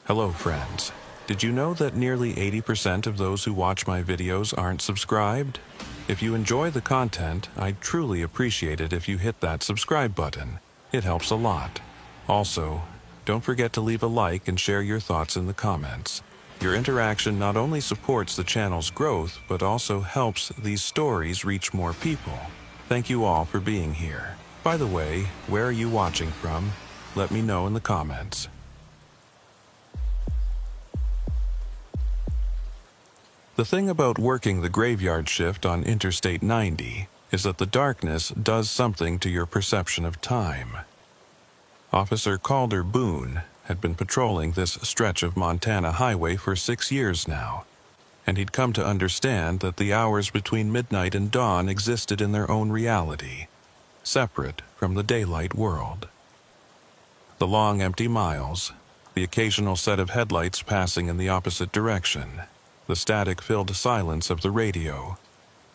Hello friends. Did you know that nearly 80% of those who watch my videos aren't subscribed? If you enjoy the content, I'd truly appreciate it if you hit that subscribe button. It helps a lot. Also, don't forget to leave a like and share your thoughts in the comments. Your interaction not only supports the channel's growth, but also helps these stories reach more people. Thank you all for being here. By the way, where are you watching from? Let me know in the comments. The thing about working the graveyard shift on Interstate 90 is that the darkness does something to your perception of time. Officer Calder Boone had been patrolling this stretch of Montana highway for 6 years now, and he'd come to understand that the hours between midnight and dawn existed in their own reality, separate from the daylight world. The long empty miles, the occasional set of headlights passing in the opposite direction, the static-filled silence of the radio,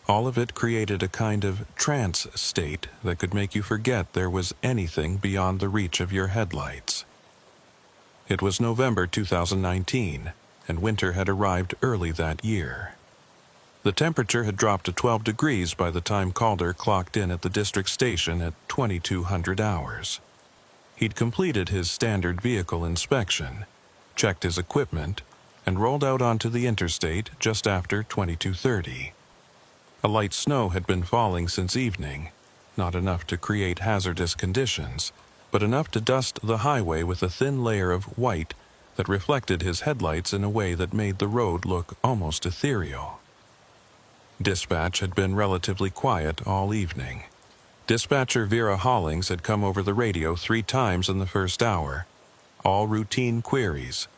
all of it created a kind of trance state that could make you forget there was anything beyond the reach of your headlights. It was November 2019, and winter had arrived early that year. The temperature had dropped to 12 degrees by the time Calder clocked in at the district station at 2200 hours. He'd completed his standard vehicle inspection, checked his equipment, and rolled out onto the interstate just after 22:30. A light snow had been falling since evening, not enough to create hazardous conditions, but enough to dust the highway with a thin layer of white that reflected his headlights in a way that made the road look almost ethereal. Dispatch had been relatively quiet all evening. Dispatcher Vera Hollings had come over the radio 3 times in the first hour, all routine queries,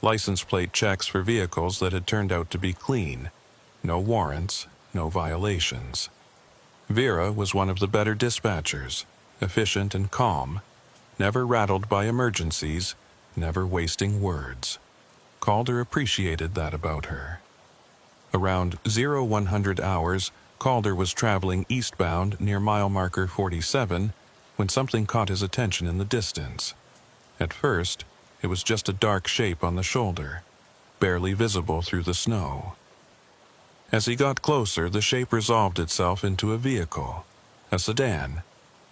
license plate checks for vehicles that had turned out to be clean, no warrants, no violations. Vera was one of the better dispatchers, efficient and calm, never rattled by emergencies, never wasting words. Calder appreciated that about her. Around 0100 hours, Calder was traveling eastbound near mile marker 47 when something caught his attention in the distance. At first, it was just a dark shape on the shoulder, barely visible through the snow. As he got closer, the shape resolved itself into a vehicle, a sedan,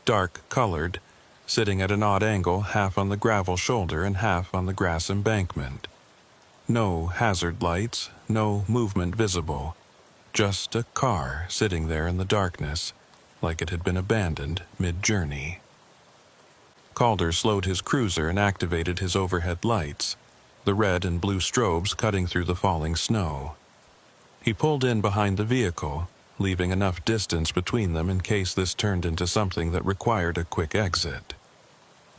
dark-colored, sitting at an odd angle half on the gravel shoulder and half on the grass embankment. No hazard lights, no movement visible, just a car sitting there in the darkness, like it had been abandoned mid-journey. Calder slowed his cruiser and activated his overhead lights, the red and blue strobes cutting through the falling snow. He pulled in behind the vehicle, leaving enough distance between them in case this turned into something that required a quick exit.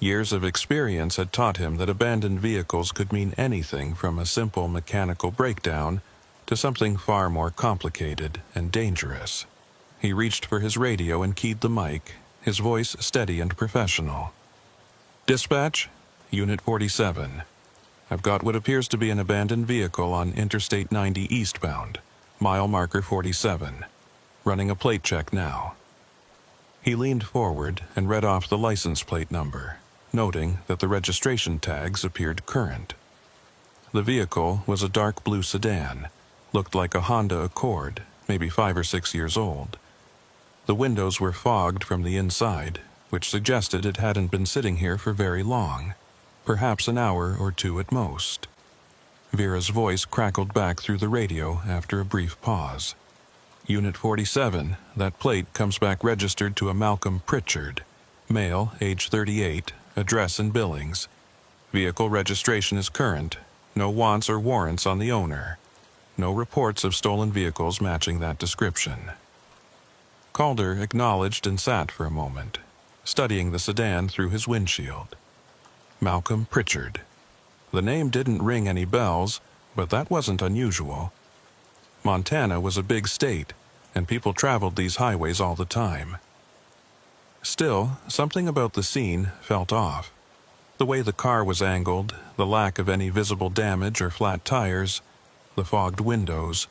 Years of experience had taught him that abandoned vehicles could mean anything from a simple mechanical breakdown to something far more complicated and dangerous. He reached for his radio and keyed the mic, his voice steady and professional. "Dispatch, Unit 47. I've got what appears to be an abandoned vehicle on Interstate 90 eastbound, mile marker 47. Running a plate check now." He leaned forward and read off the license plate number, noting that the registration tags appeared current. The vehicle was a dark blue sedan, looked like a Honda Accord, maybe 5 or 6 years old. The windows were fogged from the inside, which suggested it hadn't been sitting here for very long, perhaps an hour or 2 at most. Vera's voice crackled back through the radio after a brief pause. "Unit 47, that plate comes back registered to a Malcolm Pritchard, male, age 38, address in Billings. Vehicle registration is current, no wants or warrants on the owner. No reports of stolen vehicles matching that description." Calder acknowledged and sat for a moment, studying the sedan through his windshield. Malcolm Pritchard. The name didn't ring any bells, but that wasn't unusual. Montana was a big state, and people traveled these highways all the time. Still, something about the scene felt off. The way the car was angled, the lack of any visible damage or flat tires, the fogged windows.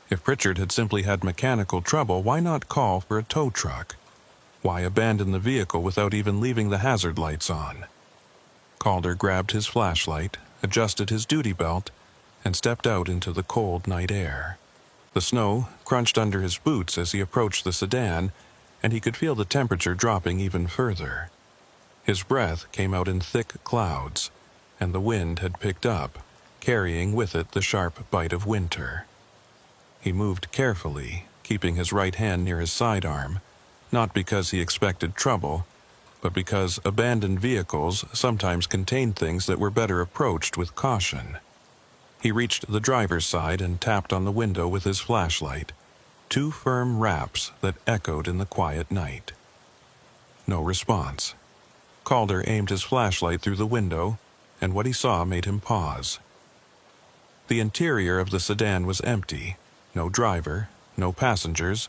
If Pritchard had simply had mechanical trouble, why not call for a tow truck? Why abandon the vehicle without even leaving the hazard lights on? Calder grabbed his flashlight adjusted his duty belt, and stepped out into the cold night air. The snow crunched under his boots as he approached the sedan, and he could feel the temperature dropping even further. His breath came out in thick clouds, and the wind had picked up, carrying with it the sharp bite of winter. He moved carefully, keeping his right hand near his sidearm, not because he expected trouble, but because abandoned vehicles sometimes contained things that were better approached with caution. He reached the driver's side and tapped on the window with his flashlight, 2 firm raps that echoed in the quiet night. No response. Calder aimed his flashlight through the window, and what he saw made him pause. The interior of the sedan was empty, no driver, no passengers,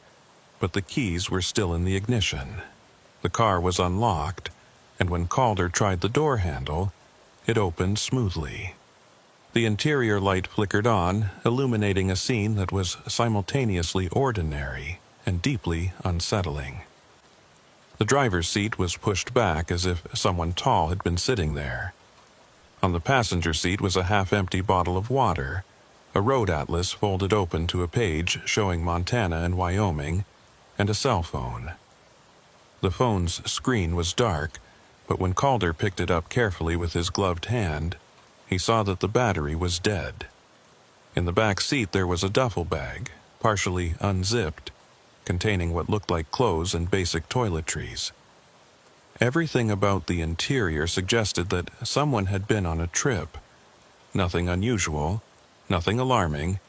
but the keys were still in the ignition. The car was unlocked, and when Calder tried the door handle, it opened smoothly. The interior light flickered on, illuminating a scene that was simultaneously ordinary and deeply unsettling. The driver's seat was pushed back as if someone tall had been sitting there. On the passenger seat was a half-empty bottle of water, a road atlas folded open to a page showing Montana and Wyoming, and a cell phone. The phone's screen was dark, but when Calder picked it up carefully with his gloved hand, he saw that the battery was dead. In the back seat there was a duffel bag, partially unzipped, containing what looked like clothes and basic toiletries. Everything about the interior suggested that someone had been on a trip. Nothing unusual, nothing alarming,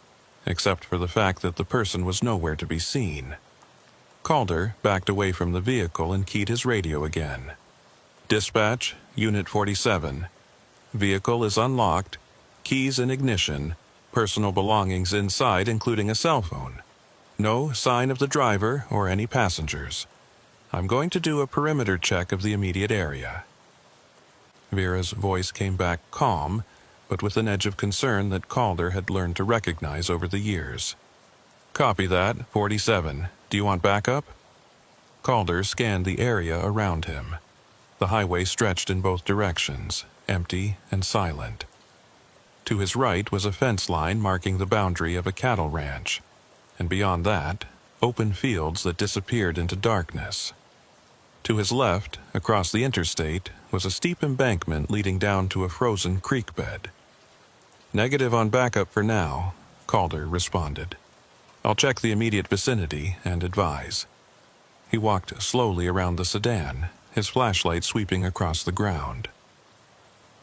except for the fact that the person was nowhere to be seen. Calder backed away from the vehicle and keyed his radio again. "Dispatch, Unit 47. Vehicle is unlocked, keys in ignition, personal belongings inside including a cell phone. No sign of the driver or any passengers. I'm going to do a perimeter check of the immediate area." Vera's voice came back calm, but with an edge of concern that Calder had learned to recognize over the years. "Copy that, 47. Do you want backup?" Calder scanned the area around him. The highway stretched in both directions, empty and silent. To his right was a fence line marking the boundary of a cattle ranch, and beyond that, open fields that disappeared into darkness. To his left, across the interstate, was a steep embankment leading down to a frozen creek bed. "Negative on backup for now," Calder responded. "I'll check the immediate vicinity and advise." He walked slowly around the sedan, his flashlight sweeping across the ground.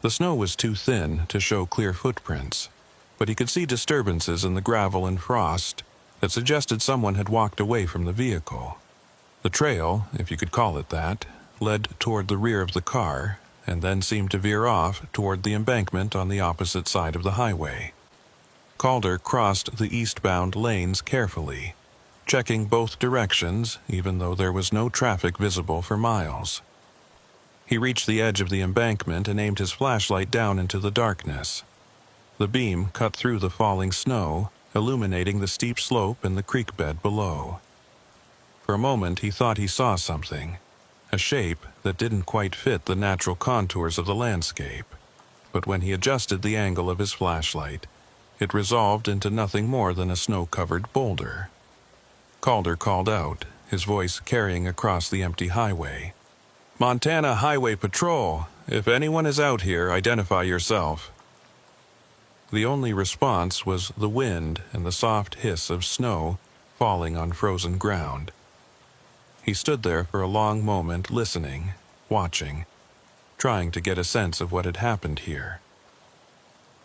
The snow was too thin to show clear footprints, but he could see disturbances in the gravel and frost that suggested someone had walked away from the vehicle. The trail, if you could call it that, led toward the rear of the car, and then seemed to veer off toward the embankment on the opposite side of the highway. Calder crossed the eastbound lanes carefully, checking both directions even though there was no traffic visible for miles. He reached the edge of the embankment and aimed his flashlight down into the darkness. The beam cut through the falling snow, illuminating the steep slope and the creek bed below. For a moment he thought he saw something, a shape that didn't quite fit the natural contours of the landscape, but when he adjusted the angle of his flashlight, it resolved into nothing more than a snow-covered boulder. Calder called out, his voice carrying across the empty highway. "Montana Highway Patrol, if anyone is out here, identify yourself." The only response was the wind and the soft hiss of snow falling on frozen ground. He stood there for a long moment listening, watching, trying to get a sense of what had happened here.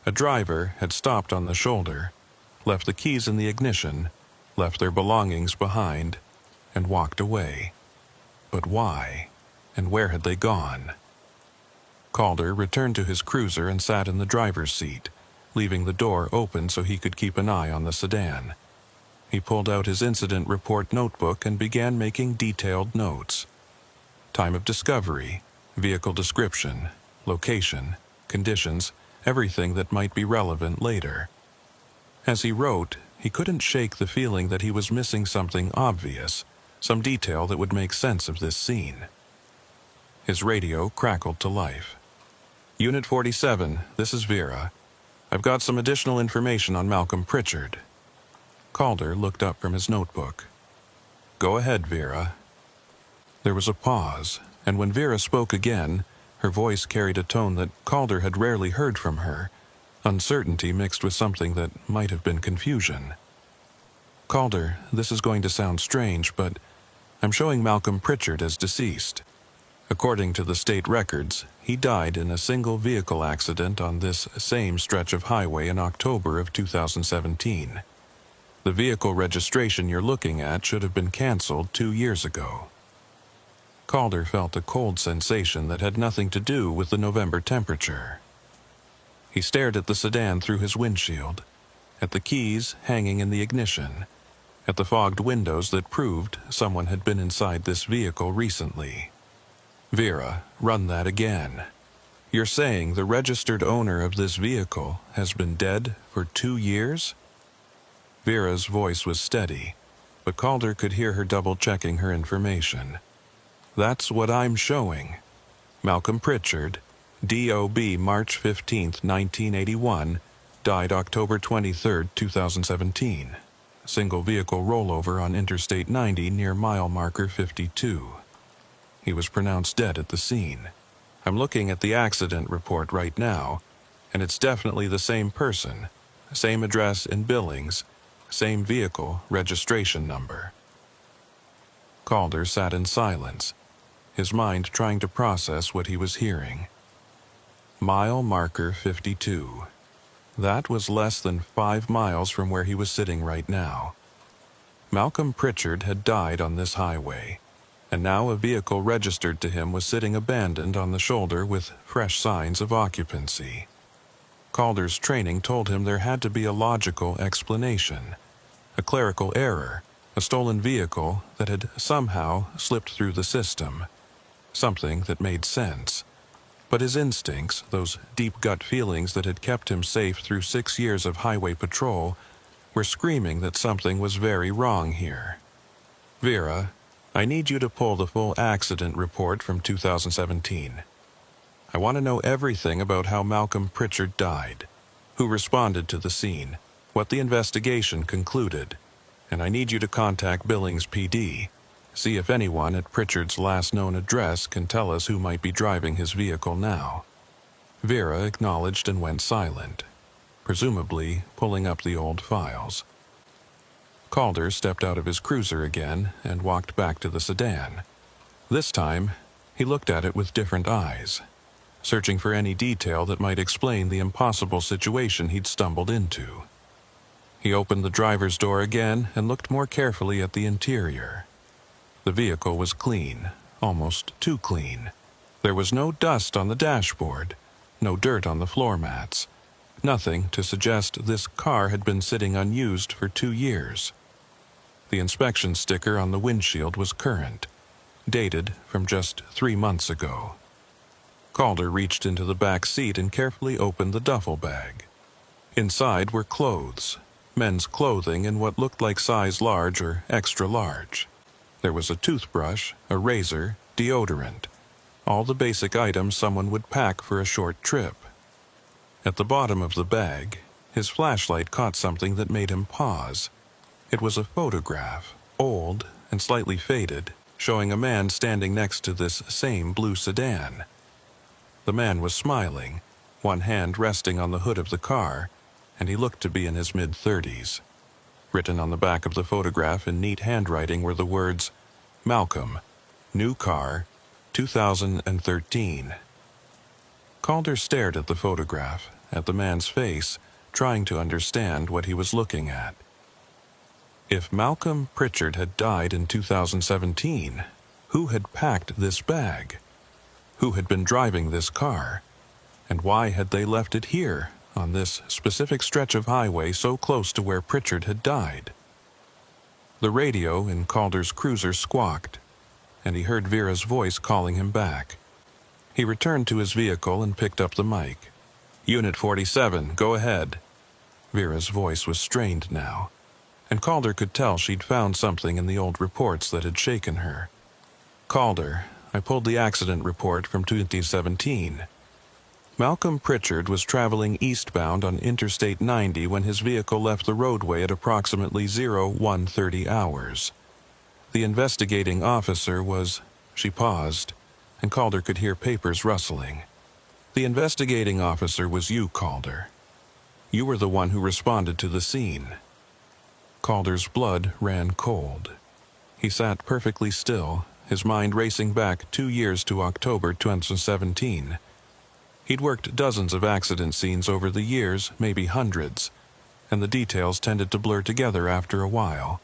A driver had stopped on the shoulder, left the keys in the ignition, left their belongings behind, and walked away. But why? And where had they gone? Calder returned to his cruiser and sat in the driver's seat, leaving the door open so he could keep an eye on the sedan. He pulled out his incident report notebook and began making detailed notes. Time of discovery, vehicle description, location, conditions, everything that might be relevant later. As he wrote, he couldn't shake the feeling that he was missing something obvious, some detail that would make sense of this scene. His radio crackled to life. Unit 47, this is Vera. I've got some additional information on Malcolm Pritchard. Calder looked up from his notebook. Go ahead, Vera. There was a pause, and when Vera spoke again, her voice carried a tone that Calder had rarely heard from her, uncertainty mixed with something that might have been confusion. Calder, this is going to sound strange, but I'm showing Malcolm Pritchard as deceased. According to the state records, he died in a single vehicle accident on this same stretch of highway in October of 2017. The vehicle registration you're looking at should have been canceled 2 years ago. Calder felt a cold sensation that had nothing to do with the November temperature. He stared at the sedan through his windshield, at the keys hanging in the ignition, at the fogged windows that proved someone had been inside this vehicle recently. Vera, run that again. You're saying the registered owner of this vehicle has been dead for 2 years? Vera's voice was steady, but Calder could hear her double-checking her information. That's what I'm showing. Malcolm Pritchard, D.O.B. March 15, 1981, died October 23, 2017. Single vehicle rollover on Interstate 90 near mile marker 52. He was pronounced dead at the scene. I'm looking at the accident report right now, and it's definitely the same person, same address in Billings, same vehicle registration number. Calder sat in silence, his mind trying to process what he was hearing. Mile marker 52. That was less than 5 miles from where he was sitting right now. Malcolm Pritchard had died on this highway, and now a vehicle registered to him was sitting abandoned on the shoulder with fresh signs of occupancy. Calder's training told him there had to be a logical explanation, a clerical error, a stolen vehicle that had somehow slipped through the system, something that made sense. But his instincts, those deep gut feelings that had kept him safe through 6 years of highway patrol, were screaming that something was very wrong here. Vera, I need you to pull the full accident report from 2017. I want to know everything about how Malcolm Pritchard died, who responded to the scene, what the investigation concluded, and I need you to contact Billings PD. See if anyone at Pritchard's last known address can tell us who might be driving his vehicle now. Vera acknowledged and went silent, presumably pulling up the old files. Calder stepped out of his cruiser again and walked back to the sedan. This time, he looked at it with different eyes, searching for any detail that might explain the impossible situation he'd stumbled into. He opened the driver's door again and looked more carefully at the interior. The vehicle was clean, almost too clean. There was no dust on the dashboard, no dirt on the floor mats, nothing to suggest this car had been sitting unused for 2 years. The inspection sticker on the windshield was current, dated from just 3 months ago. Calder reached into the back seat and carefully opened the duffel bag. Inside were clothes, men's clothing in what looked like size large or extra large. There was a toothbrush, a razor, deodorant, all the basic items someone would pack for a short trip. At the bottom of the bag, his flashlight caught something that made him pause. It was a photograph, old and slightly faded, showing a man standing next to this same blue sedan. The man was smiling, one hand resting on the hood of the car, and he looked to be in his mid-30s. Written on the back of the photograph in neat handwriting were the words, Malcolm, new car, 2013. Calder stared at the photograph, at the man's face, trying to understand what he was looking at. If Malcolm Pritchard had died in 2017, who had packed this bag? Who had been driving this car? And why had they left it here, on this specific stretch of highway so close to where Pritchard had died? The radio in Calder's cruiser squawked, and he heard Vera's voice calling him back. He returned to his vehicle and picked up the mic. Unit 47, go ahead. Vera's voice was strained now, and Calder could tell she'd found something in the old reports that had shaken her. Calder, I pulled the accident report from 2017. Malcolm Pritchard was traveling eastbound on Interstate 90 when his vehicle left the roadway at approximately 01:30 hours. The investigating officer was... She paused, and Calder could hear papers rustling. The investigating officer was you, Calder. You were the one who responded to the scene. Calder's blood ran cold. He sat perfectly still, his mind racing back 2 years to October 2017. He'd worked dozens of accident scenes over the years, maybe hundreds, and the details tended to blur together after a while.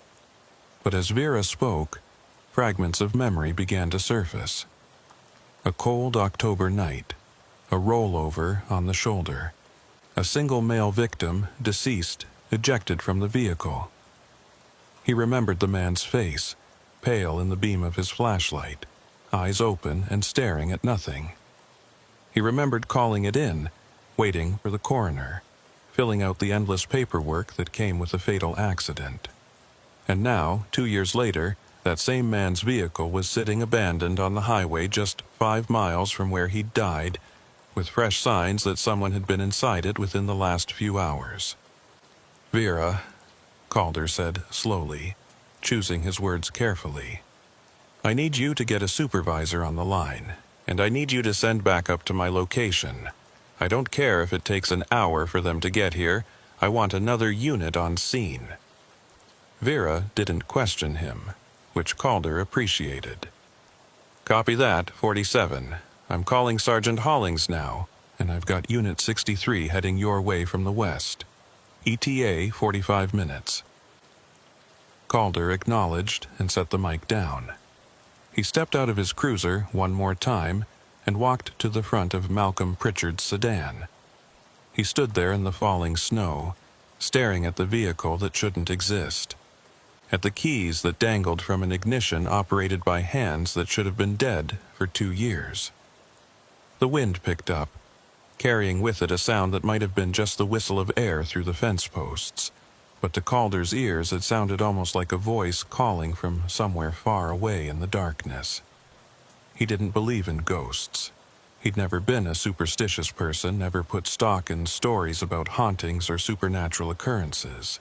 But as Vera spoke, fragments of memory began to surface. A cold October night, a rollover on the shoulder, a single male victim, deceased, ejected from the vehicle. He remembered the man's face, pale in the beam of his flashlight, eyes open and staring at nothing. He remembered calling it in, waiting for the coroner, filling out the endless paperwork that came with the fatal accident. And now, 2 years later, that same man's vehicle was sitting abandoned on the highway just 5 miles from where he'd died, with fresh signs that someone had been inside it within the last few hours. "Vera," Calder said slowly, choosing his words carefully, "I need you to get a supervisor on the line, and I need you to send back up to my location. I don't care if it takes an hour for them to get here. I want another unit on scene." Vera didn't question him, which Calder appreciated. "Copy that, 47. I'm calling Sergeant Hollings now, and I've got Unit 63 heading your way from the west. ETA 45 minutes. Calder acknowledged and set the mic down. He stepped out of his cruiser one more time and walked to the front of Malcolm Pritchard's sedan. He stood there in the falling snow, staring at the vehicle that shouldn't exist, at the keys that dangled from an ignition operated by hands that should have been dead for 2 years. The wind picked up, carrying with it a sound that might have been just the whistle of air through the fence posts, but to Calder's ears it sounded almost like a voice calling from somewhere far away in the darkness. He didn't believe in ghosts. He'd never been a superstitious person, never put stock in stories about hauntings or supernatural occurrences.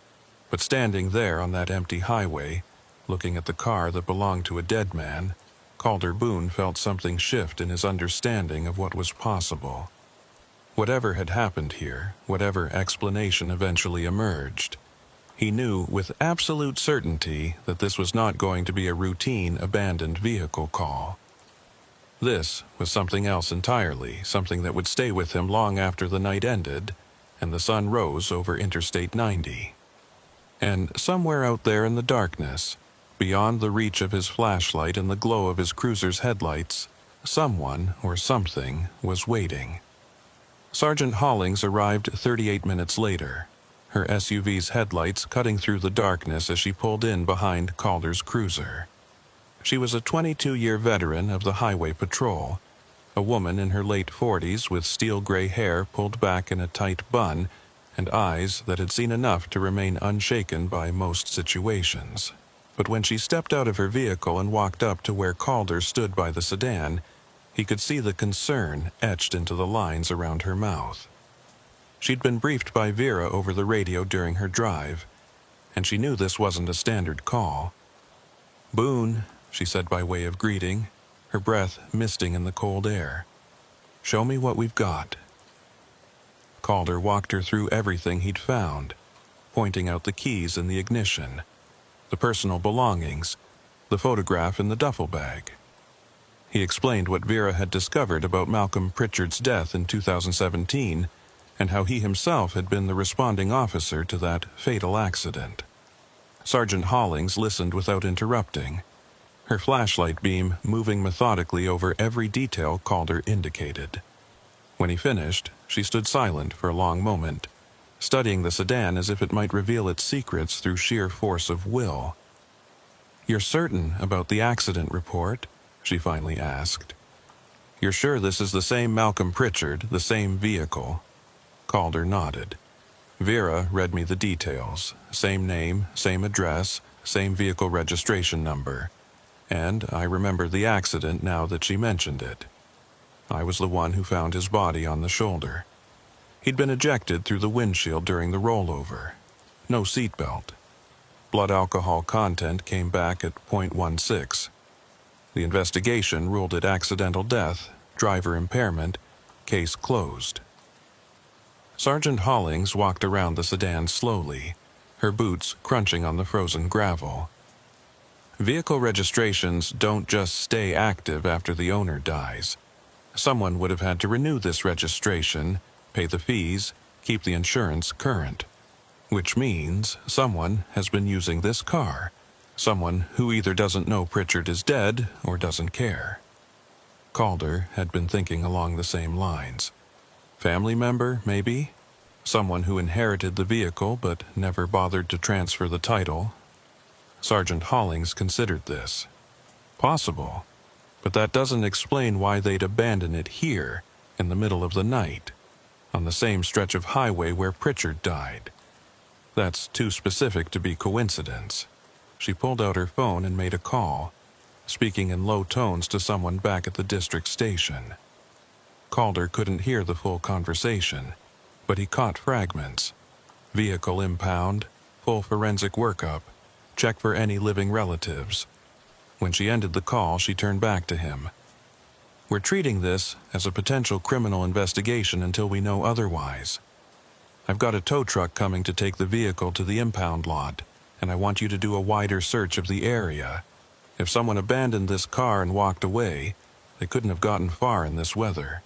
But standing there on that empty highway, looking at the car that belonged to a dead man, Calder Boone felt something shift in his understanding of what was possible. Whatever had happened here, whatever explanation eventually emerged, he knew with absolute certainty that this was not going to be a routine abandoned vehicle call. This was something else entirely, something that would stay with him long after the night ended and the sun rose over Interstate 90. And somewhere out there in the darkness, beyond the reach of his flashlight and the glow of his cruiser's headlights, someone or something was waiting. Sergeant Hollings arrived 38 minutes later, her SUV's headlights cutting through the darkness as she pulled in behind Calder's cruiser. She was a 22-year veteran of the Highway Patrol, a woman in her late 40s with steel-gray hair pulled back in a tight bun and eyes that had seen enough to remain unshaken by most situations. But when she stepped out of her vehicle and walked up to where Calder stood by the sedan, he could see the concern etched into the lines around her mouth. She'd been briefed by Vera over the radio during her drive, and she knew this wasn't a standard call. "Boone," she said by way of greeting, her breath misting in the cold air. "Show me what we've got." Calder walked her through everything he'd found, pointing out the keys in the ignition, the personal belongings, the photograph in the duffel bag. He explained what Vera had discovered about Malcolm Pritchard's death in 2017 and how he himself had been the responding officer to that fatal accident. Sergeant Hollings listened without interrupting, her flashlight beam moving methodically over every detail Calder indicated. When he finished, she stood silent for a long moment, studying the sedan as if it might reveal its secrets through sheer force of will. "You're certain about the accident report?" she finally asked. "You're sure this is the same Malcolm Pritchard, the same vehicle?" Calder nodded. "Vera read me the details. Same name, same address, same vehicle registration number. And I remember the accident now that she mentioned it." I was the one who found his body on the shoulder. He'd been ejected through the windshield during the rollover. No seatbelt. Blood alcohol content came back at .16. The investigation ruled it accidental death, driver impairment, case closed. Sergeant Hollings walked around the sedan slowly, her boots crunching on the frozen gravel. Vehicle registrations don't just stay active after the owner dies. Someone would have had to renew this registration, pay the fees, keep the insurance current. Which means someone has been using this car. Someone who either doesn't know Pritchard is dead or doesn't care. Calder had been thinking along the same lines. Family member, maybe? Someone who inherited the vehicle but never bothered to transfer the title. Sergeant Hollings considered this. Possible, but that doesn't explain why they'd abandon it here, in the middle of the night, on the same stretch of highway where Pritchard died. That's too specific to be coincidence. She pulled out her phone and made a call, speaking in low tones to someone back at the district station. Calder couldn't hear the full conversation, but he caught fragments. Vehicle impound, full forensic workup, check for any living relatives. When she ended the call, she turned back to him. We're treating this as a potential criminal investigation until we know otherwise. I've got a tow truck coming to take the vehicle to the impound lot, and I want you to do a wider search of the area. If someone abandoned this car and walked away, they couldn't have gotten far in this weather.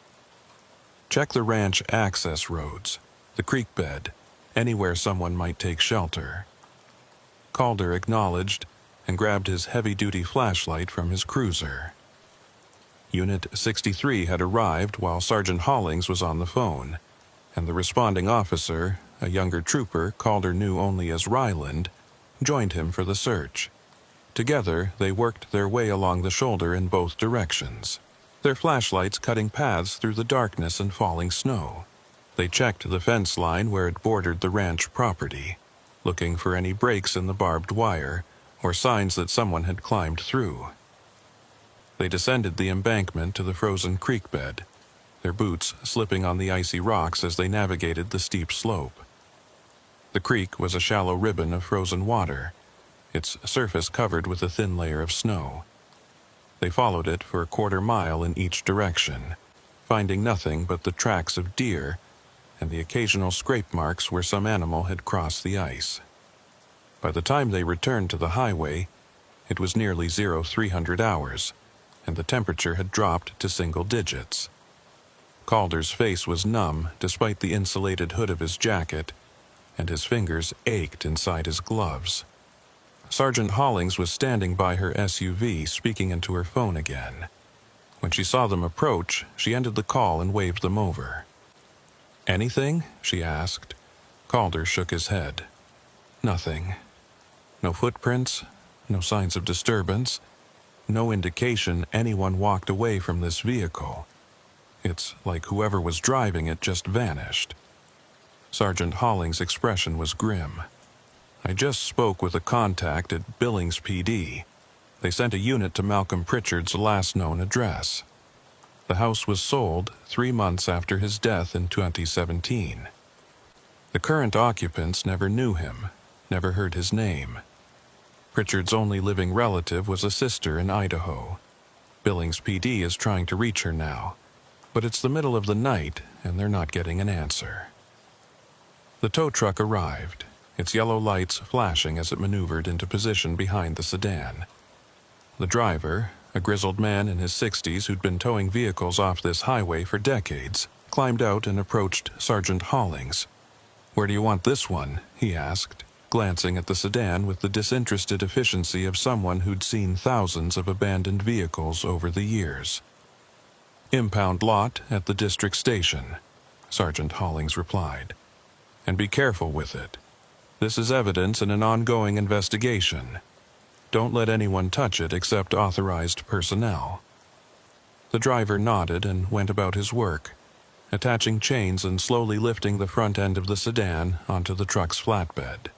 Check the ranch access roads, the creek bed, anywhere someone might take shelter. Calder acknowledged and grabbed his heavy-duty flashlight from his cruiser. Unit 63 had arrived while Sergeant Hollings was on the phone, and the responding officer, a younger trooper Calder knew only as Ryland, joined him for the search. Together, they worked their way along the shoulder in both directions, their flashlights cutting paths through the darkness and falling snow. They checked the fence line where it bordered the ranch property, looking for any breaks in the barbed wire or signs that someone had climbed through. They descended the embankment to the frozen creek bed, their boots slipping on the icy rocks as they navigated the steep slope. The creek was a shallow ribbon of frozen water, its surface covered with a thin layer of snow. They followed it for a quarter mile in each direction, finding nothing but the tracks of deer and the occasional scrape marks where some animal had crossed the ice. By the time they returned to the highway, it was nearly 0300 hours, and the temperature had dropped to single digits. Calder's face was numb despite the insulated hood of his jacket, and his fingers ached inside his gloves. Sergeant Hollings was standing by her SUV, speaking into her phone again. When she saw them approach, she ended the call and waved them over. "Anything?" she asked. Calder shook his head. "Nothing. No footprints, no signs of disturbance, no indication anyone walked away from this vehicle. It's like whoever was driving it just vanished." Sergeant Hollings' expression was grim. "I just spoke with a contact at Billings PD. They sent a unit to Malcolm Pritchard's last known address. The house was sold 3 months after his death in 2017. The current occupants never knew him, never heard his name. Pritchard's only living relative was a sister in Idaho. Billings PD is trying to reach her now, but it's the middle of the night and they're not getting an answer." The tow truck arrived, its yellow lights flashing as it maneuvered into position behind the sedan. The driver, a grizzled man in his 60s who'd been towing vehicles off this highway for decades, climbed out and approached Sergeant Hollings. "Where do you want this one?" he asked, glancing at the sedan with the disinterested efficiency of someone who'd seen thousands of abandoned vehicles over the years. "Impound lot at the district station," Sergeant Hollings replied. "And be careful with it. This is evidence in an ongoing investigation. Don't let anyone touch it except authorized personnel." The driver nodded and went about his work, attaching chains and slowly lifting the front end of the sedan onto the truck's flatbed.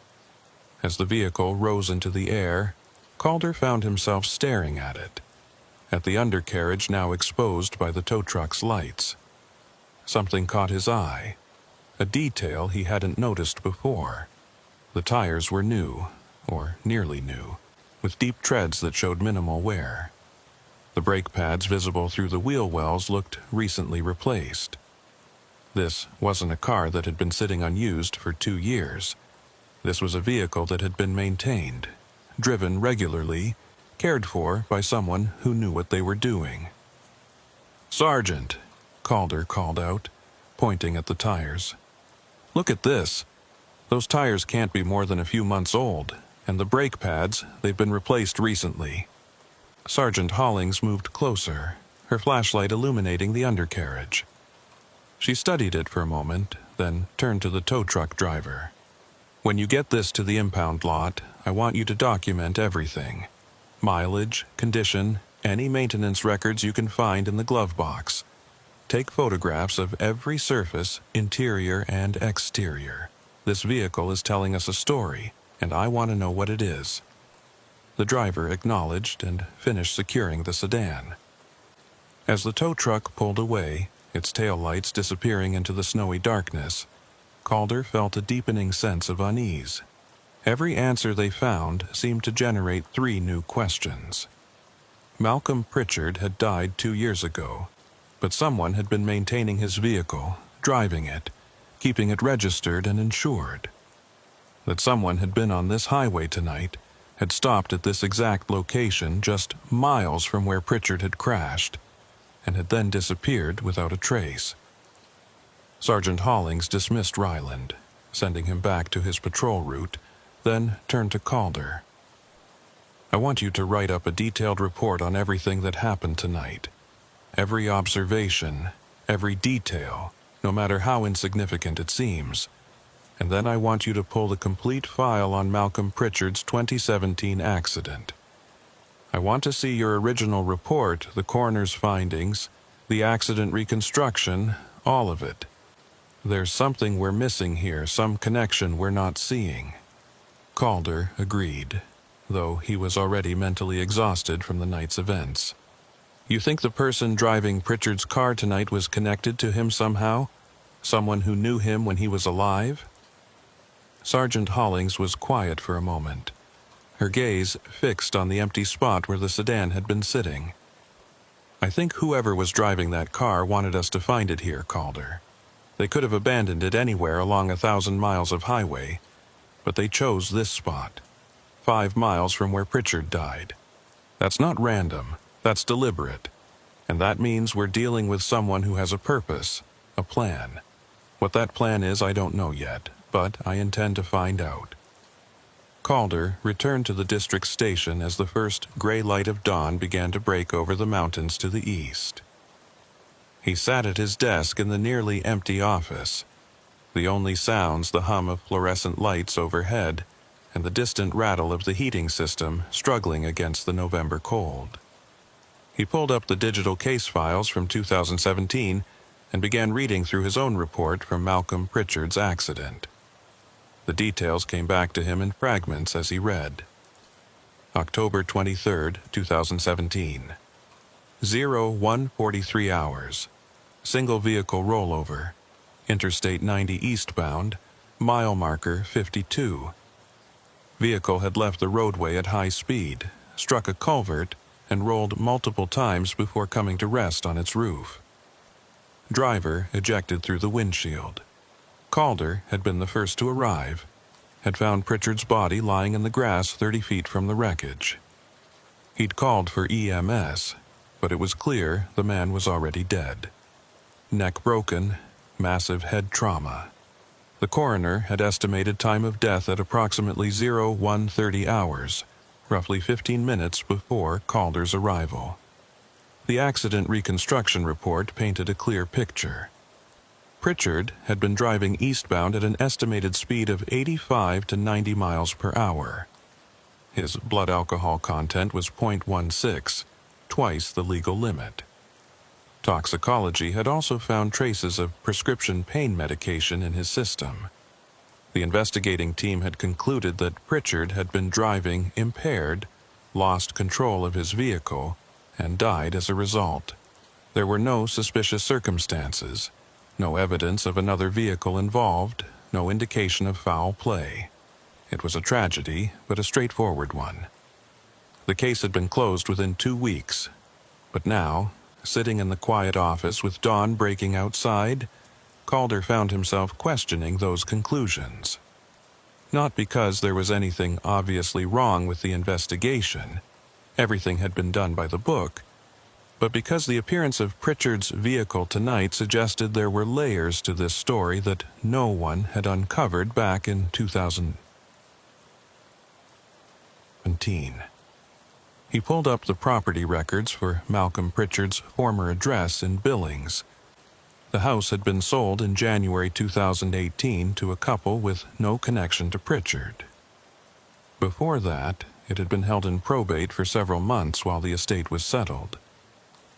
As the vehicle rose into the air, Calder found himself staring at it. at the undercarriage now exposed by the tow truck's lights. Something caught his eye, a detail he hadn't noticed before. The tires were new, or nearly new, with deep treads that showed minimal wear. The brake pads visible through the wheel wells looked recently replaced. This wasn't a car that had been sitting unused for 2 years. This was a vehicle that had been maintained, driven regularly, cared for by someone who knew what they were doing. "Sergeant," Calder called out, pointing at the tires. "Look at this. Those tires can't be more than a few months old, and the brake pads, they've been replaced recently." Sergeant Hollings moved closer, her flashlight illuminating the undercarriage. She studied it for a moment, then turned to the tow truck driver. "When you get this to the impound lot, I want you to document everything. Mileage, condition, any maintenance records you can find in the glove box. Take photographs of every surface, interior and exterior. This vehicle is telling us a story, and I want to know what it is." The driver acknowledged and finished securing the sedan. As the tow truck pulled away, its taillights disappearing into the snowy darkness, Calder felt a deepening sense of unease. Every answer they found seemed to generate 3 new questions. Malcolm Pritchard had died 2 years ago, but someone had been maintaining his vehicle, driving it, keeping it registered and insured. That someone had been on this highway tonight, had stopped at this exact location just miles from where Pritchard had crashed, and had then disappeared without a trace. Sergeant Hollings dismissed Ryland, sending him back to his patrol route, then turned to Calder. "I want you to write up a detailed report on everything that happened tonight. Every observation, every detail, no matter how insignificant it seems. And then I want you to pull the complete file on Malcolm Pritchard's 2017 accident. I want to see your original report, the coroner's findings, the accident reconstruction, all of it. There's something we're missing here, some connection we're not seeing." Calder agreed, though he was already mentally exhausted from the night's events. "You think the person driving Pritchard's car tonight was connected to him somehow? Someone who knew him when he was alive?" Sergeant Hollings was quiet for a moment, her gaze fixed on the empty spot where the sedan had been sitting. "I think whoever was driving that car wanted us to find it here, Calder. They could have abandoned it anywhere along 1,000 miles of highway, but they chose this spot, 5 miles from where Pritchard died. That's not random, that's deliberate. And that means we're dealing with someone who has a purpose, a plan. What that plan is, I don't know yet, but I intend to find out." Calder returned to the district station as the first gray light of dawn began to break over the mountains to the east. He sat at his desk in the nearly empty office. The only sounds the hum of fluorescent lights overhead and the distant rattle of the heating system struggling against the November cold. He pulled up the digital case files from 2017 and began reading through his own report from Malcolm Pritchard's accident. The details came back to him in fragments as he read. October 23, 2017. 01:43 hours. Single vehicle rollover. Interstate 90 eastbound. Mile marker 52. Vehicle had left the roadway at high speed, struck a culvert, and rolled multiple times before coming to rest on its roof. Driver ejected through the windshield. Calder had been the first to arrive, had found Pritchard's body lying in the grass 30 feet from the wreckage. He'd called for EMS, but it was clear the man was already dead. Neck broken, massive head trauma. The coroner had estimated time of death at approximately 01:30 hours, roughly 15 minutes before Calder's arrival. The accident reconstruction report painted a clear picture. Pritchard had been driving eastbound at an estimated speed of 85 to 90 miles per hour. His blood alcohol content was 0.16, twice the legal limit. Toxicology had also found traces of prescription pain medication in his system. The investigating team had concluded that Pritchard had been driving impaired, lost control of his vehicle, and died as a result. There were no suspicious circumstances, no evidence of another vehicle involved, no indication of foul play. It was a tragedy, but a straightforward one. The case had been closed within 2 weeks, but now, sitting in the quiet office with dawn breaking outside, Calder found himself questioning those conclusions. Not because there was anything obviously wrong with the investigation, everything had been done by the book, but because the appearance of Pritchard's vehicle tonight suggested there were layers to this story that no one had uncovered back in 2017. He pulled up the property records for Malcolm Pritchard's former address in Billings. The house had been sold in January 2018 to a couple with no connection to Pritchard. Before that, it had been held in probate for several months while the estate was settled.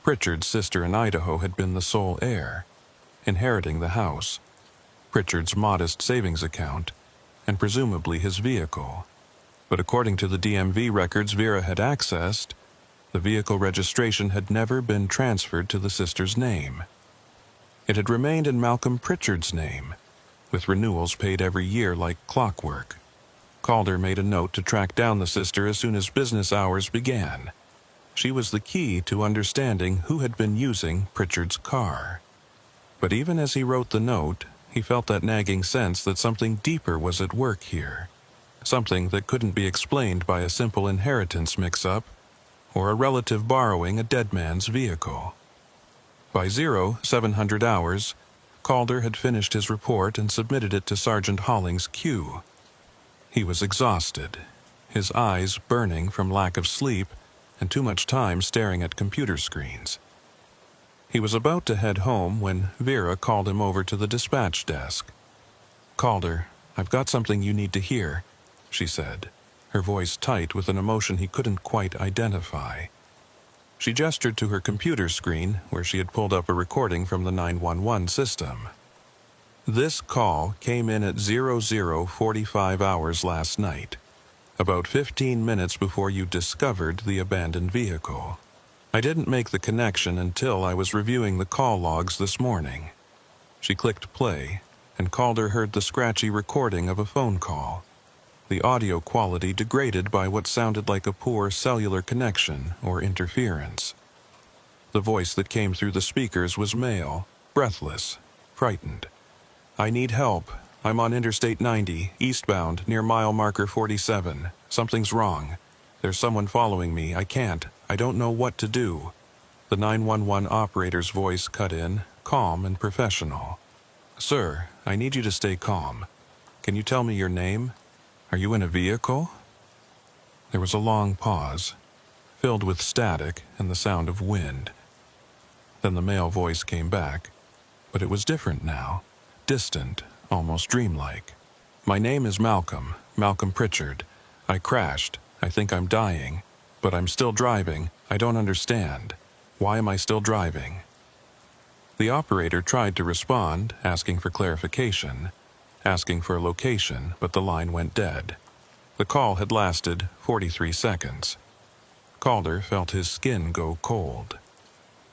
Pritchard's sister in Idaho had been the sole heir, inheriting the house, Pritchard's modest savings account, and presumably his vehicle. But according to the DMV records Vera had accessed, the vehicle registration had never been transferred to the sister's name. It had remained in Malcolm Pritchard's name, with renewals paid every year like clockwork. Calder made a note to track down the sister as soon as business hours began. She was the key to understanding who had been using Pritchard's car. But even as he wrote the note, he felt that nagging sense that something deeper was at work here. Something that couldn't be explained by a simple inheritance mix-up or a relative borrowing a dead man's vehicle. By 0700 hours, Calder had finished his report and submitted it to Sergeant Holling's queue. He was exhausted, his eyes burning from lack of sleep and too much time staring at computer screens. He was about to head home when Vera called him over to the dispatch desk. "Calder, I've got something you need to hear," she said, her voice tight with an emotion he couldn't quite identify. She gestured to her computer screen, where she had pulled up a recording from the 911 system. "This call came in at 00:45 hours last night, about 15 minutes before you discovered the abandoned vehicle. I didn't make the connection until I was reviewing the call logs this morning." She clicked play, and Calder heard the scratchy recording of a phone call, the audio quality degraded by what sounded like a poor cellular connection or interference. The voice that came through the speakers was male, breathless, frightened. "I need help. I'm on Interstate 90, eastbound, near mile marker 47. Something's wrong. There's someone following me. I don't know what to do." The 911 operator's voice cut in, calm and professional. "Sir, I need you to stay calm. Can you tell me your name? Are you in a vehicle?" There was a long pause, filled with static and the sound of wind. Then the male voice came back, but it was different now, distant, almost dreamlike. "My name is Malcolm Pritchard. I crashed. I think I'm dying, but I'm still driving. I don't understand. Why am I still driving?" The operator tried to respond, asking for clarification, asking for a location, but the line went dead. The call had lasted 43 seconds. Calder felt his skin go cold.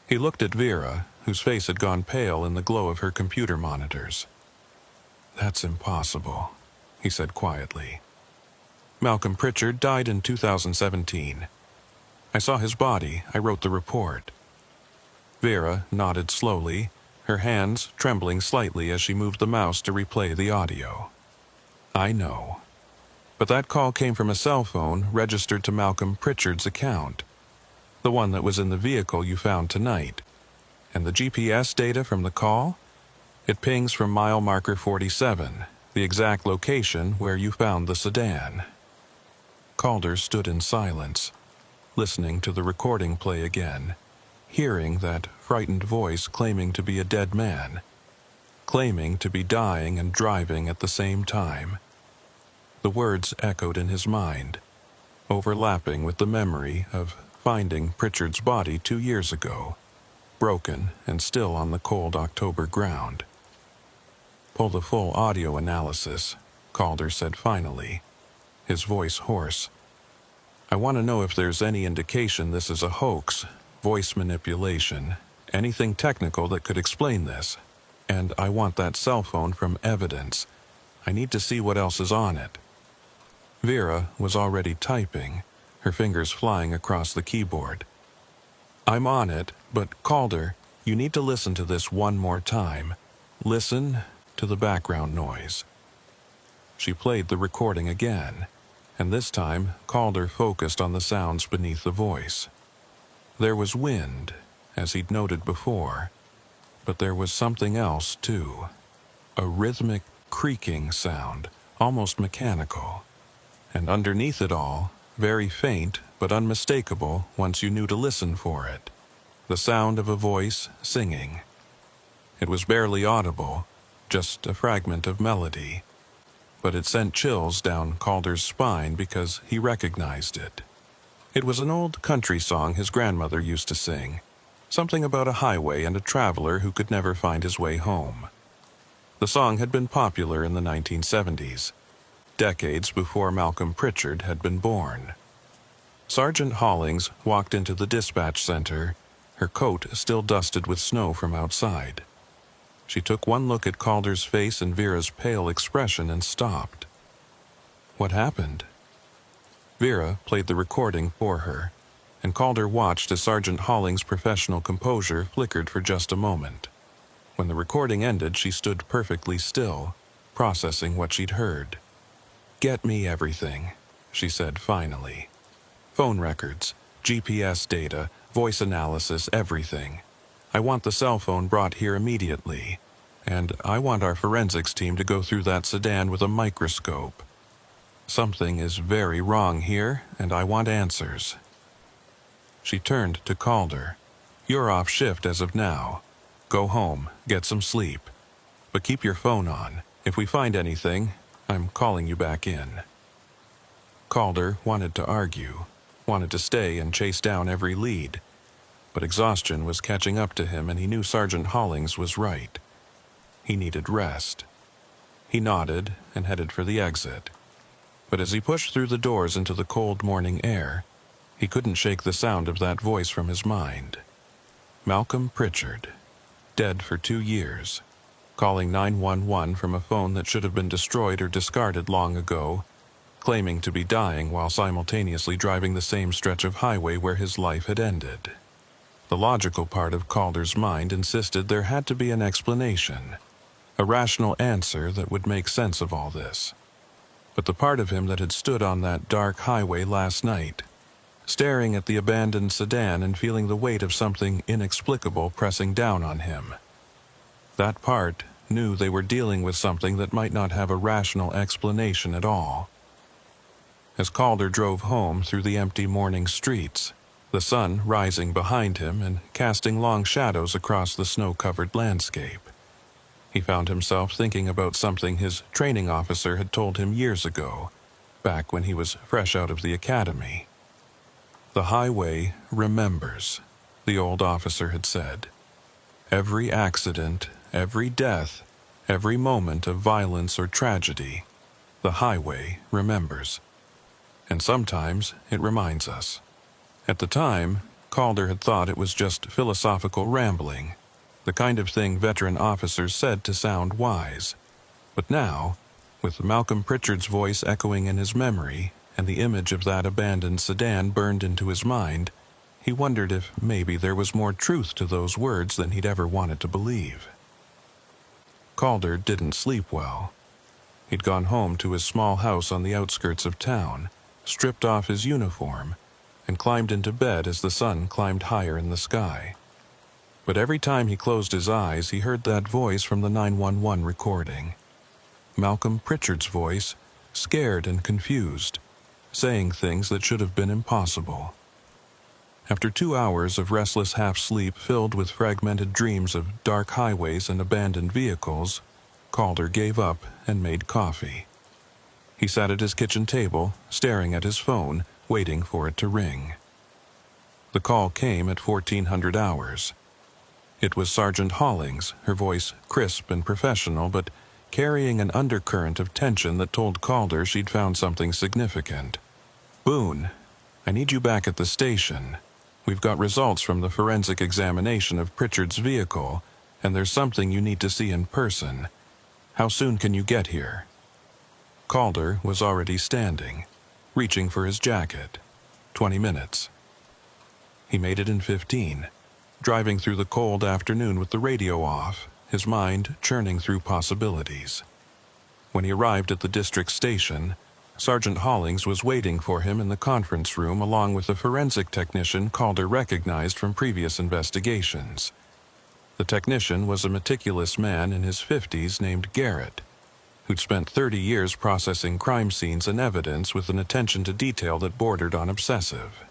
He looked at Vera, whose face had gone pale in the glow of her computer monitors. "That's impossible," he said quietly. "Malcolm Pritchard died in 2017. I saw his body. I wrote the report." Vera nodded slowly, her hands trembling slightly as she moved the mouse to replay the audio. "I know. But that call came from a cell phone registered to Malcolm Pritchard's account, the one that was in the vehicle you found tonight. And the GPS data from the call? It pings from mile marker 47, the exact location where you found the sedan." Calder stood in silence, listening to the recording play again, hearing that frightened voice claiming to be a dead man, claiming to be dying and driving at the same time. The words echoed in his mind, overlapping with the memory of finding Pritchard's body 2 years ago, broken and still on the cold October ground. "Pull the full audio analysis," Calder said finally, his voice hoarse. "I want to know if there's any indication this is a hoax, voice manipulation, anything technical that could explain this. And I want that cell phone from evidence. I need to see what else is on it." Vera was already typing, her fingers flying across the keyboard. "I'm on it, but Calder, you need to listen to this one more time. Listen to the background noise." She played the recording again, and this time Calder focused on the sounds beneath the voice. There was wind, as he'd noted before, but there was something else too. A rhythmic creaking sound, almost mechanical. And underneath it all, very faint but unmistakable once you knew to listen for it, the sound of a voice singing. It was barely audible, just a fragment of melody, but it sent chills down Calder's spine because he recognized it. It was an old country song his grandmother used to sing, something about a highway and a traveler who could never find his way home. The song had been popular in the 1970s, decades before Malcolm Pritchard had been born. Sergeant Hollings walked into the dispatch center, her coat still dusted with snow from outside. She took one look at Calder's face and Vera's pale expression and stopped. What happened? Vera played the recording for her, and Calder watched as Sergeant Hollings' professional composure flickered for just a moment. When the recording ended, she stood perfectly still, processing what she'd heard. "Get me everything," she said finally. "Phone records, GPS data, voice analysis, everything. I want the cell phone brought here immediately, and I want our forensics team to go through that sedan with a microscope. Something is very wrong here, and I want answers." She turned to Calder. "You're off shift as of now. Go home, get some sleep. But keep your phone on. If we find anything, I'm calling you back in." Calder wanted to argue, wanted to stay and chase down every lead, but exhaustion was catching up to him and he knew Sergeant Hollings was right. He needed rest. He nodded and headed for the exit. But as he pushed through the doors into the cold morning air, he couldn't shake the sound of that voice from his mind. Malcolm Pritchard, dead for 2 years, calling 911 from a phone that should have been destroyed or discarded long ago, claiming to be dying while simultaneously driving the same stretch of highway where his life had ended. The logical part of Calder's mind insisted there had to be an explanation, a rational answer that would make sense of all this. But the part of him that had stood on that dark highway last night, staring at the abandoned sedan and feeling the weight of something inexplicable pressing down on him, that part knew they were dealing with something that might not have a rational explanation at all. As Calder drove home through the empty morning streets, the sun rising behind him and casting long shadows across the snow-covered landscape, he found himself thinking about something his training officer had told him years ago, back when he was fresh out of the academy. "The highway remembers," the old officer had said. "Every accident, every death, every moment of violence or tragedy, the highway remembers. And sometimes it reminds us." At the time, Calder had thought it was just philosophical rambling, the kind of thing veteran officers said to sound wise. But now, with Malcolm Pritchard's voice echoing in his memory and the image of that abandoned sedan burned into his mind, he wondered if maybe there was more truth to those words than he'd ever wanted to believe. Calder didn't sleep well. He'd gone home to his small house on the outskirts of town, stripped off his uniform, and climbed into bed as the sun climbed higher in the sky. But every time he closed his eyes, he heard that voice from the 911 recording. Malcolm Pritchard's voice, scared and confused, saying things that should have been impossible. After 2 hours of restless half-sleep filled with fragmented dreams of dark highways and abandoned vehicles, Calder gave up and made coffee. He sat at his kitchen table, staring at his phone, waiting for it to ring. The call came at 1400 hours. It was Sergeant Hollings, her voice crisp and professional, but carrying an undercurrent of tension that told Calder she'd found something significant. "Boone, I need you back at the station." We've got results from the forensic examination of Pritchard's vehicle, and there's something you need to see in person. How soon can you get here?" Calder was already standing, reaching for his jacket. 20 minutes. He made it in 15, driving through the cold afternoon with the radio off, his mind churning through possibilities. When he arrived at the district station, Sergeant Hollings was waiting for him in the conference room along with a forensic technician Calder recognized from previous investigations. The technician was a meticulous man in his 50s named Garrett, who'd spent 30 years processing crime scenes and evidence with an attention to detail that bordered on obsessive.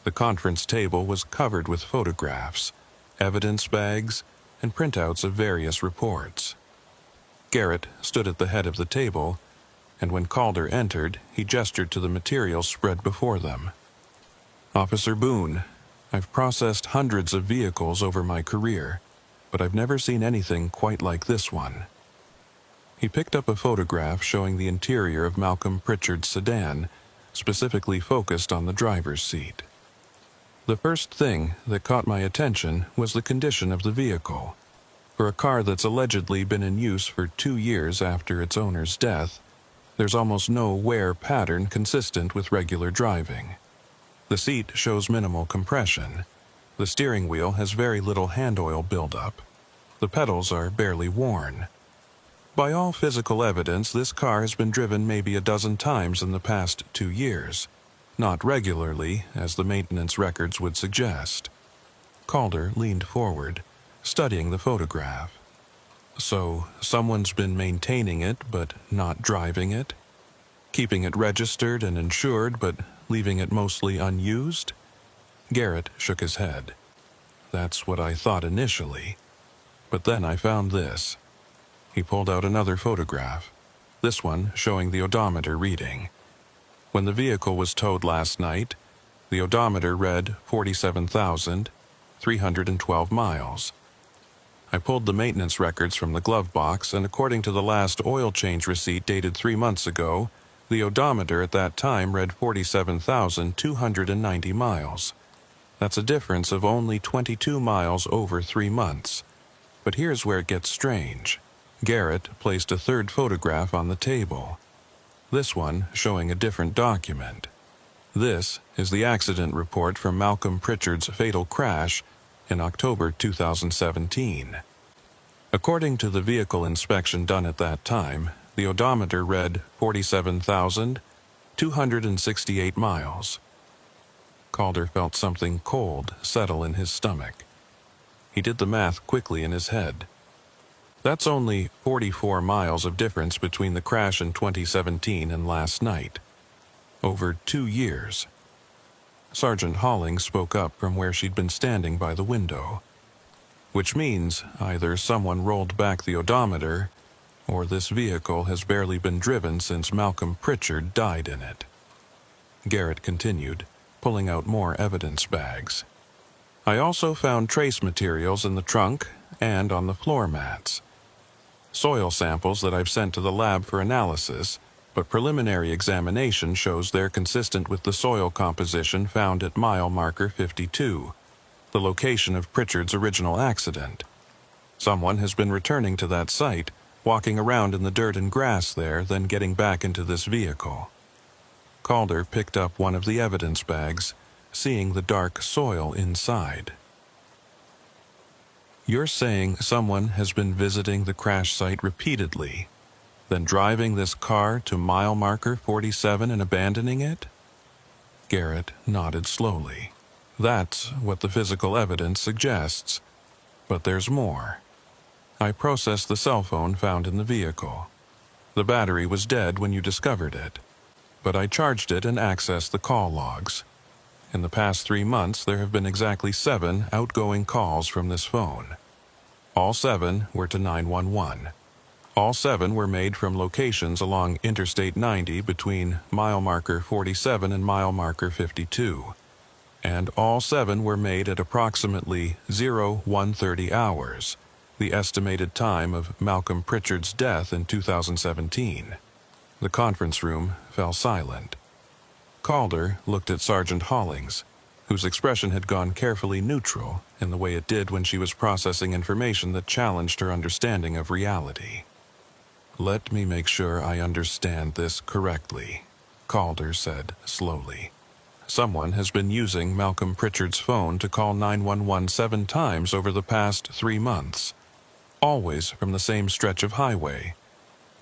The conference table was covered with photographs, evidence bags, and printouts of various reports. Garrett stood at the head of the table, and when Calder entered, he gestured to the materials spread before them. "Officer Boone, I've processed hundreds of vehicles over my career, but I've never seen anything quite like this one." He picked up a photograph showing the interior of Malcolm Pritchard's sedan, specifically focused on the driver's seat. The first thing that caught my attention was the condition of the vehicle. For a car that's allegedly been in use for 2 years after its owner's death, there's almost no wear pattern consistent with regular driving. The seat shows minimal compression. The steering wheel has very little hand oil buildup. The pedals are barely worn. By all physical evidence, this car has been driven maybe a dozen times in the past 2 years. Not regularly, as the maintenance records would suggest. Calder leaned forward, studying the photograph. "So, someone's been maintaining it, but not driving it? Keeping it registered and insured, but leaving it mostly unused?" Garrett shook his head. "That's what I thought initially. But then I found this." He pulled out another photograph, this one showing the odometer reading. When the vehicle was towed last night, the odometer read 47,312 miles. I pulled the maintenance records from the glove box, and according to the last oil change receipt dated 3 months ago, the odometer at that time read 47,290 miles. That's a difference of only 22 miles over 3 months. But here's where it gets strange. Garrett placed a third photograph on the table. This one showing a different document. This is the accident report from Malcolm Pritchard's fatal crash in October 2017. According to the vehicle inspection done at that time, the odometer read 47,268 miles. Calder felt something cold settle in his stomach. He did the math quickly in his head. That's only 44 miles of difference between the crash in 2017 and last night. Over 2 years. Sergeant Hollings spoke up from where she'd been standing by the window. Which means either someone rolled back the odometer, or this vehicle has barely been driven since Malcolm Pritchard died in it. Garrett continued, pulling out more evidence bags. "I also found trace materials in the trunk and on the floor mats. Soil samples that I've sent to the lab for analysis, but preliminary examination shows they're consistent with the soil composition found at mile marker 52, the location of Pritchard's original accident. Someone has been returning to that site, walking around in the dirt and grass there, then getting back into this vehicle." Calder picked up one of the evidence bags, seeing the dark soil inside. "You're saying someone has been visiting the crash site repeatedly, then driving this car to mile marker 47 and abandoning it?" Garrett nodded slowly. "That's what the physical evidence suggests. But there's more. I processed the cell phone found in the vehicle. The battery was dead when you discovered it, but I charged it and accessed the call logs. In the past 3 months, there have been exactly 7 outgoing calls from this phone. All 7 were to 911. All 7 were made from locations along Interstate 90 between mile marker 47 and mile marker 52. And all 7 were made at approximately 0130 hours, the estimated time of Malcolm Pritchard's death in 2017. The conference room fell silent. Calder looked at Sergeant Hollings. whose expression had gone carefully neutral in the way it did when she was processing information that challenged her understanding of reality. "Let me make sure I understand this correctly," Calder said slowly. "Someone has been using Malcolm Pritchard's phone to call 911 7 times over the past 3 months, always from the same stretch of highway,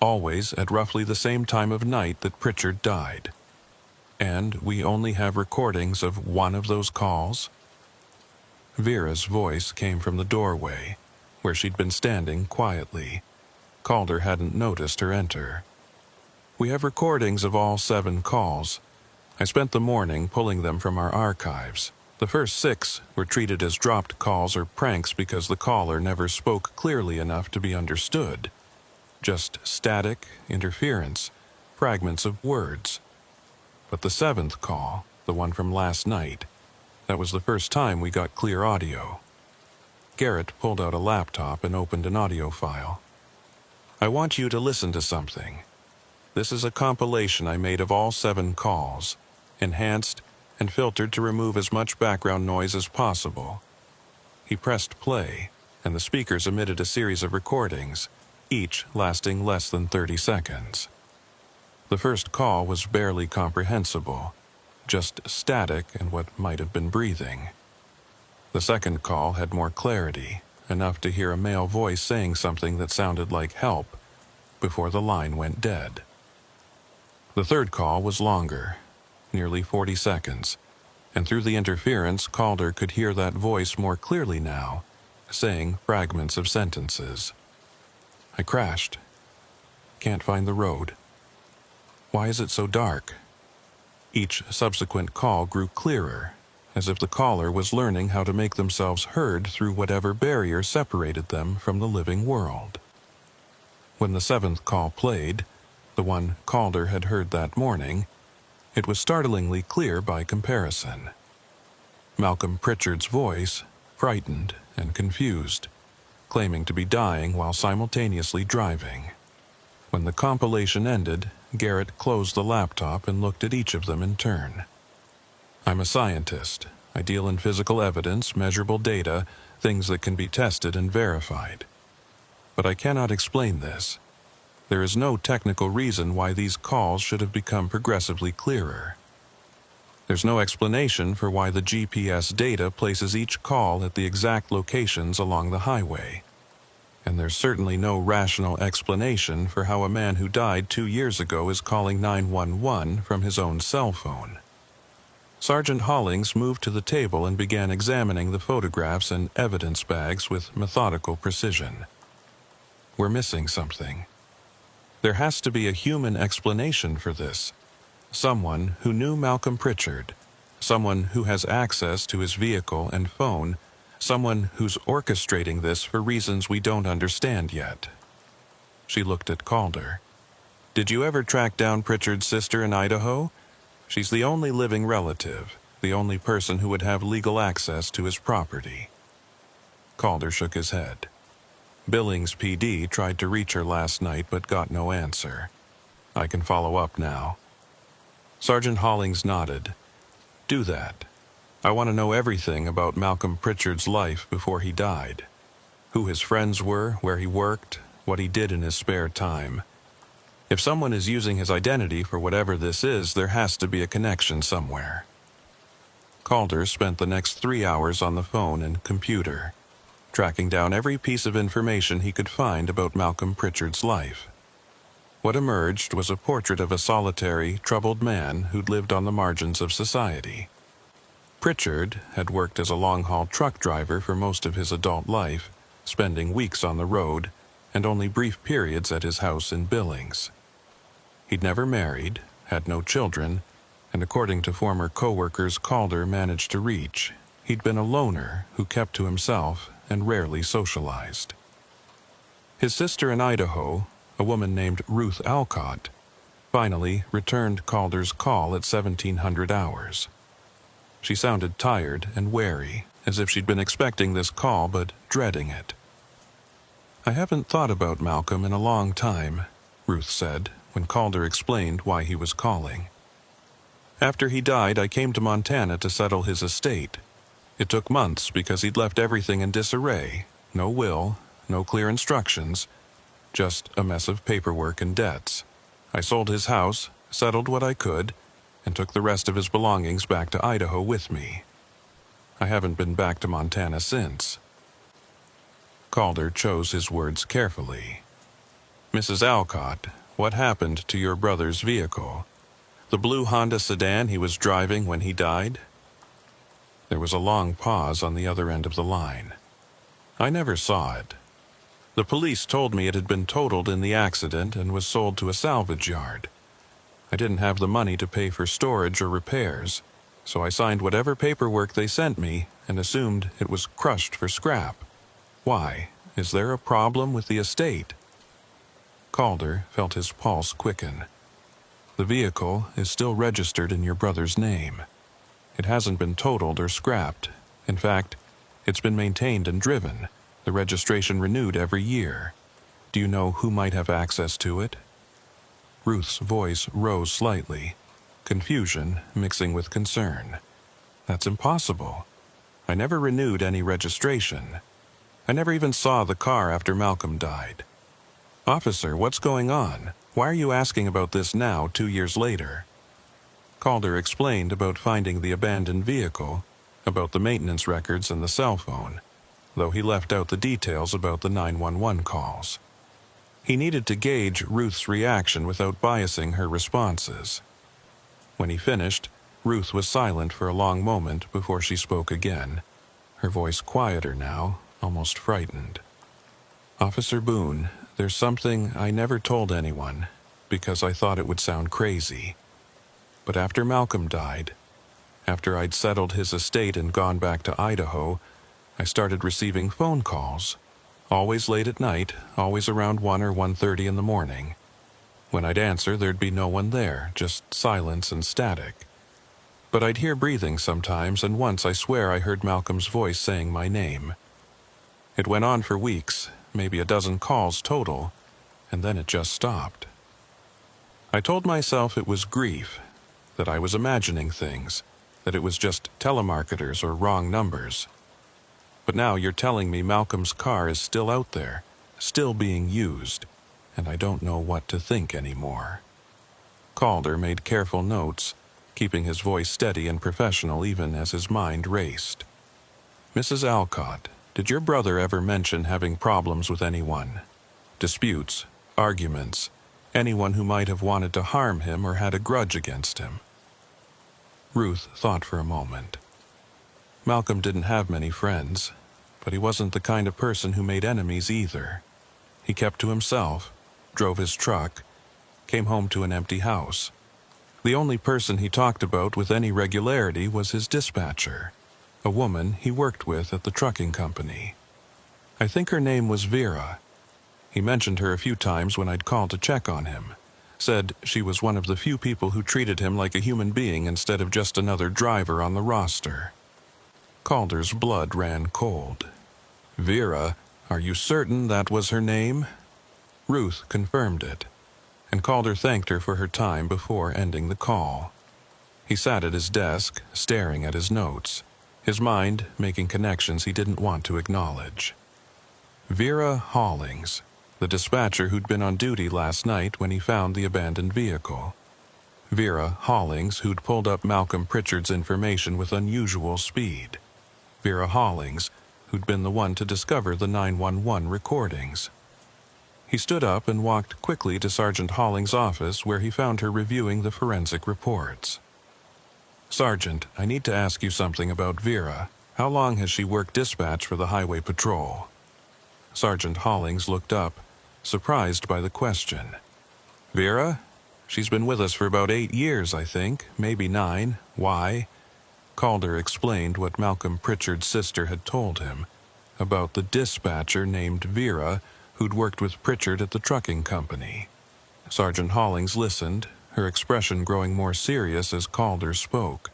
always at roughly the same time of night that Pritchard died. And we only have recordings of one of those calls?" Vera's voice came from the doorway, where she'd been standing quietly. Calder hadn't noticed her enter. "We have recordings of all 7 calls. I spent the morning pulling them from our archives. The first 6 were treated as dropped calls or pranks because the caller never spoke clearly enough to be understood. Just static, interference, fragments of words. But the 7th call, the one from last night, that was the first time we got clear audio." Garrett pulled out a laptop and opened an audio file. "I want you to listen to something. This is a compilation I made of all 7 calls, enhanced and filtered to remove as much background noise as possible." He pressed play, and the speakers emitted a series of recordings, each lasting less than 30 seconds. The first call was barely comprehensible, just static and what might have been breathing. The second call had more clarity, enough to hear a male voice saying something that sounded like help, before the line went dead. The third call was longer, nearly 40 seconds, and through the interference, Calder could hear that voice more clearly now, saying fragments of sentences. "I crashed. Can't find the road. Why is it so dark?" Each subsequent call grew clearer, as if the caller was learning how to make themselves heard through whatever barrier separated them from the living world. When the 7th call played, the one Calder had heard that morning, it was startlingly clear by comparison. Malcolm Pritchard's voice, frightened and confused, claiming to be dying while simultaneously driving. When the compilation ended, Garrett closed the laptop and looked at each of them in turn. "I'm a scientist. I deal in physical evidence, measurable data, things that can be tested and verified. But I cannot explain this. There is no technical reason why these calls should have become progressively clearer. There's no explanation for why the GPS data places each call at the exact locations along the highway. And there's certainly no rational explanation for how a man who died 2 years ago is calling 911 from his own cell phone." Sergeant Hollings moved to the table and began examining the photographs and evidence bags with methodical precision. "We're missing something. There has to be a human explanation for this. Someone who knew Malcolm Pritchard, someone who has access to his vehicle and phone, someone who's orchestrating this for reasons we don't understand yet." She looked at Calder. "Did you ever track down Pritchard's sister in Idaho? She's the only living relative, the only person who would have legal access to his property." Calder shook his head. "Billings PD tried to reach her last night but got no answer. I can follow up now." Sergeant Hollings nodded. "Do that. I want to know everything about Malcolm Pritchard's life before he died. Who his friends were, where he worked, what he did in his spare time. If someone is using his identity for whatever this is, there has to be a connection somewhere." Calder spent the next 3 hours on the phone and computer, tracking down every piece of information he could find about Malcolm Pritchard's life. What emerged was a portrait of a solitary, troubled man who'd lived on the margins of society. Pritchard had worked as a long-haul truck driver for most of his adult life, spending weeks on the road and only brief periods at his house in Billings. He'd never married, had no children, and according to former co-workers Calder managed to reach, he'd been a loner who kept to himself and rarely socialized. His sister in Idaho, a woman named Ruth Alcott, finally returned Calder's call at 1700 hours. She sounded tired and wary, as if she'd been expecting this call but dreading it. "I haven't thought about Malcolm in a long time," Ruth said, when Calder explained why he was calling. After he died, I came to Montana to settle his estate. It took months because he'd left everything in disarray. No will, no clear instructions, just a mess of paperwork and debts. I sold his house, settled what I could, and took the rest of his belongings back to Idaho with me. I haven't been back to Montana since. Calder chose his words carefully. Mrs. Alcott, what happened to your brother's vehicle? The blue Honda sedan he was driving when he died? There was a long pause on the other end of the line. I never saw it. The police told me it had been totaled in the accident and was sold to a salvage yard. I didn't have the money to pay for storage or repairs, so I signed whatever paperwork they sent me and assumed it was crushed for scrap. Why? Is there a problem with the estate? Calder felt his pulse quicken. The vehicle is still registered in your brother's name. It hasn't been totaled or scrapped. In fact, it's been maintained and driven, the registration renewed every year. Do you know who might have access to it? Ruth's voice rose slightly, confusion mixing with concern. That's impossible. I never renewed any registration. I never even saw the car after Malcolm died. Officer, what's going on? Why are you asking about this now, 2 years later? Calder explained about finding the abandoned vehicle, about the maintenance records and the cell phone, though he left out the details about the 911 calls. He needed to gauge Ruth's reaction without biasing her responses. When he finished, Ruth was silent for a long moment before she spoke again, her voice quieter now, almost frightened. Officer Boone, there's something I never told anyone, because I thought it would sound crazy. But after Malcolm died, after I'd settled his estate and gone back to Idaho, I started receiving phone calls, always late at night, always around 1 or 1:30 in the morning. When I'd answer, there'd be no one there, just silence and static. But I'd hear breathing sometimes, and once I swear I heard Malcolm's voice saying my name. It went on for weeks, maybe a dozen calls total, and then it just stopped. I told myself it was grief, that I was imagining things, that it was just telemarketers or wrong numbers. But now you're telling me Malcolm's car is still out there, still being used, and I don't know what to think anymore. Calder made careful notes, keeping his voice steady and professional even as his mind raced. Mrs. Alcott, did your brother ever mention having problems with anyone? Disputes, arguments, anyone who might have wanted to harm him or had a grudge against him? Ruth thought for a moment. Malcolm didn't have many friends, but he wasn't the kind of person who made enemies either. He kept to himself, drove his truck, came home to an empty house. The only person he talked about with any regularity was his dispatcher, a woman he worked with at the trucking company. I think her name was Vera. He mentioned her a few times when I'd called to check on him. Said she was one of the few people who treated him like a human being instead of just another driver on the roster. Calder's blood ran cold. Vera, are you certain that was her name? Ruth confirmed it, and Calder thanked her for her time before ending the call. He sat at his desk, staring at his notes, his mind making connections he didn't want to acknowledge. Vera Hollings, the dispatcher who'd been on duty last night when he found the abandoned vehicle. Vera Hollings, who'd pulled up Malcolm Pritchard's information with unusual speed. Vera Hollings, who'd been the one to discover the 911 recordings. He stood up and walked quickly to Sergeant Hollings' office where he found her reviewing the forensic reports. Sergeant, I need to ask you something about Vera. How long has she worked dispatch for the highway patrol? Sergeant Hollings looked up, surprised by the question. Vera? She's been with us for about 8 years, I think, maybe 9. Why? Calder explained what Malcolm Pritchard's sister had told him about the dispatcher named Vera who'd worked with Pritchard at the trucking company. Sergeant Hollings listened, her expression growing more serious as Calder spoke.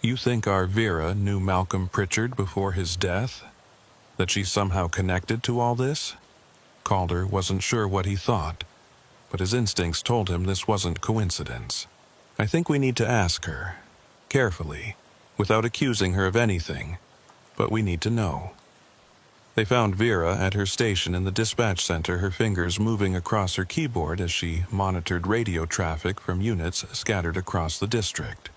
You think our Vera knew Malcolm Pritchard before his death? That she's somehow connected to all this? Calder wasn't sure what he thought, but his instincts told him this wasn't coincidence. I think we need to ask her, carefully, without accusing her of anything, but we need to know. They found Vera at her station in the dispatch center, her fingers moving across her keyboard as she monitored radio traffic from units scattered across the district.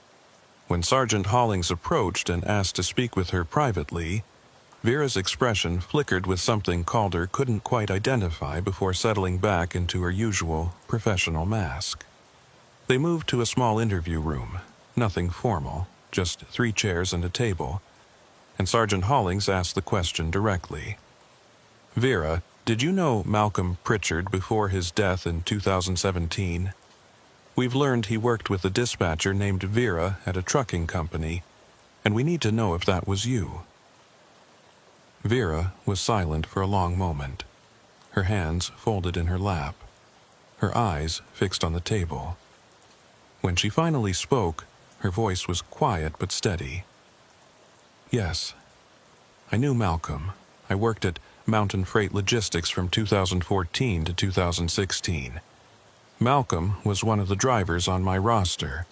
When Sergeant Hollings approached and asked to speak with her privately, Vera's expression flickered with something Calder couldn't quite identify before settling back into her usual professional mask. They moved to a small interview room, nothing formal, just 3 chairs and a table, and Sergeant Hollings asked the question directly. Vera, did you know Malcolm Pritchard before his death in 2017? We've learned he worked with a dispatcher named Vera at a trucking company, and we need to know if that was you. Vera was silent for a long moment, her hands folded in her lap, her eyes fixed on the table. When she finally spoke, her voice was quiet but steady. Yes, I knew Malcolm. I worked at Mountain Freight Logistics from 2014 to 2016. Malcolm was one of the drivers on my roster.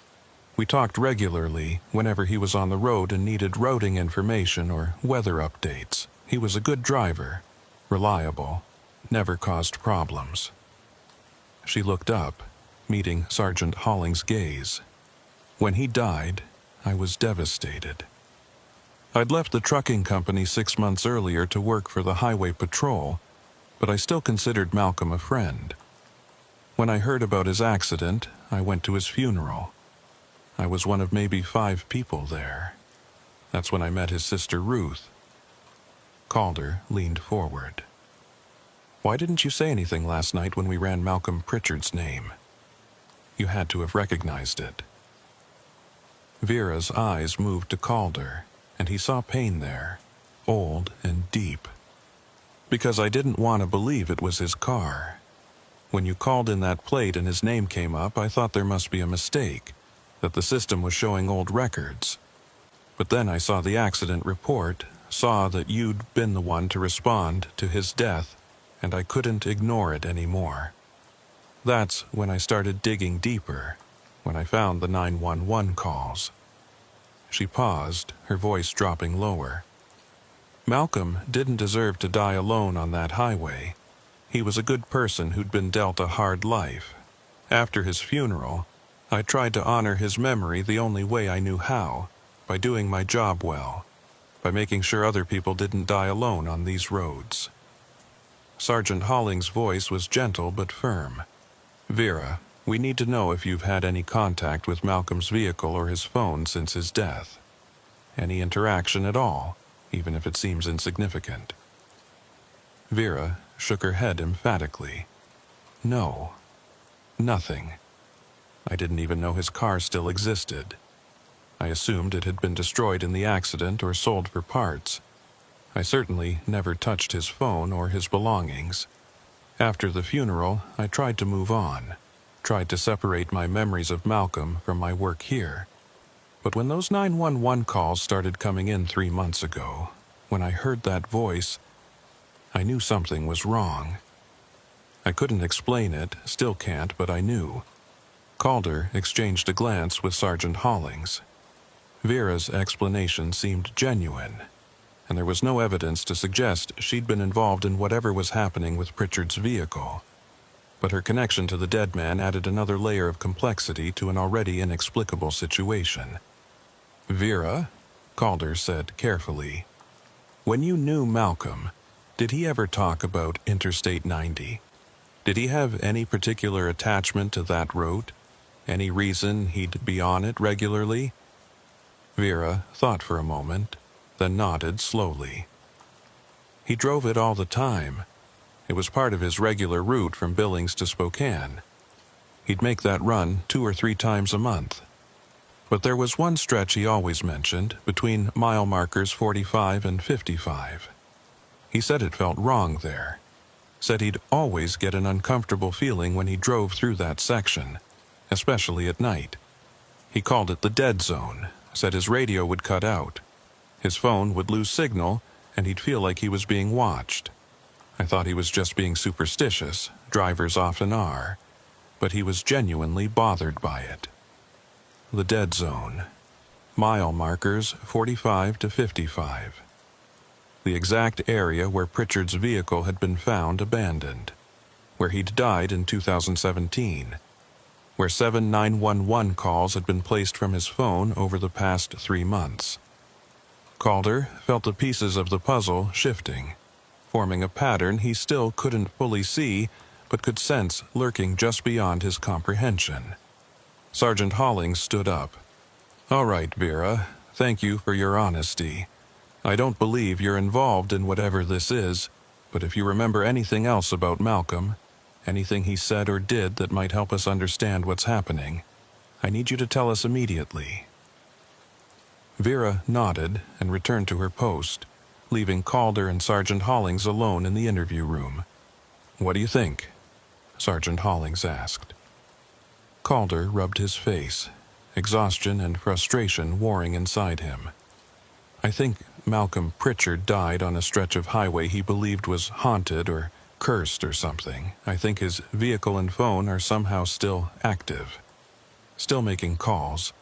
We talked regularly whenever he was on the road and needed routing information or weather updates. He was a good driver, reliable, never caused problems. She looked up, meeting Sergeant Hollings' gaze. When he died, I was devastated. I'd left the trucking company 6 months earlier to work for the highway patrol, but I still considered Malcolm a friend. When I heard about his accident, I went to his funeral. I was one of maybe 5 people there. That's when I met his sister Ruth. Calder leaned forward. Why didn't you say anything last night when we ran Malcolm Pritchard's name? You had to have recognized it. Vera's eyes moved to Calder, and he saw pain there, old and deep. Because I didn't want to believe it was his car. When you called in that plate and his name came up, I thought there must be a mistake, that the system was showing old records. But then I saw the accident report, saw that you'd been the one to respond to his death, and I couldn't ignore it anymore. That's when I started digging deeper, when I found the 911 calls. She paused, her voice dropping lower. Malcolm didn't deserve to die alone on that highway. He was a good person who'd been dealt a hard life. After his funeral, I tried to honor his memory the only way I knew how, by doing my job well, by making sure other people didn't die alone on these roads. Sergeant Hollings' voice was gentle but firm. Vera, we need to know if you've had any contact with Malcolm's vehicle or his phone since his death. Any interaction at all, even if it seems insignificant. Vera shook her head emphatically. No, nothing. I didn't even know his car still existed. I assumed it had been destroyed in the accident or sold for parts. I certainly never touched his phone or his belongings. After the funeral, I tried to move on, tried to separate my memories of Malcolm from my work here. But when those 911 calls started coming in 3 months ago, when I heard that voice, I knew something was wrong. I couldn't explain it, still can't, but I knew. Calder exchanged a glance with Sergeant Hollings. Vera's explanation seemed genuine, and there was no evidence to suggest she'd been involved in whatever was happening with Pritchard's vehicle. But her connection to the dead man added another layer of complexity to an already inexplicable situation. Vera, Calder said carefully, when you knew Malcolm, did he ever talk about Interstate 90? Did he have any particular attachment to that road? Any reason he'd be on it regularly? Vera thought for a moment, then nodded slowly. He drove it all the time. It was part of his regular route from Billings to Spokane. He'd make that run 2 or 3 times a month. But there was one stretch he always mentioned, between mile markers 45 and 55. He said it felt wrong there. Said he'd always get an uncomfortable feeling when he drove through that section, especially at night. He called it the dead zone, said his radio would cut out. His phone would lose signal, and he'd feel like he was being watched. I thought he was just being superstitious, drivers often are, but he was genuinely bothered by it. the dead zone. Mile markers 45 to 55. The exact area where Pritchard's vehicle had been found abandoned, where he'd died in 2017, where 7 911 calls had been placed from his phone over the past 3 months. Calder felt the pieces of the puzzle shifting, forming a pattern he still couldn't fully see but could sense lurking just beyond his comprehension. Sergeant Hollings stood up. "All right, Vera, thank you for your honesty. I don't believe you're involved in whatever this is, but if you remember anything else about Malcolm, anything he said or did that might help us understand what's happening, I need you to tell us immediately." Vera nodded and returned to her post, leaving Calder and Sergeant Hollings alone in the interview room. "What do you think?" Sergeant Hollings asked. Calder rubbed his face, exhaustion and frustration warring inside him. "I think Malcolm Pritchard died on a stretch of highway he believed was haunted or cursed or something. I think his vehicle and phone are somehow still active, still making calls,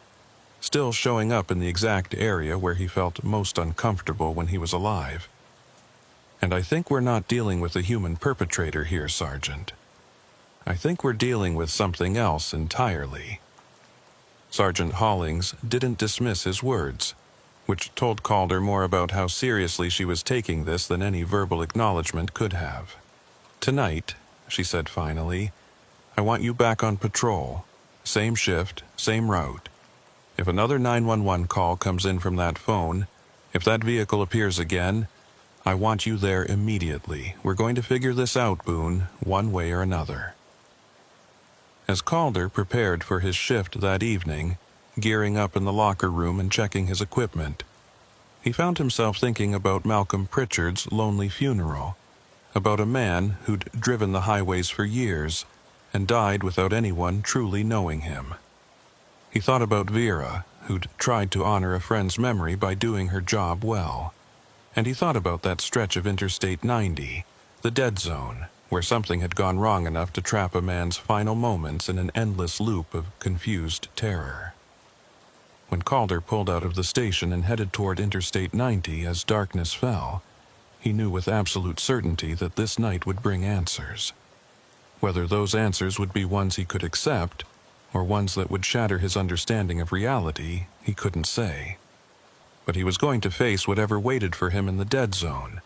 still showing up in the exact area where he felt most uncomfortable when he was alive. And I think we're not dealing with a human perpetrator here, Sergeant. I think we're dealing with something else entirely." Sergeant Hollings didn't dismiss his words, which told Calder more about how seriously she was taking this than any verbal acknowledgement could have. "Tonight," she said finally, "I want you back on patrol. Same shift, same route. If another 911 call comes in from that phone, if that vehicle appears again, I want you there immediately. We're going to figure this out, Boone, one way or another." As Calder prepared for his shift that evening, gearing up in the locker room and checking his equipment, he found himself thinking about Malcolm Pritchard's lonely funeral, about a man who'd driven the highways for years and died without anyone truly knowing him. He thought about Vera, who'd tried to honor a friend's memory by doing her job well. And he thought about that stretch of Interstate 90, the dead zone, where something had gone wrong enough to trap a man's final moments in an endless loop of confused terror. When Calder pulled out of the station and headed toward Interstate 90 as darkness fell, he knew with absolute certainty that this night would bring answers. Whether those answers would be ones he could accept, or ones that would shatter his understanding of reality, he couldn't say. But he was going to face whatever waited for him in the dead zone,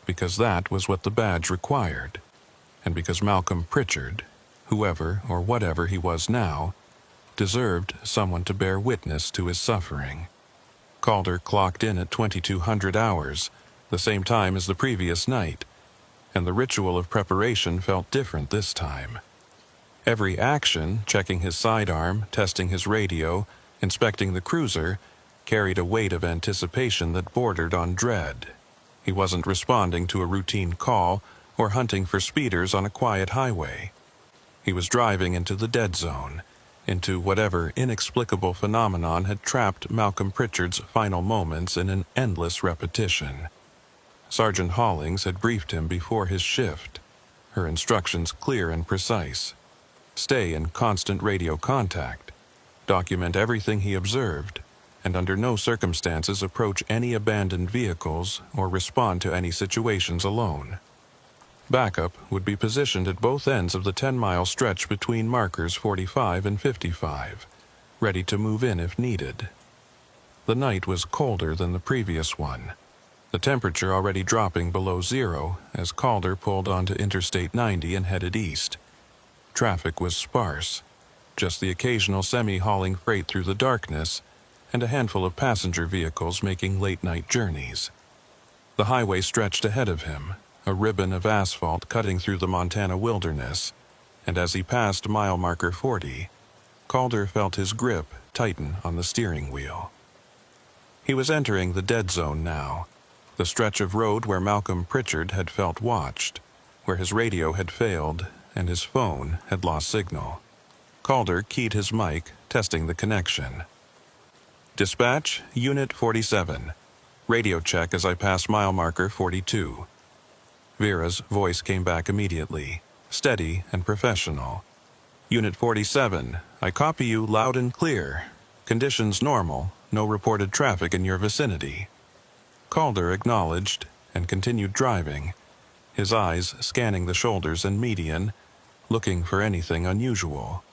because that was what the badge required, and because Malcolm Pritchard, whoever or whatever he was now, deserved someone to bear witness to his suffering. Calder clocked in at 2200 hours, the same time as the previous night, and the ritual of preparation felt different this time. Every action, checking his sidearm, testing his radio, inspecting the cruiser, carried a weight of anticipation that bordered on dread. He wasn't responding to a routine call or hunting for speeders on a quiet highway. He was driving into the dead zone, into whatever inexplicable phenomenon had trapped Malcolm Pritchard's final moments in an endless repetition. Sergeant Hollings had briefed him before his shift, her instructions clear and precise. Stay in constant radio contact, document everything he observed, and under no circumstances approach any abandoned vehicles or respond to any situations alone. Backup would be positioned at both ends of the 10-mile stretch between markers 45 and 55, ready to move in if needed. The night was colder than the previous one, the temperature already dropping below zero as Calder pulled onto Interstate 90 and headed east. Traffic was sparse, just the occasional semi hauling freight through the darkness, and a handful of passenger vehicles making late-night journeys. The highway stretched ahead of him, a ribbon of asphalt cutting through the Montana wilderness, and as he passed mile marker 40, Calder felt his grip tighten on the steering wheel. He was entering the dead zone now, the stretch of road where Malcolm Pritchard had felt watched, where his radio had failed and his phone had lost signal. Calder keyed his mic, testing the connection. "Dispatch, Unit 47. Radio check as I pass mile marker 42. Vera's voice came back immediately, steady and professional. "Unit 47, I copy you loud and clear. Conditions normal, no reported traffic in your vicinity. Calder acknowledged and continued driving, his eyes scanning the shoulders and median, looking for anything unusual.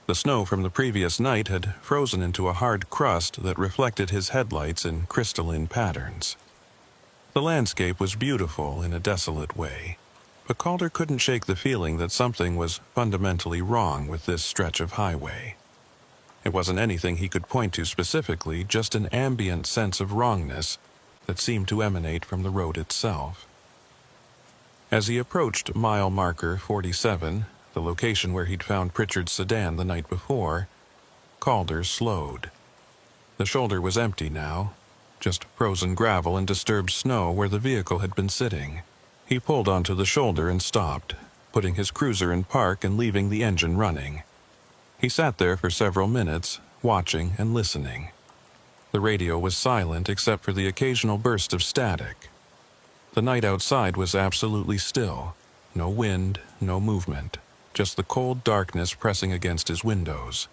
The snow from the previous night had frozen into a hard crust that reflected his headlights in crystalline patterns. The landscape was beautiful in a desolate way, but Calder couldn't shake the feeling that something was fundamentally wrong with this stretch of highway. It wasn't anything he could point to specifically, just an ambient sense of wrongness that seemed to emanate from the road itself. As he approached mile marker 47, the location where he'd found Pritchard's sedan the night before, Calder slowed. The shoulder was empty now, just frozen gravel and disturbed snow where the vehicle had been sitting. He pulled onto the shoulder and stopped, putting his cruiser in park and leaving the engine running. He sat there for several minutes, watching and listening. The radio was silent except for the occasional burst of static. The night outside was absolutely still. No wind, no movement, just the cold darkness pressing against his windows.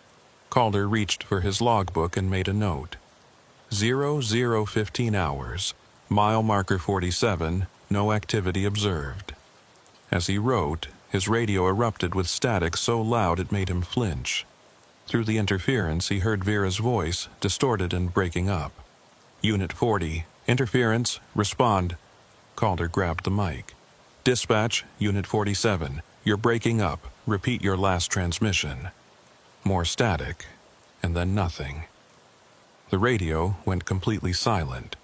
Calder reached for his logbook and made a note. 00:15 hours, mile marker 47, no activity observed. As he wrote, his radio erupted with static so loud it made him flinch. Through the interference, he heard Vera's voice, distorted and breaking up. Unit 40, interference, respond. Calder grabbed the mic. Dispatch, Unit 47, you're breaking up. Repeat your last transmission. More static, and then nothing. The radio went completely silent,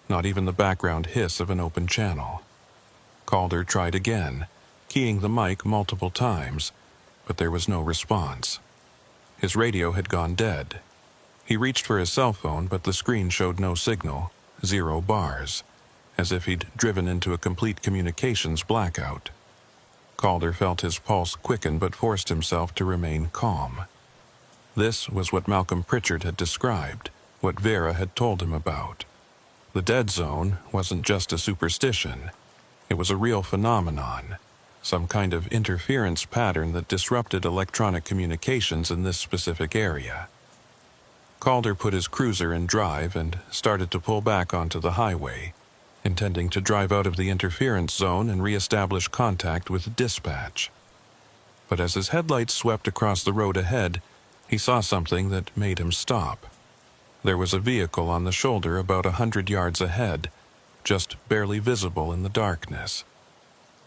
not even the background hiss of an open channel. Calder tried again, keying the mic multiple times, but there was no response. His radio had gone dead. He reached for his cell phone, but the screen showed no signal, 0 bars, as if he'd driven into a complete communications blackout. Calder felt his pulse quicken but forced himself to remain calm. This was what Malcolm Pritchard had described, what Vera had told him about. The dead zone wasn't just a superstition. It was a real phenomenon, some kind of interference pattern that disrupted electronic communications in this specific area. Calder put his cruiser in drive and started to pull back onto the highway, intending to drive out of the interference zone and re-establish contact with dispatch. But as his headlights swept across the road ahead, he saw something that made him stop. There was a vehicle on the shoulder about 100 yards ahead, just barely visible in the darkness.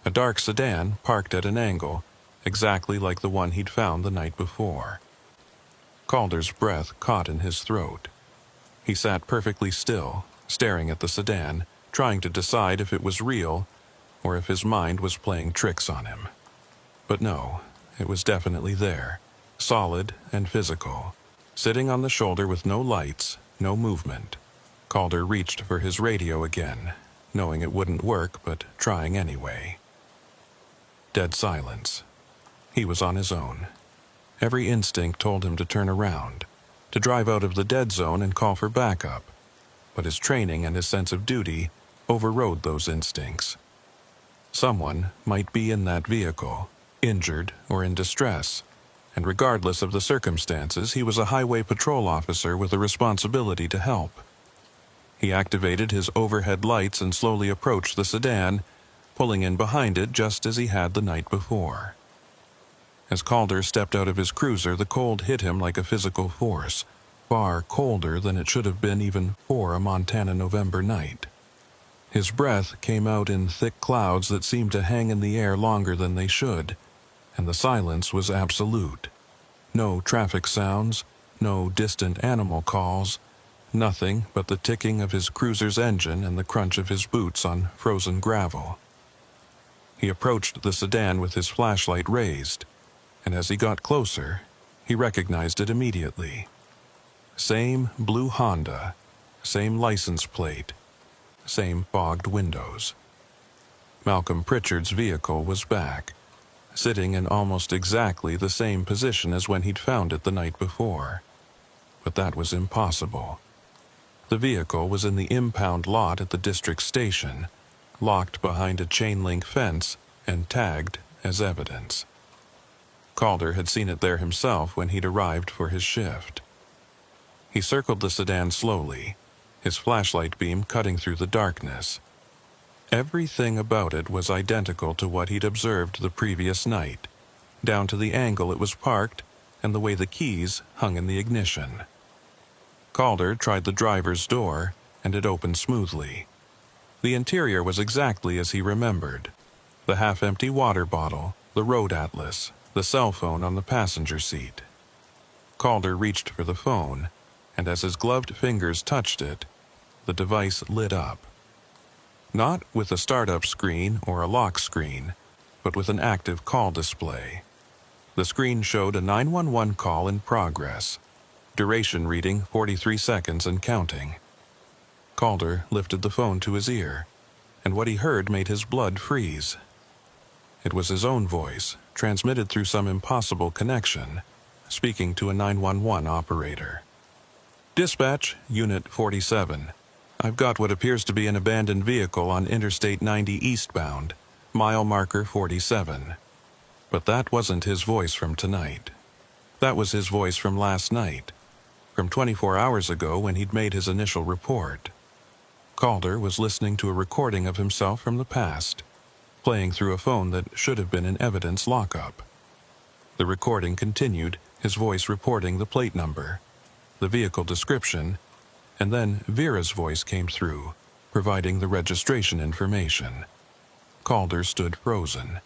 A dark sedan parked at an angle, exactly like the one he'd found the night before. Calder's breath caught in his throat. He sat perfectly still, staring at the sedan, trying to decide if it was real or if his mind was playing tricks on him. But no, it was definitely there, solid and physical, sitting on the shoulder with no lights, no movement. Calder reached for his radio again, knowing it wouldn't work, but trying anyway. Dead silence. He was on his own. Every instinct told him to turn around, to drive out of the dead zone and call for backup, but his training and his sense of duty overrode those instincts. Someone might be in that vehicle, injured or in distress, and regardless of the circumstances, he was a highway patrol officer with a responsibility to help. He activated his overhead lights and slowly approached the sedan, pulling in behind it just as he had the night before. As Calder stepped out of his cruiser, the cold hit him like a physical force, far colder than it should have been even for a Montana November night. His breath came out in thick clouds that seemed to hang in the air longer than they should, and the silence was absolute. No traffic sounds, no distant animal calls, nothing but the ticking of his cruiser's engine and the crunch of his boots on frozen gravel. He approached the sedan with his flashlight raised, and as he got closer, he recognized it immediately. Same blue Honda, same license plate, same fogged windows. Malcolm Pritchard's vehicle was back, sitting in almost exactly the same position as when he'd found it the night before. But that was impossible. The vehicle was in the impound lot at the district station, locked behind a chain-link fence and tagged as evidence. Calder had seen it there himself when he'd arrived for his shift. He circled the sedan slowly, his flashlight beam cutting through the darkness. Everything about it was identical to what he'd observed the previous night, down to the angle it was parked and the way the keys hung in the ignition. Calder tried the driver's door, and it opened smoothly. The interior was exactly as he remembered. The half-empty water bottle, the road atlas, the cell phone on the passenger seat. Calder reached for the phone, and as his gloved fingers touched it, the device lit up. Not with a startup screen or a lock screen, but with an active call display. The screen showed a 911 call in progress, duration reading 43 seconds and counting. Calder lifted the phone to his ear, and what he heard made his blood freeze. It was his own voice, transmitted through some impossible connection, speaking to a 911 operator. "Dispatch, Unit 47. I've got what appears to be an abandoned vehicle on Interstate 90 eastbound, mile marker 47. But that wasn't his voice from tonight. That was his voice from last night, from 24 hours ago when he'd made his initial report. Calder was listening to a recording of himself from the past, playing through a phone that should have been in evidence lockup. The recording continued, his voice reporting the plate number, the vehicle description, and then Vera's voice came through, providing the registration information. Calder stood frozen,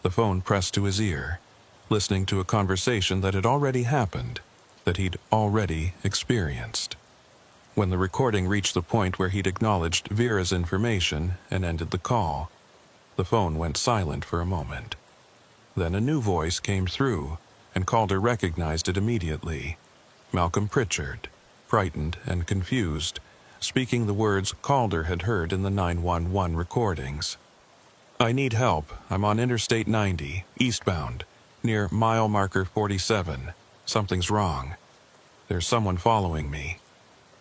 the phone pressed to his ear, listening to a conversation that had already happened, that he'd already experienced. When the recording reached the point where he'd acknowledged Vera's information and ended the call, the phone went silent for a moment. Then a new voice came through, and Calder recognized it immediately. Malcolm Pritchard, frightened and confused, speaking the words Calder had heard in the 911 recordings. "I need help. I'm on Interstate 90, eastbound, near mile marker 47. Something's wrong. There's someone following me."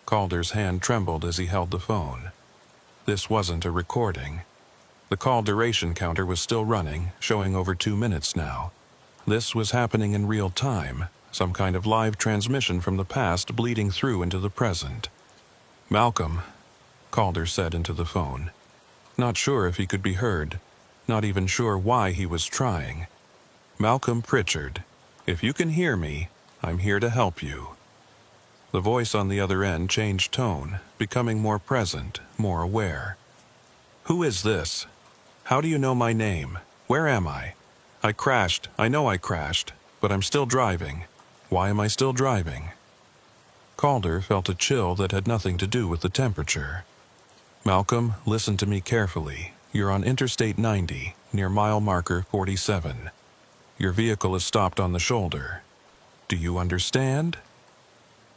Calder's hand trembled as he held the phone. This wasn't a recording. The call duration counter was still running, showing over 2 minutes now. This was happening in real time, some kind of live transmission from the past bleeding through into the present. "Malcolm," Calder said into the phone. Not sure if he could be heard, not even sure why he was trying. "Malcolm Pritchard, if you can hear me, I'm here to help you." The voice on the other end changed tone, becoming more present, more aware. "Who is this? How do you know my name? Where am I? I crashed. I know I crashed, but I'm still driving. Why am I still driving?" Calder felt a chill that had nothing to do with the temperature. "Malcolm, listen to me carefully. You're on Interstate 90, near mile marker 47. Your vehicle is stopped on the shoulder. Do you understand?"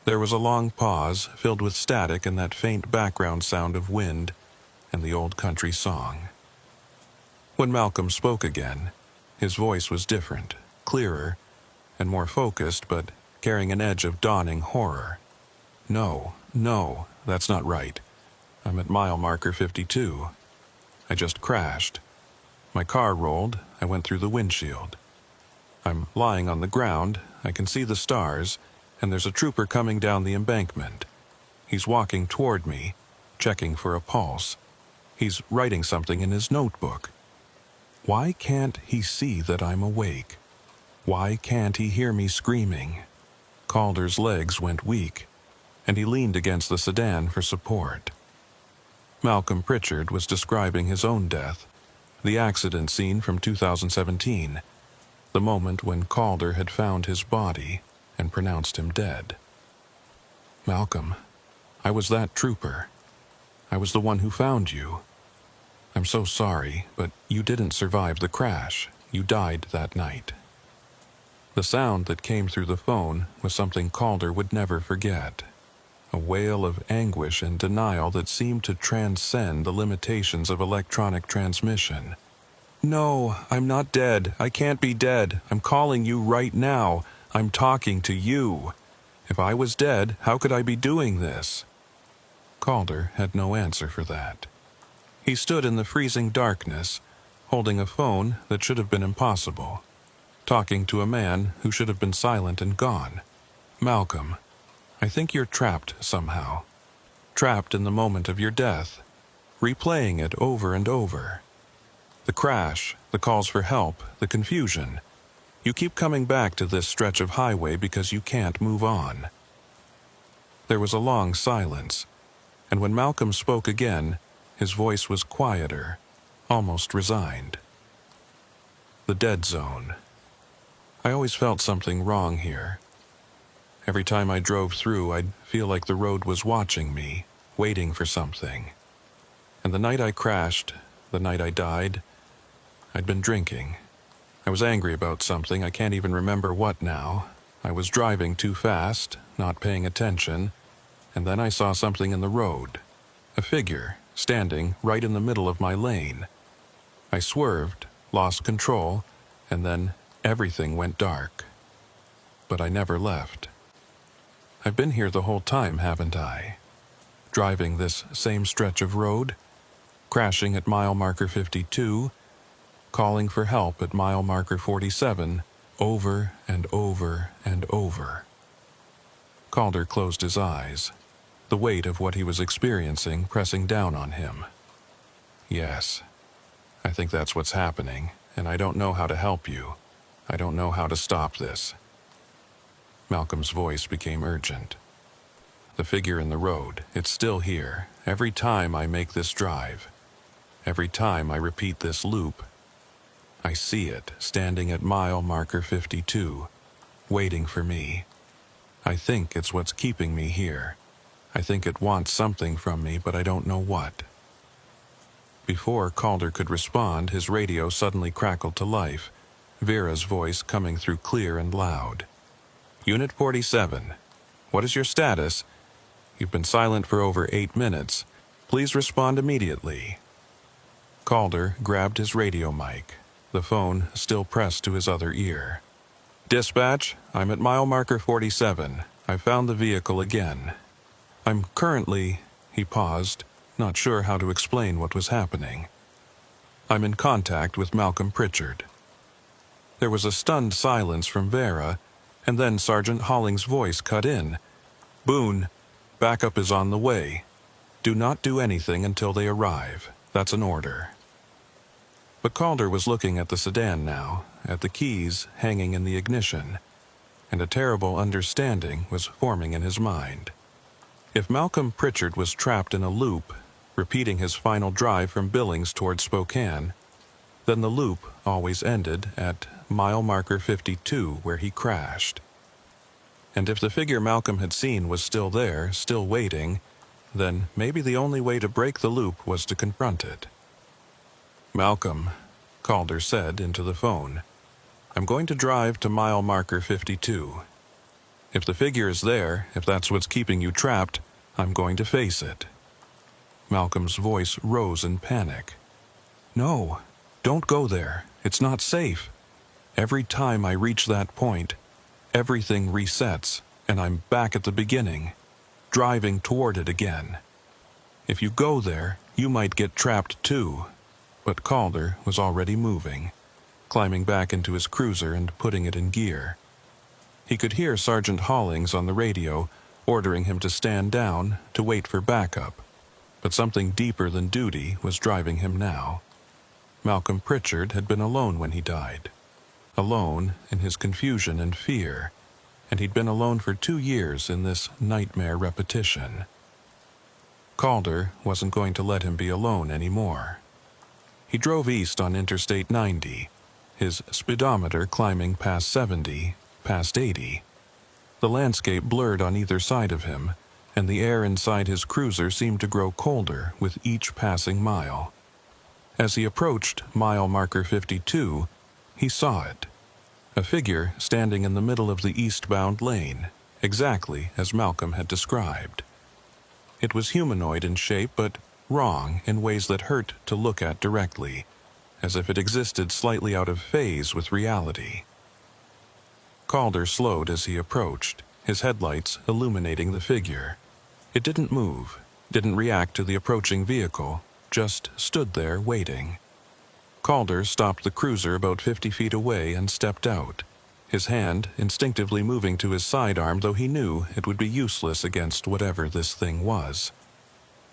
There was a long pause, filled with static and that faint background sound of wind and the old country song. When Malcolm spoke again, his voice was different, clearer, and more focused, but carrying an edge of dawning horror. No, that's not right. I'm at mile marker 52. I just crashed. My car rolled, I went through the windshield. I'm lying on the ground, I can see the stars, and there's a trooper coming down the embankment. He's walking toward me, checking for a pulse. He's writing something in his notebook. Why can't he see that I'm awake? Why can't he hear me screaming? Calder's legs went weak, and he leaned against the sedan for support. Malcolm Pritchard was describing his own death, the accident scene from 2017, the moment when Calder had found his body and pronounced him dead. "Malcolm, I was that trooper. I was the one who found you. I'm so sorry, but you didn't survive the crash. You died that night." The sound that came through the phone was something Calder would never forget. A wail of anguish and denial that seemed to transcend the limitations of electronic transmission. "No, I'm not dead. I can't be dead. I'm calling you right now. I'm talking to you. If I was dead, how could I be doing this?" Calder had no answer for that. He stood in the freezing darkness, holding a phone that should have been impossible, talking to a man who should have been silent and gone. "Malcolm, I think you're trapped somehow. Trapped in the moment of your death, replaying it over and over. The crash, the calls for help, the confusion. You keep coming back to this stretch of highway because you can't move on. There was a long silence, and when Malcolm spoke again, his voice was quieter, almost resigned. The dead zone. I always felt something wrong here. Every time I drove through, I'd feel like the road was watching me, waiting for something. And the night I crashed, the night I died, I'd been drinking. I was angry about something, I can't even remember what now. I was driving too fast, not paying attention, and then I saw something in the road. A figure, standing right in the middle of my lane. I swerved, lost control, and then everything went dark. But I never left. I've been here the whole time, haven't I? Driving this same stretch of road, crashing at mile marker 52, calling for help at mile marker 47, over and over and over. Calder closed his eyes, the weight of what he was experiencing pressing down on him. Yes, I think that's what's happening, and I don't know how to help you. I don't know how to stop this. Malcolm's voice became urgent. The figure in the road, it's still here, every time I make this drive. Every time I repeat this loop, I see it standing at mile marker 52, waiting for me. I think it's what's keeping me here. I think it wants something from me, but I don't know what. Before Calder could respond, his radio suddenly crackled to life, Vera's voice coming through clear and loud. Unit 47, what is your status? You've been silent for over 8 minutes. Please respond immediately. Calder grabbed his radio mic, the phone still pressed to his other ear. Dispatch, I'm at mile marker 47. I found the vehicle again. I'm currently, he paused, not sure how to explain what was happening. I'm in contact with Malcolm Pritchard. There was a stunned silence from Vera, and then Sergeant Holling's voice cut in. Boone, backup is on the way. Do not do anything until they arrive. That's an order. But Calder was looking at the sedan now, at the keys hanging in the ignition, and a terrible understanding was forming in his mind. If Malcolm Pritchard was trapped in a loop, repeating his final drive from Billings toward Spokane, then the loop always ended at mile marker 52 where he crashed. And if the figure Malcolm had seen was still there, still waiting, then maybe the only way to break the loop was to confront it. Malcolm, Calder said into the phone, I'm going to drive to mile marker 52. If the figure is there, if that's what's keeping you trapped, I'm going to face it. Malcolm's voice rose in panic. No, don't go there. It's not safe. Every time I reach that point, everything resets, and I'm back at the beginning, driving toward it again. If you go there, you might get trapped too. But Calder was already moving, climbing back into his cruiser and putting it in gear. He could hear Sergeant Hollings on the radio, ordering him to stand down, to wait for backup. But something deeper than duty was driving him now. Malcolm Pritchard had been alone when he died. Alone in his confusion and fear, and he'd been alone for 2 years in this nightmare repetition. Calder wasn't going to let him be alone anymore. He drove east on Interstate 90, his speedometer climbing past 70, past 80. The landscape blurred on either side of him, and the air inside his cruiser seemed to grow colder with each passing mile. As he approached mile marker 52, he saw it. A figure standing in the middle of the eastbound lane, exactly as Malcolm had described. It was humanoid in shape, but wrong in ways that hurt to look at directly, as if it existed slightly out of phase with reality. Calder slowed as he approached, his headlights illuminating the figure. It didn't move, didn't react to the approaching vehicle, just stood there waiting. Calder stopped the cruiser about 50 feet away and stepped out, his hand instinctively moving to his sidearm, though he knew it would be useless against whatever this thing was.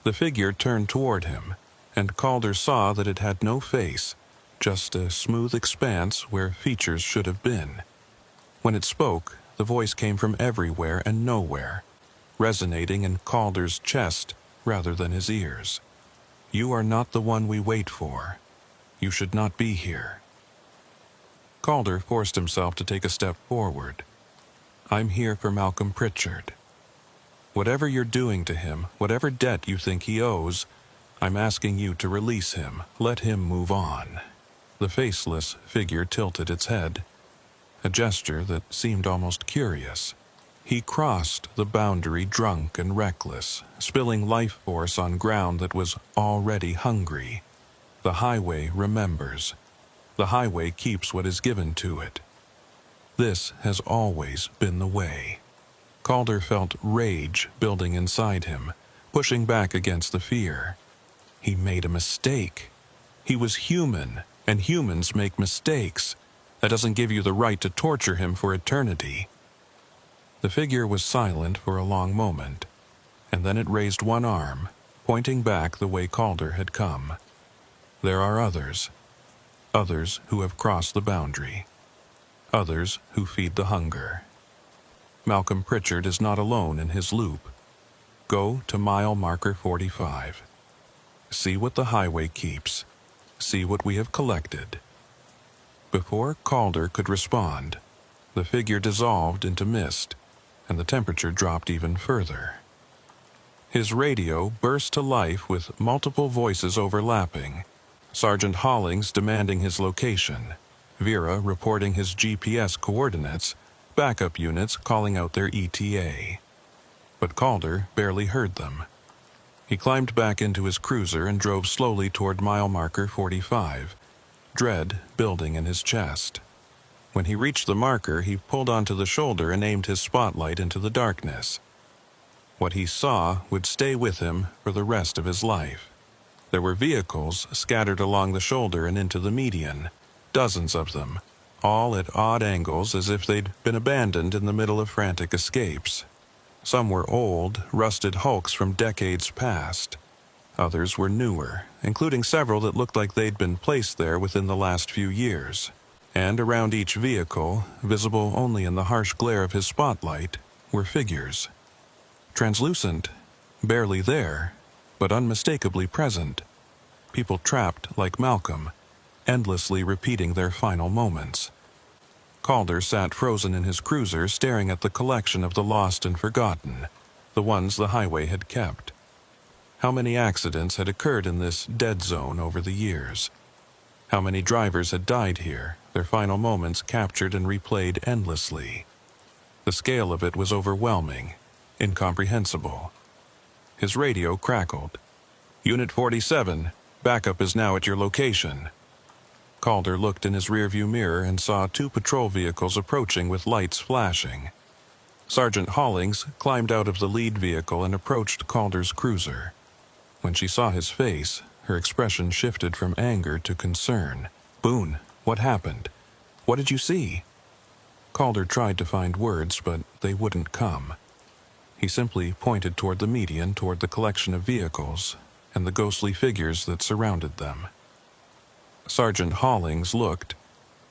The figure turned toward him, and Calder saw that it had no face, just a smooth expanse where features should have been. When it spoke, the voice came from everywhere and nowhere, resonating in Calder's chest rather than his ears. "You are not the one we wait for. You should not be here." Calder forced himself to take a step forward. "I'm here for Malcolm Pritchard. Whatever you're doing to him, whatever debt you think he owes, I'm asking you to release him. Let him move on." The faceless figure tilted its head, a gesture that seemed almost curious. He crossed the boundary drunk and reckless, spilling life force on ground that was already hungry. The highway remembers. The highway keeps what is given to it. This has always been the way. Calder felt rage building inside him, pushing back against the fear. He made a mistake. He was human, and humans make mistakes. That doesn't give you the right to torture him for eternity. The figure was silent for a long moment, and then it raised one arm, pointing back the way Calder had come. There are others who have crossed the boundary, others who feed the hunger. Malcolm Pritchard is not alone in his loop. Go to mile marker 45. See what the highway keeps. See what we have collected. Before Calder could respond, the figure dissolved into mist, and the temperature dropped even further. His radio burst to life with multiple voices overlapping, Sergeant Hollings demanding his location, Vera reporting his GPS coordinates, backup units calling out their ETA. But Calder barely heard them. He climbed back into his cruiser and drove slowly toward mile marker 45, dread building in his chest. When he reached the marker, he pulled onto the shoulder and aimed his spotlight into the darkness. What he saw would stay with him for the rest of his life. There were vehicles scattered along the shoulder and into the median, dozens of them, all at odd angles as if they'd been abandoned in the middle of frantic escapes. Some were old, rusted hulks from decades past. Others were newer, including several that looked like they'd been placed there within the last few years. And around each vehicle, visible only in the harsh glare of his spotlight, were figures. Translucent, barely there, but unmistakably present. People trapped like Malcolm, endlessly repeating their final moments. Calder sat frozen in his cruiser, staring at the collection of the lost and forgotten, the ones the highway had kept. How many accidents had occurred in this dead zone over the years? How many drivers had died here, their final moments captured and replayed endlessly? The scale of it was overwhelming, incomprehensible. His radio crackled. "Unit 47, backup is now at your location." Calder looked in his rearview mirror and saw 2 patrol vehicles approaching with lights flashing. Sergeant Hollings climbed out of the lead vehicle and approached Calder's cruiser. When she saw his face, her expression shifted from anger to concern. "Boone, what happened? What did you see?" Calder tried to find words, but they wouldn't come. He simply pointed toward the median, toward the collection of vehicles, and the ghostly figures that surrounded them. Sergeant Hollings looked,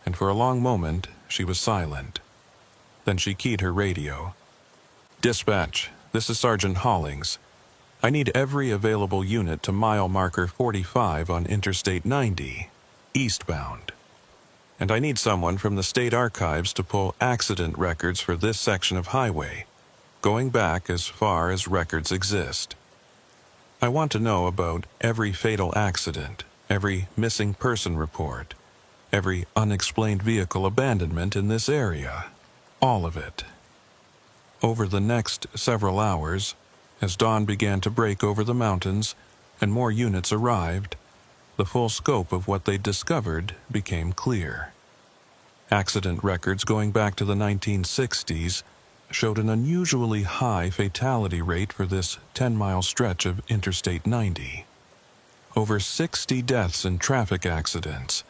and for a long moment she was silent. Then she keyed her radio. "Dispatch, this is Sergeant Hollings. I need every available unit to mile marker 45 on Interstate 90, eastbound. And I need someone from the state archives to pull accident records for this section of highway, going back as far as records exist. I want to know about every fatal accident, every missing person report, every unexplained vehicle abandonment in this area. All of it." Over the next several hours, as dawn began to break over the mountains and more units arrived, the full scope of what they discovered became clear. Accident records going back to the 1960s showed an unusually high fatality rate for this 10-mile stretch of Interstate 90. Over 60 deaths in traffic accidents,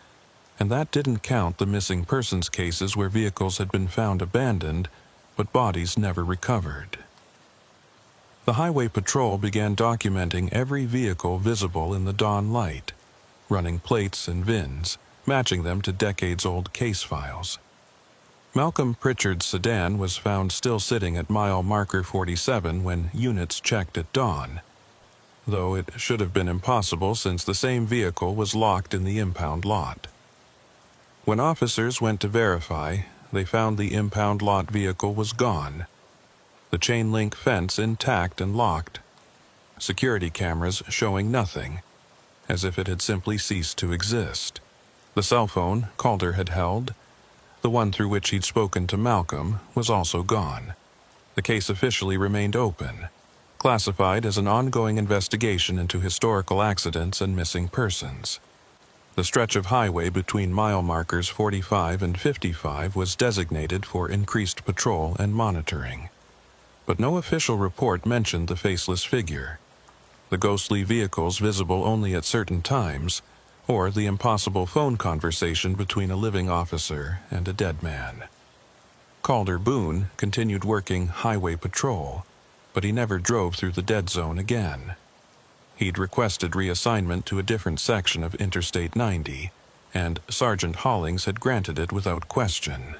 And that didn't count the missing persons cases where vehicles had been found abandoned, but bodies never recovered. The Highway Patrol began documenting every vehicle visible in the dawn light, running plates and VINs, matching them to decades-old case files. Malcolm Pritchard's sedan was found still sitting at mile marker 47 when units checked at dawn, though it should have been impossible since the same vehicle was locked in the impound lot. When officers went to verify, they found the impound lot vehicle was gone, the chain-link fence intact and locked, security cameras showing nothing, as if it had simply ceased to exist. The cell phone Calder had held, the one through which he'd spoken to Malcolm, was also gone. The case officially remained open, classified as an ongoing investigation into historical accidents and missing persons. The stretch of highway between mile markers 45 and 55 was designated for increased patrol and monitoring. But no official report mentioned the faceless figure, the ghostly vehicles visible only at certain times, or the impossible phone conversation between a living officer and a dead man. Calder Boone continued working highway patrol, but he never drove through the dead zone again. He'd requested reassignment to a different section of Interstate 90, and Sergeant Hollings had granted it without question.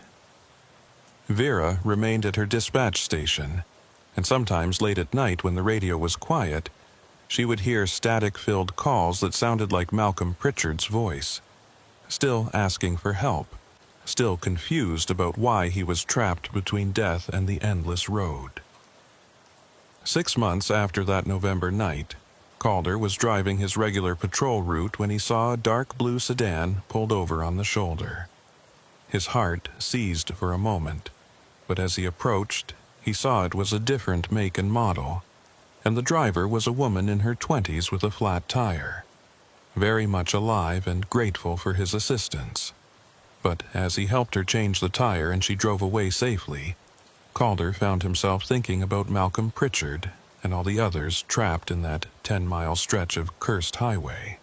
Vera remained at her dispatch station, and sometimes late at night when the radio was quiet, she would hear static-filled calls that sounded like Malcolm Pritchard's voice, still asking for help, still confused about why he was trapped between death and the endless road. 6 months after that November night, Calder was driving his regular patrol route when he saw a dark blue sedan pulled over on the shoulder. His heart seized for a moment, but as he approached, he saw it was a different make and model, and the driver was a woman in her 20s with a flat tire, very much alive and grateful for his assistance. But as he helped her change the tire and she drove away safely, Calder found himself thinking about Malcolm Pritchard and all the others trapped in that 10-mile stretch of cursed highway.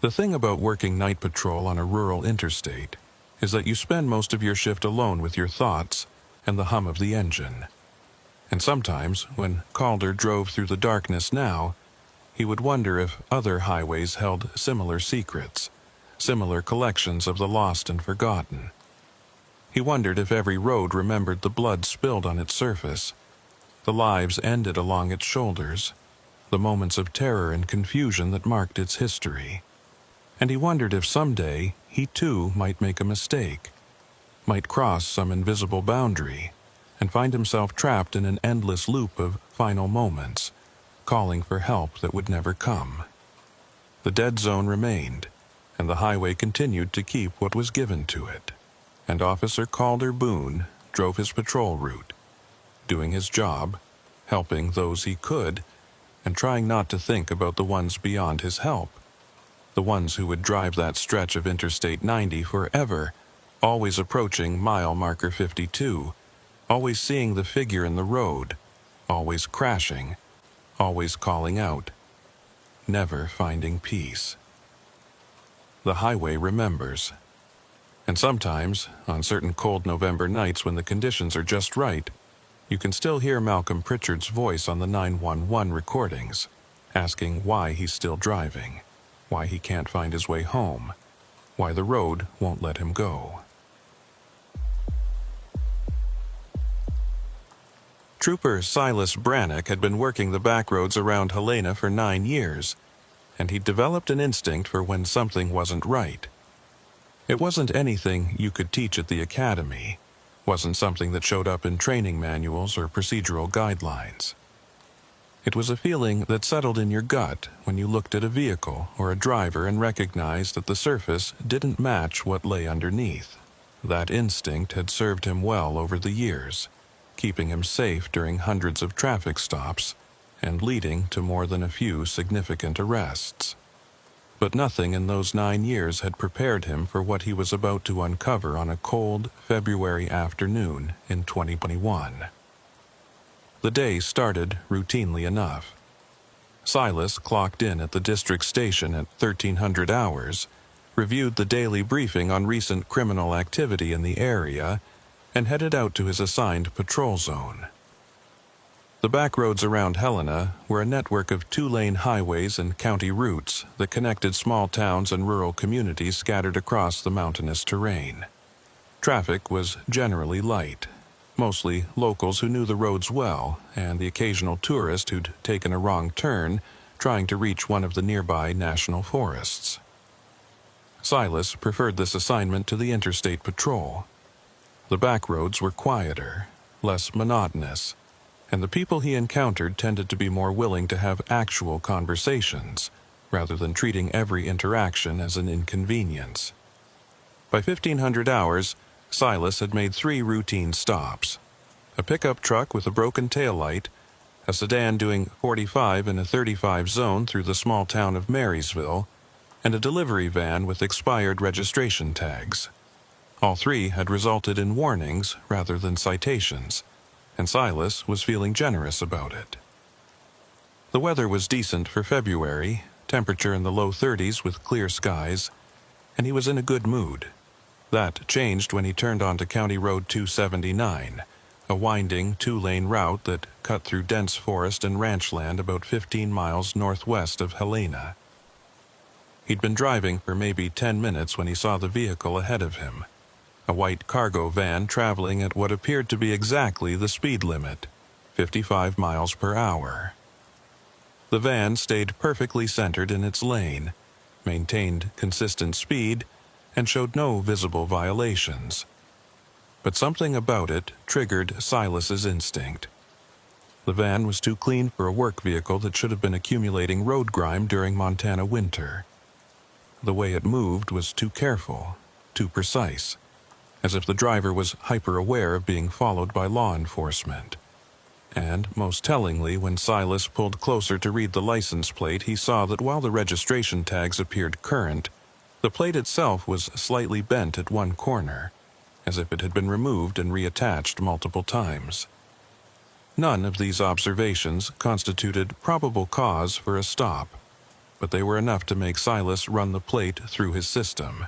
The thing about working night patrol on a rural interstate is that you spend most of your shift alone with your thoughts and the hum of the engine. And sometimes, when Calder drove through the darkness now, he would wonder if other highways held similar secrets, similar collections of the lost and forgotten. He wondered if every road remembered the blood spilled on its surface, the lives ended along its shoulders, the moments of terror and confusion that marked its history. And he wondered if someday he too might make a mistake, might cross some invisible boundary, and find himself trapped in an endless loop of final moments, calling for help that would never come. The dead zone remained, and the highway continued to keep what was given to it. And Officer Calder Boone drove his patrol route, doing his job, helping those he could, and trying not to think about the ones beyond his help, the ones who would drive that stretch of Interstate 90 forever, always approaching mile marker 52, always seeing the figure in the road, always crashing, always calling out, never finding peace. The highway remembers. And sometimes, on certain cold November nights when the conditions are just right, you can still hear Malcolm Pritchard's voice on the 911 recordings, asking why he's still driving, why he can't find his way home, why the road won't let him go. Trooper Silas Brannock had been working the back roads around Helena for 9 years, and he'd developed an instinct for when something wasn't right. It wasn't anything you could teach at the academy, wasn't something that showed up in training manuals or procedural guidelines. It was a feeling that settled in your gut when you looked at a vehicle or a driver and recognized that the surface didn't match what lay underneath. That instinct had served him well over the years, keeping him safe during hundreds of traffic stops and leading to more than a few significant arrests. But nothing in those 9 years had prepared him for what he was about to uncover on a cold February afternoon in 2021. The day started routinely enough. Silas clocked in at the district station at 1300 hours, reviewed the daily briefing on recent criminal activity in the area, and headed out to his assigned patrol zone. The back roads around Helena were a network of two-lane highways and county routes that connected small towns and rural communities scattered across the mountainous terrain. Traffic was generally light, mostly locals who knew the roads well, and the occasional tourist who'd taken a wrong turn trying to reach one of the nearby national forests. Silas preferred this assignment to the interstate patrol. The back roads were quieter, less monotonous, and the people he encountered tended to be more willing to have actual conversations, rather than treating every interaction as an inconvenience. By 1500 hours, Silas had made 3 routine stops: a pickup truck with a broken taillight, a sedan doing 45 in a 35 zone through the small town of Marysville, and a delivery van with expired registration tags. All 3 had resulted in warnings rather than citations, and Silas was feeling generous about it. The weather was decent for February, temperature in the low 30s with clear skies, and he was in a good mood. That changed when he turned onto County Road 279, a winding 2-lane route that cut through dense forest and ranch land about 15 miles northwest of Helena. He'd been driving for maybe 10 minutes when he saw the vehicle ahead of him, a white cargo van traveling at what appeared to be exactly the speed limit, 55 miles per hour. The van stayed perfectly centered in its lane, maintained consistent speed, and showed no visible violations. But something about it triggered Silas's instinct. The van was too clean for a work vehicle that should have been accumulating road grime during Montana winter. The way it moved was too careful, too precise, as if the driver was hyper-aware of being followed by law enforcement. And, most tellingly, when Silas pulled closer to read the license plate, he saw that while the registration tags appeared current, the plate itself was slightly bent at one corner, as if it had been removed and reattached multiple times. None of these observations constituted probable cause for a stop, but they were enough to make Silas run the plate through his system.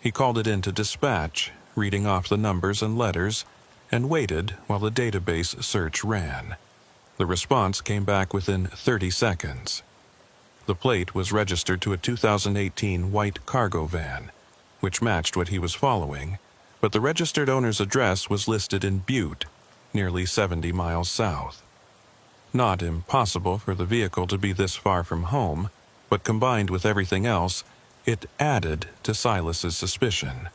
He called it into dispatch, reading off the numbers and letters, and waited while the database search ran. The response came back within 30 seconds. The plate was registered to a 2018 white cargo van, which matched what he was following, but the registered owner's address was listed in Butte, nearly 70 miles south. Not impossible for the vehicle to be this far from home, but combined with everything else, it added to Silas's suspicion.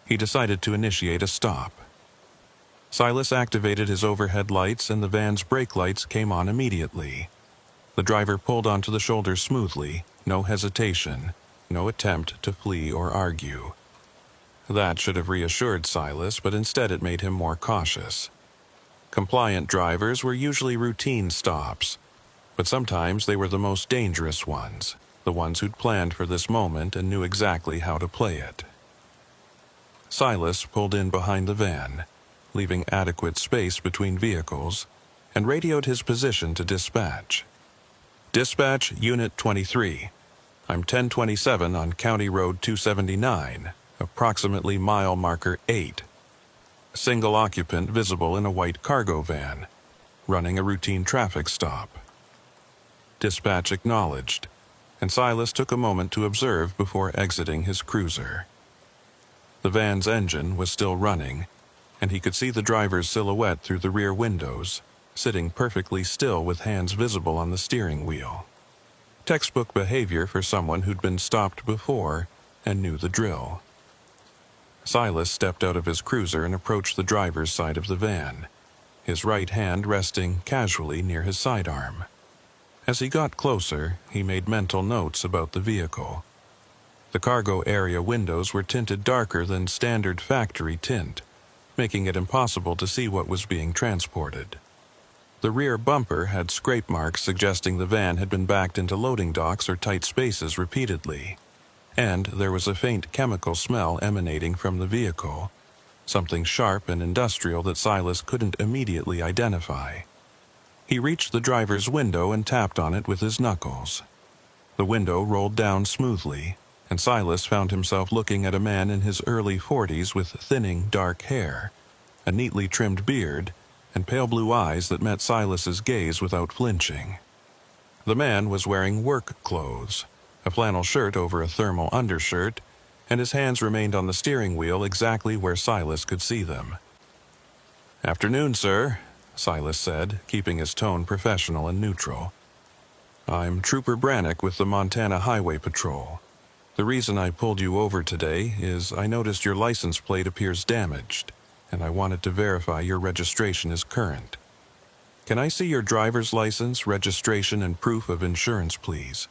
He decided to initiate a stop. Silas activated his overhead lights and the van's brake lights came on immediately. The driver pulled onto the shoulder smoothly, no hesitation, no attempt to flee or argue. That should have reassured Silas, but instead it made him more cautious. Compliant drivers were usually routine stops, but sometimes they were the most dangerous ones, the ones who'd planned for this moment and knew exactly how to play it. Silas pulled in behind the van, leaving adequate space between vehicles, and radioed his position to dispatch. Dispatch Unit 23. I'm 1027 on County Road 279, approximately mile marker 8. Single occupant visible in a white cargo van, running a routine traffic stop. Dispatch acknowledged, and Silas took a moment to observe before exiting his cruiser. The van's engine was still running, and he could see the driver's silhouette through the rear windows, sitting perfectly still with hands visible on the steering wheel. Textbook behavior for someone who'd been stopped before and knew the drill. Silas stepped out of his cruiser and approached the driver's side of the van, his right hand resting casually near his sidearm. As he got closer, he made mental notes about the vehicle. The cargo area windows were tinted darker than standard factory tint, making it impossible to see what was being transported. The rear bumper had scrape marks suggesting the van had been backed into loading docks or tight spaces repeatedly, and there was a faint chemical smell emanating from the vehicle, something sharp and industrial that Silas couldn't immediately identify. He reached the driver's window and tapped on it with his knuckles. The window rolled down smoothly, and Silas found himself looking at a man in his early 40s with thinning dark hair, a neatly trimmed beard, and pale blue eyes that met Silas's gaze without flinching. The man was wearing work clothes, a flannel shirt over a thermal undershirt, and his hands remained on the steering wheel exactly where Silas could see them. "Afternoon, sir," Silas said, keeping his tone professional and neutral. "I'm Trooper Brannick with the Montana Highway Patrol. The reason I pulled you over today is I noticed your license plate appears damaged, and I wanted to verify your registration is current. Can I see your driver's license, registration, and proof of insurance, please?"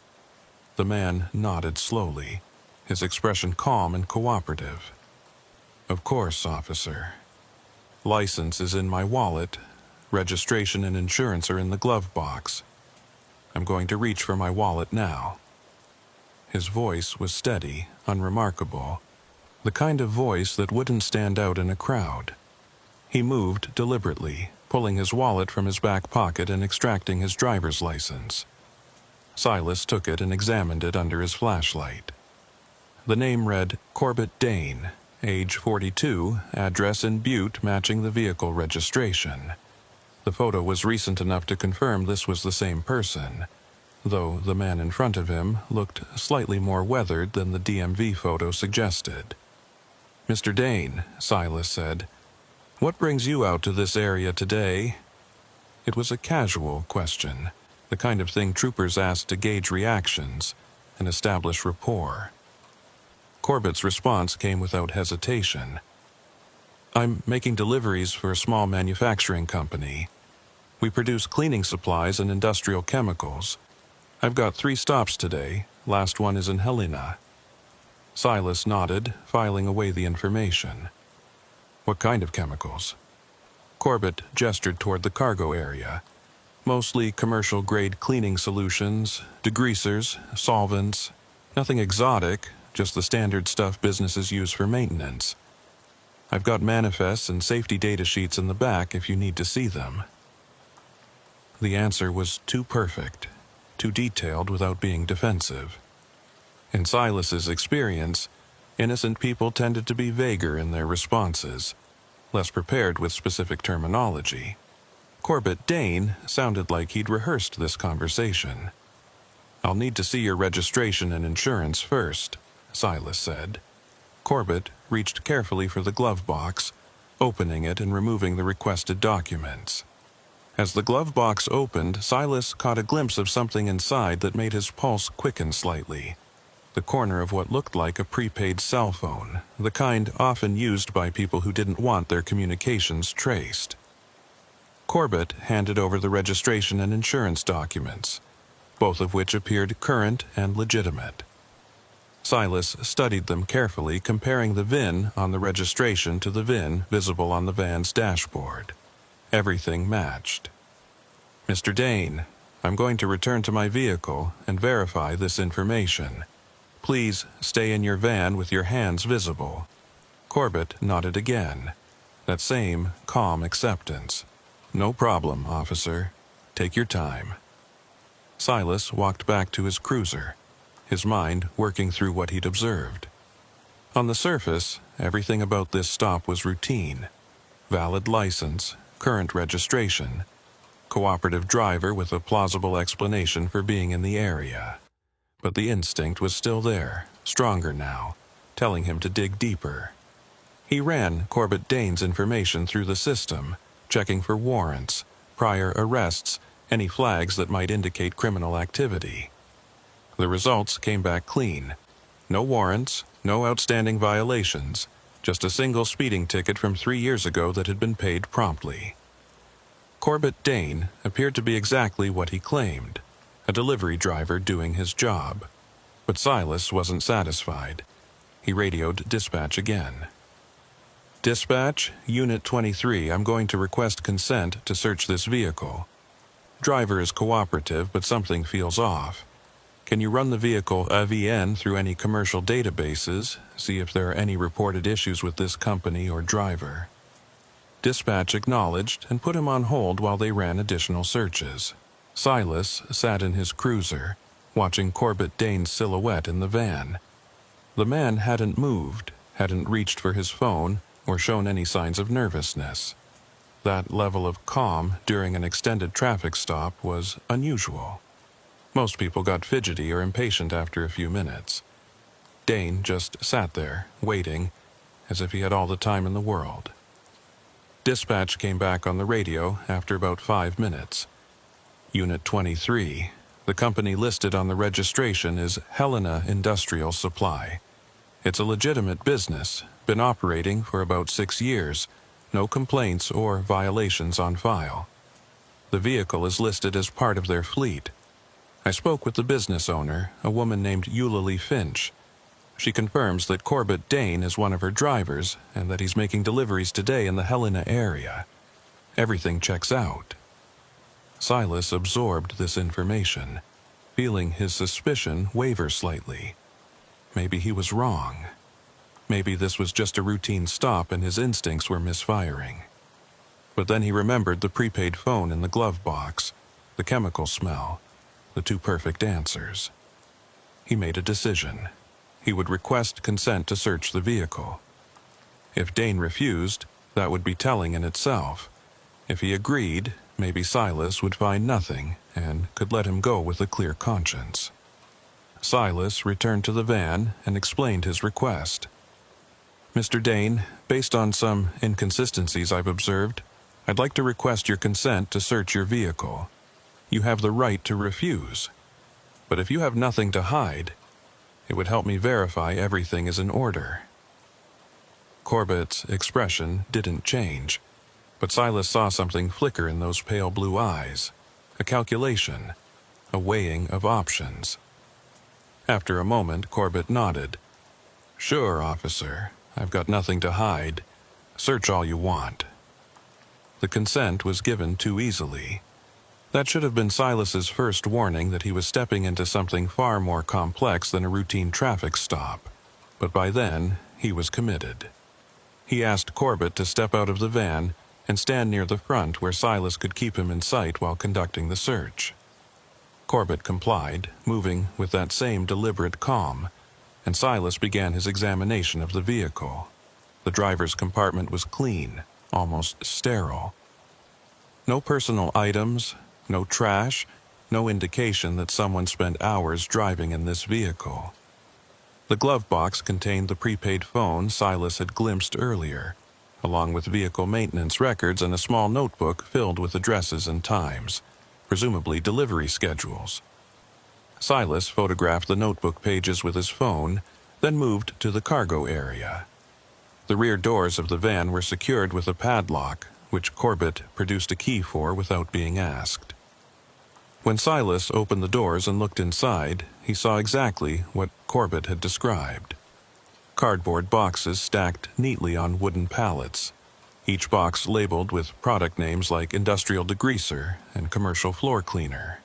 The man nodded slowly, his expression calm and cooperative. "Of course, officer. License is in my wallet. Registration and insurance are in the glove box. I'm going to reach for my wallet now." His voice was steady, unremarkable, the kind of voice that wouldn't stand out in a crowd. He moved deliberately, pulling his wallet from his back pocket and extracting his driver's license. Silas took it and examined it under his flashlight. The name read Corbett Dane, age 42, address in Butte matching the vehicle registration. The photo was recent enough to confirm this was the same person, though the man in front of him looked slightly more weathered than the DMV photo suggested. "Mr. Dane," Silas said, "what brings you out to this area today?" It was a casual question, the kind of thing troopers asked to gauge reactions and establish rapport. Corbett's response came without hesitation. "I'm making deliveries for a small manufacturing company. We produce cleaning supplies and industrial chemicals. I've got 3 stops today. Last one is in Helena." Silas nodded, filing away the information. "What kind of chemicals?" Corbett gestured toward the cargo area. "Mostly commercial-grade cleaning solutions, degreasers, solvents. Nothing exotic, just the standard stuff businesses use for maintenance. I've got manifests and safety data sheets in the back if you need to see them." The answer was too perfect, too detailed without being defensive. In Silas's experience, innocent people tended to be vaguer in their responses, less prepared with specific terminology. Corbett Dane sounded like he'd rehearsed this conversation. "I'll need to see your registration and insurance first," Silas said. Corbett reached carefully for the glove box, opening it and removing the requested documents. As the glove box opened, Silas caught a glimpse of something inside that made his pulse quicken slightly. The corner of what looked like a prepaid cell phone, the kind often used by people who didn't want their communications traced. Corbett handed over the registration and insurance documents, both of which appeared current and legitimate. Silas studied them carefully, comparing the VIN on the registration to the VIN visible on the van's dashboard. Everything matched. "Mr. Dane, I'm going to return to my vehicle and verify this information. Please stay in your van with your hands visible." Corbett nodded again. That same calm acceptance. "No problem, officer. Take your time." Silas walked back to his cruiser, his mind working through what he'd observed. On the surface, everything about this stop was routine. Valid license, current registration, cooperative driver with a plausible explanation for being in the area. But the instinct was still there, stronger now, telling him to dig deeper. He ran Corbett Dane's information through the system, checking for warrants, prior arrests, any flags that might indicate criminal activity. The results came back clean. No warrants, no outstanding violations, just a single speeding ticket from 3 years ago that had been paid promptly. Corbett Dane appeared to be exactly what he claimed, a delivery driver doing his job. But Silas wasn't satisfied. He radioed dispatch again. "Dispatch, Unit 23, I'm going to request consent to search this vehicle. Driver is cooperative, but something feels off. Can you run the vehicle AVN through any commercial databases, see if there are any reported issues with this company or driver?" Dispatch acknowledged and put him on hold while they ran additional searches. Silas sat in his cruiser, watching Corbett Dane's silhouette in the van. The man hadn't moved, hadn't reached for his phone, or shown any signs of nervousness. That level of calm during an extended traffic stop was unusual. Most people got fidgety or impatient after a few minutes. Dane just sat there, waiting, as if he had all the time in the world. Dispatch came back on the radio after about 5 minutes. Unit 23, the company listed on the registration is Helena Industrial Supply. It's a legitimate business, been operating for about 6 years, no complaints or violations on file. The vehicle is listed as part of their fleet. I spoke with the business owner, a woman named Eulalie Finch. She confirms that Corbett Dane is one of her drivers and that he's making deliveries today in the Helena area. Everything checks out. Silas absorbed this information, feeling his suspicion waver slightly. Maybe he was wrong. Maybe this was just a routine stop and his instincts were misfiring. But then he remembered the prepaid phone in the glove box, the chemical smell, the two perfect answers. He made a decision. He would request consent to search the vehicle. If Dane refused, that would be telling in itself. If he agreed, maybe Silas would find nothing and could let him go with a clear conscience. Silas returned to the van and explained his request. "Mr. Dane, based on some inconsistencies I've observed, I'd like to request your consent to search your vehicle. You have the right to refuse. But if you have nothing to hide, it would help me verify everything is in order." Corbett's expression didn't change, but Silas saw something flicker in those pale blue eyes, a calculation, a weighing of options. After a moment, Corbett nodded. "Sure, officer. I've got nothing to hide. Search all you want." The consent was given too easily. That should have been Silas's first warning that he was stepping into something far more complex than a routine traffic stop. But by then, he was committed. He asked Corbett to step out of the van and stand near the front where Silas could keep him in sight while conducting the search. Corbett complied, moving with that same deliberate calm, and Silas began his examination of the vehicle. The driver's compartment was clean, almost sterile. No personal items, no trash, no indication that someone spent hours driving in this vehicle. The glove box contained the prepaid phone Silas had glimpsed earlier, along with vehicle maintenance records and a small notebook filled with addresses and times, presumably delivery schedules. Silas photographed the notebook pages with his phone, then moved to the cargo area. The rear doors of the van were secured with a padlock, which Corbett produced a key for without being asked. When Silas opened the doors and looked inside, he saw exactly what Corbett had described. Cardboard boxes stacked neatly on wooden pallets, each box labeled with product names like industrial degreaser and commercial floor cleaner.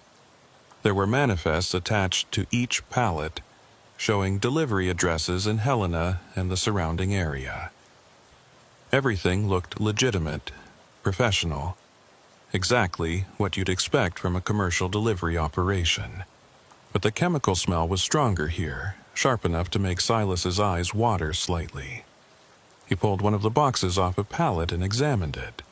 There were manifests attached to each pallet, showing delivery addresses in Helena and the surrounding area. Everything looked legitimate, professional, exactly what you'd expect from a commercial delivery operation. But the chemical smell was stronger here, sharp enough to make Silas's eyes water slightly. He pulled one of the boxes off a pallet and examined it.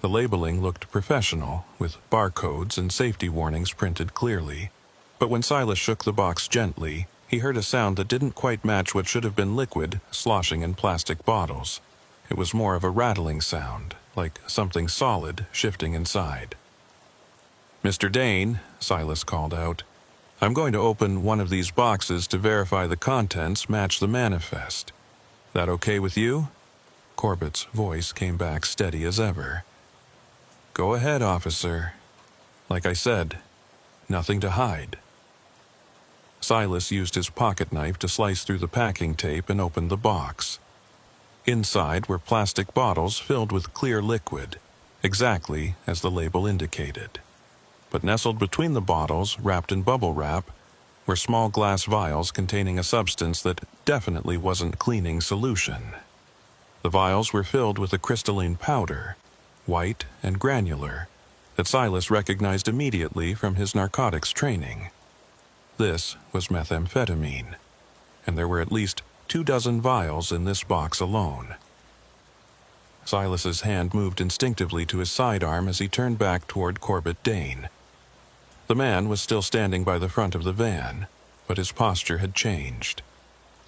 The labeling looked professional, with barcodes and safety warnings printed clearly. But when Silas shook the box gently, he heard a sound that didn't quite match what should have been liquid sloshing in plastic bottles. It was more of a rattling sound, like something solid shifting inside. "Mr. Dane," Silas called out, "I'm going to open one of these boxes to verify the contents match the manifest. That okay with you?" Corbett's voice came back steady as ever. "Go ahead, officer. Like I said, nothing to hide." Silas used his pocket knife to slice through the packing tape and opened the box. Inside were plastic bottles filled with clear liquid, exactly as the label indicated. But nestled between the bottles, wrapped in bubble wrap, were small glass vials containing a substance that definitely wasn't cleaning solution. The vials were filled with a crystalline powder, white and granular, that Silas recognized immediately from his narcotics training. This was methamphetamine. and there were at least 24 vials in this box alone. Silas's hand moved instinctively to his sidearm as he turned back toward Corbett Dane. The man was still standing by the front of the van, but his posture had changed.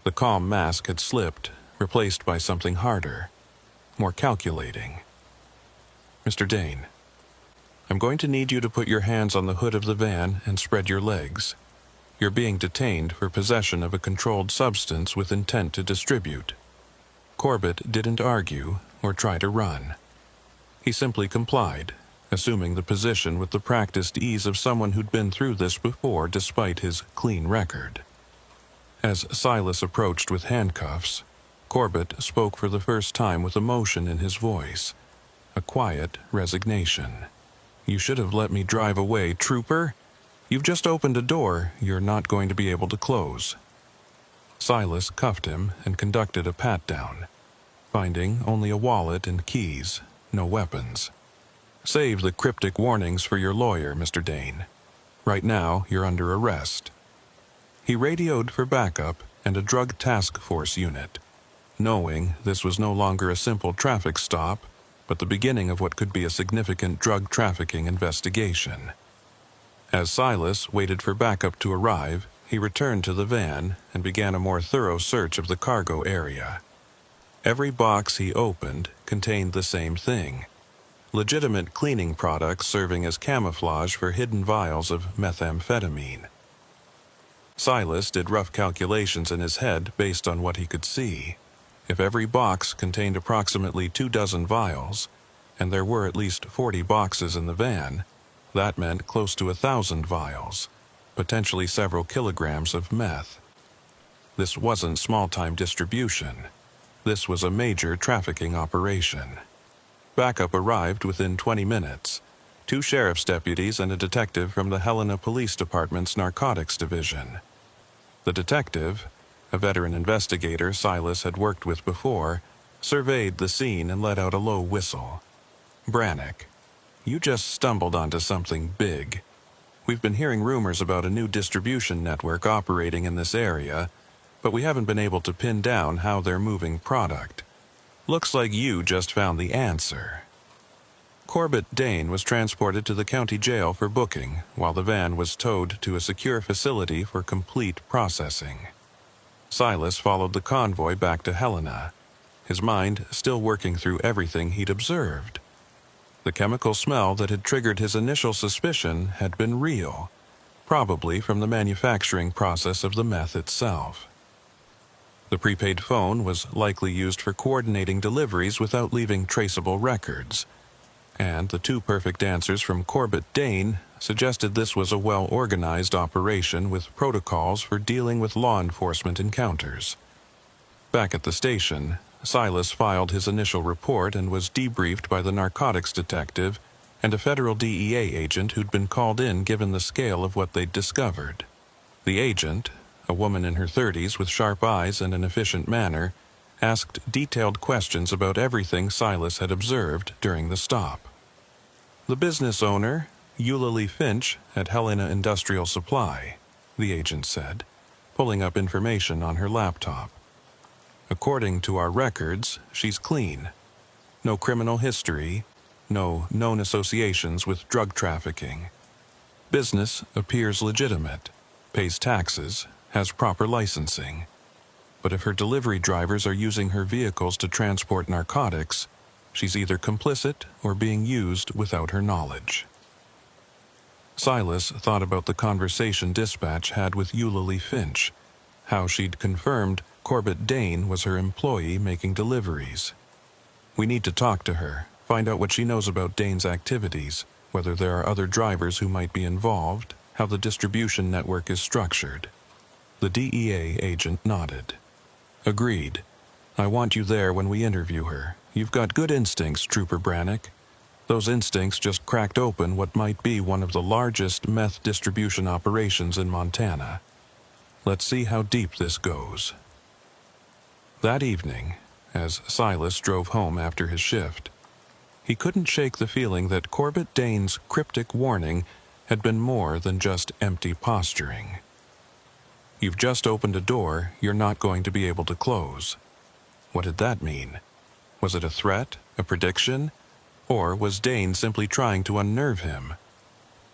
The calm mask had slipped, replaced by something harder, more calculating. "Mr. Dane, I'm going to need you to put your hands on the hood of the van and spread your legs. You're being detained for possession of a controlled substance with intent to distribute." Corbett didn't argue or try to run. He simply complied, assuming the position with the practiced ease of someone who'd been through this before despite his clean record. As Silas approached with handcuffs, Corbett spoke for the first time with emotion in his voice, a quiet resignation. "You should have let me drive away, trooper. You've just opened a door you're not going to be able to close." Silas cuffed him and conducted a pat-down, finding only a wallet and keys, no weapons. "Save the cryptic warnings for your lawyer, Mr. Dane. Right now, you're under arrest." He radioed for backup and a drug task force unit, knowing this was no longer a simple traffic stop, but the beginning of what could be a significant drug trafficking investigation. As Silas waited for backup to arrive, he returned to the van and began a more thorough search of the cargo area. Every box he opened contained the same thing: legitimate cleaning products serving as camouflage for hidden vials of methamphetamine. Silas did rough calculations in his head based on what he could see. If every box contained approximately 24 vials, and there were at least 40 boxes in the van, that meant close to 1,000 vials, potentially several kilograms of meth. This wasn't small-time distribution. This was a major trafficking operation. Backup arrived within 20 minutes. 2 sheriff's deputies and a detective from the Helena Police Department's Narcotics Division. The detective, a veteran investigator Silas had worked with before, surveyed the scene and let out a low whistle. "Brannick, you just stumbled onto something big. We've been hearing rumors about a new distribution network operating in this area, but we haven't been able to pin down how they're moving product. Looks like you just found the answer." Corbett Dane was transported to the county jail for booking, while the van was towed to a secure facility for complete processing. Silas followed the convoy back to Helena, his mind still working through everything he'd observed. The chemical smell that had triggered his initial suspicion had been real, probably from the manufacturing process of the meth itself. The prepaid phone was likely used for coordinating deliveries without leaving traceable records, and the 2 perfect answers from Corbett Dane suggested this was a well-organized operation with protocols for dealing with law enforcement encounters. Back at the station, Silas filed his initial report and was debriefed by the narcotics detective and a federal DEA agent who'd been called in given the scale of what they'd discovered. The agent, a woman in her 30s with sharp eyes and an efficient manner, asked detailed questions about everything Silas had observed during the stop. "The business owner, Eulalie Finch, at Helena Industrial Supply," the agent said, pulling up information on her laptop. "According to our records, she's clean. No criminal history, no known associations with drug trafficking. Business appears legitimate, pays taxes, has proper licensing. But if her delivery drivers are using her vehicles to transport narcotics, she's either complicit or being used without her knowledge." Silas thought about the conversation dispatch had with Eulalie Finch, how she'd confirmed Corbett Dane was her employee making deliveries. "We need to talk to her, find out what she knows about Dane's activities, whether there are other drivers who might be involved, how the distribution network is structured." The DEA agent nodded. "Agreed. I want you there when we interview her. You've got good instincts, Trooper Brannick. Those instincts just cracked open what might be one of the largest meth distribution operations in Montana. Let's see how deep this goes." That evening, as Silas drove home after his shift, he couldn't shake the feeling that Corbett Dane's cryptic warning had been more than just empty posturing. You've just opened a door you're not going to be able to close. What did that mean? Was it a threat, a prediction, or was Dane simply trying to unnerve him?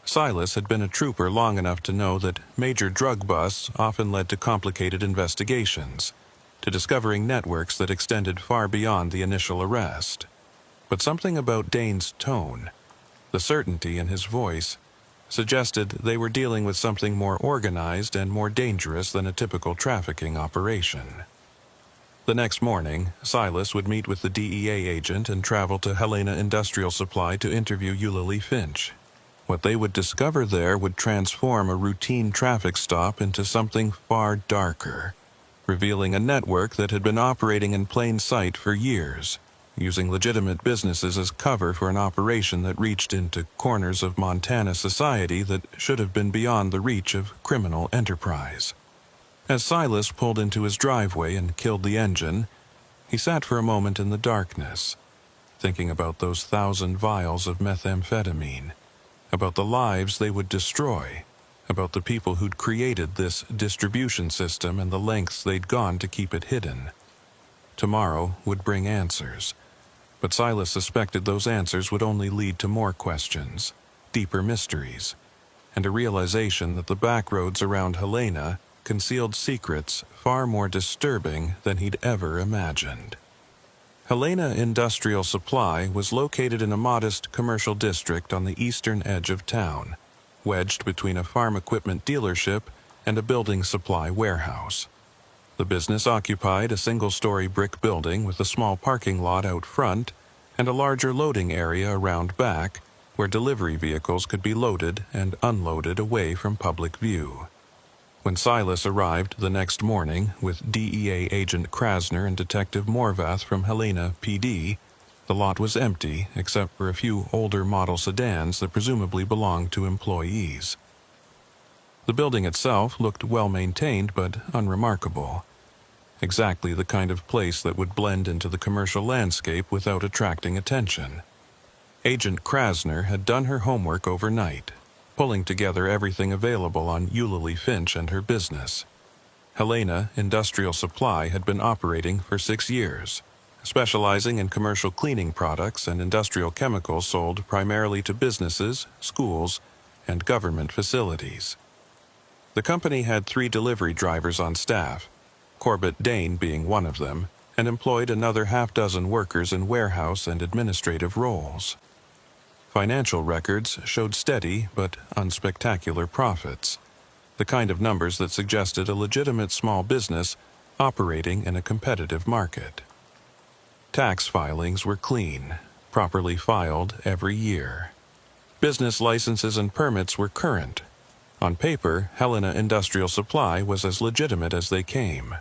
Silas had been a trooper long enough to know that major drug busts often led to complicated investigations, to discovering networks that extended far beyond the initial arrest. But something about Dane's tone, the certainty in his voice, suggested they were dealing with something more organized and more dangerous than a typical trafficking operation. The next morning, Silas would meet with the DEA agent and travel to Helena Industrial Supply to interview Eulalie Finch. What they would discover there would transform a routine traffic stop into something far darker, revealing a network that had been operating in plain sight for years, using legitimate businesses as cover for an operation that reached into corners of Montana society that should have been beyond the reach of criminal enterprise. As Silas pulled into his driveway and killed the engine, he sat for a moment in the darkness, thinking about those 1,000 vials of methamphetamine, about the lives they would destroy, about the people who'd created this distribution system and the lengths they'd gone to keep it hidden. Tomorrow would bring answers, but Silas suspected those answers would only lead to more questions, deeper mysteries, and a realization that the backroads around Helena concealed secrets far more disturbing than he'd ever imagined. Helena Industrial Supply was located in a modest commercial district on the eastern edge of town, wedged between a farm equipment dealership and a building supply warehouse. The business occupied a single-story brick building with a small parking lot out front and a larger loading area around back, where delivery vehicles could be loaded and unloaded away from public view. When Silas arrived the next morning with DEA Agent Krasner and Detective Morvath from Helena PD, the lot was empty except for a few older model sedans that presumably belonged to employees. The building itself looked well-maintained but unremarkable. Exactly the kind of place that would blend into the commercial landscape without attracting attention. Agent Krasner had done her homework overnight, pulling together everything available on Eulalie Finch and her business. Helena Industrial Supply had been operating for 6 years, specializing in commercial cleaning products and industrial chemicals sold primarily to businesses, schools, and government facilities. The company had 3 delivery drivers on staff, Corbett Dane being one of them, and employed another half-dozen workers in warehouse and administrative roles. Financial records showed steady but unspectacular profits, the kind of numbers that suggested a legitimate small business operating in a competitive market. Tax filings were clean, properly filed every year. Business licenses and permits were current. On paper, Helena Industrial Supply was as legitimate as they came.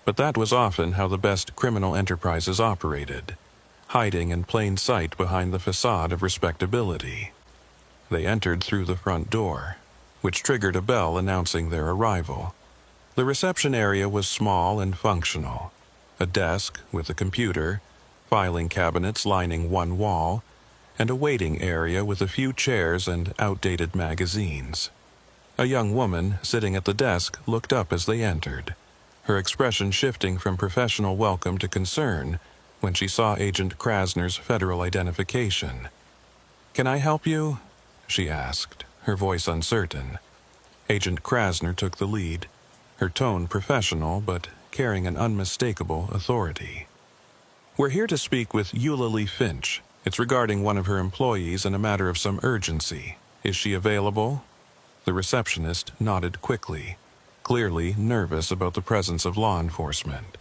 But that was often how the best criminal enterprises operated, hiding in plain sight behind the facade of respectability. They entered through the front door, which triggered a bell announcing their arrival. The reception area was small and functional. A desk with a computer, filing cabinets lining one wall, and a waiting area with a few chairs and outdated magazines. A young woman sitting at the desk looked up as they entered, her expression shifting from professional welcome to concern when she saw Agent Krasner's federal identification. "Can I help you?" she asked, her voice uncertain. Agent Krasner took the lead, her tone professional but carrying an unmistakable authority. "We're here to speak with Eulalie Finch. It's regarding one of her employees and a matter of some urgency. Is she available?" The receptionist nodded quickly, clearly nervous about the presence of law enforcement.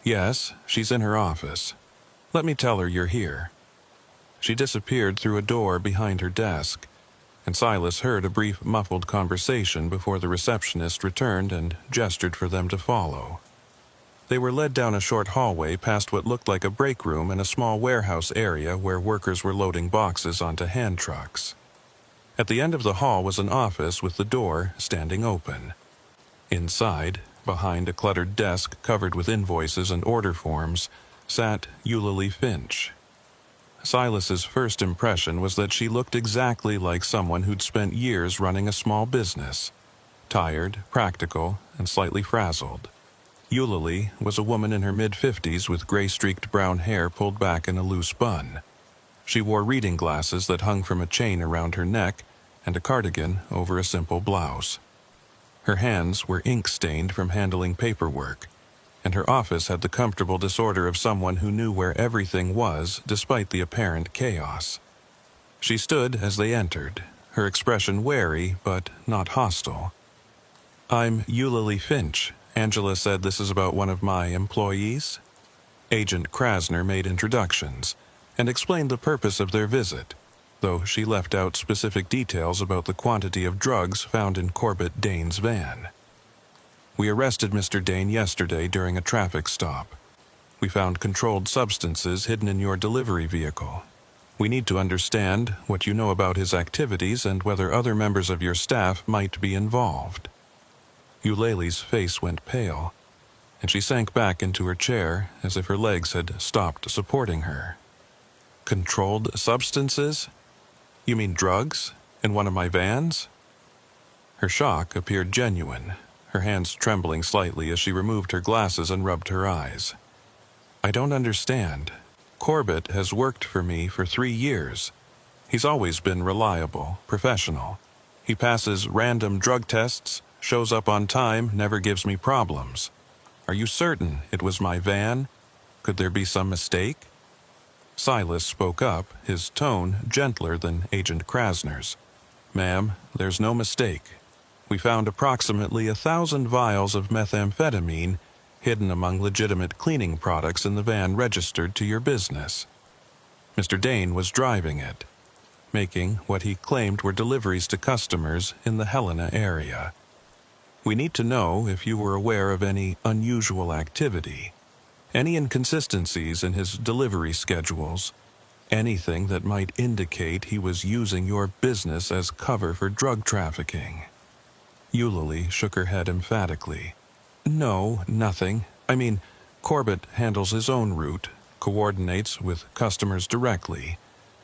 "Yes, she's in her office. Let me tell her you're here." She disappeared through a door behind her desk, and Silas heard a brief muffled conversation before the receptionist returned and gestured for them to follow. They were led down a short hallway past what looked like a break room and a small warehouse area where workers were loading boxes onto hand trucks. At the end of the hall was an office with the door standing open. Inside, behind a cluttered desk covered with invoices and order forms, sat Eulalie Finch. Silas's first impression was that she looked exactly like someone who'd spent years running a small business. tired, practical, and slightly frazzled. Eulalie was a woman in her mid-50s with gray-streaked brown hair pulled back in a loose bun. She wore reading glasses that hung from a chain around her neck and a cardigan over a simple blouse. Her hands were ink-stained from handling paperwork, and her office had the comfortable disorder of someone who knew where everything was despite the apparent chaos. She stood as they entered, her expression wary but not hostile. "I'm Eulalie Finch. Angela said this is about one of my employees." Agent Krasner made introductions and explained the purpose of their visit, though she left out specific details about the quantity of drugs found in Corbett Dane's van. "We arrested Mr. Dane yesterday during a traffic stop. We found controlled substances hidden in your delivery vehicle. We need to understand what you know about his activities and whether other members of your staff might be involved." Eulalie's face went pale, and she sank back into her chair as if her legs had stopped supporting her. "Controlled substances? You mean drugs? In one of my vans?" Her shock appeared genuine, her hands trembling slightly as she removed her glasses and rubbed her eyes. "I don't understand. Corbett has worked for me for 3 years. He's always been reliable, professional. He passes random drug tests, shows up on time, never gives me problems. Are you certain it was my van? Could there be some mistake?" Silas spoke up, his tone gentler than Agent Krasner's. "Ma'am, there's no mistake. We found approximately 1,000 vials of methamphetamine hidden among legitimate cleaning products in the van registered to your business. Mr. Dane was driving it, making what he claimed were deliveries to customers in the Helena area. We need to know if you were aware of any unusual activity, any inconsistencies in his delivery schedules, anything that might indicate he was using your business as cover for drug trafficking." Eulalie shook her head emphatically. "No, nothing. I mean, Corbett handles his own route, coordinates with customers directly.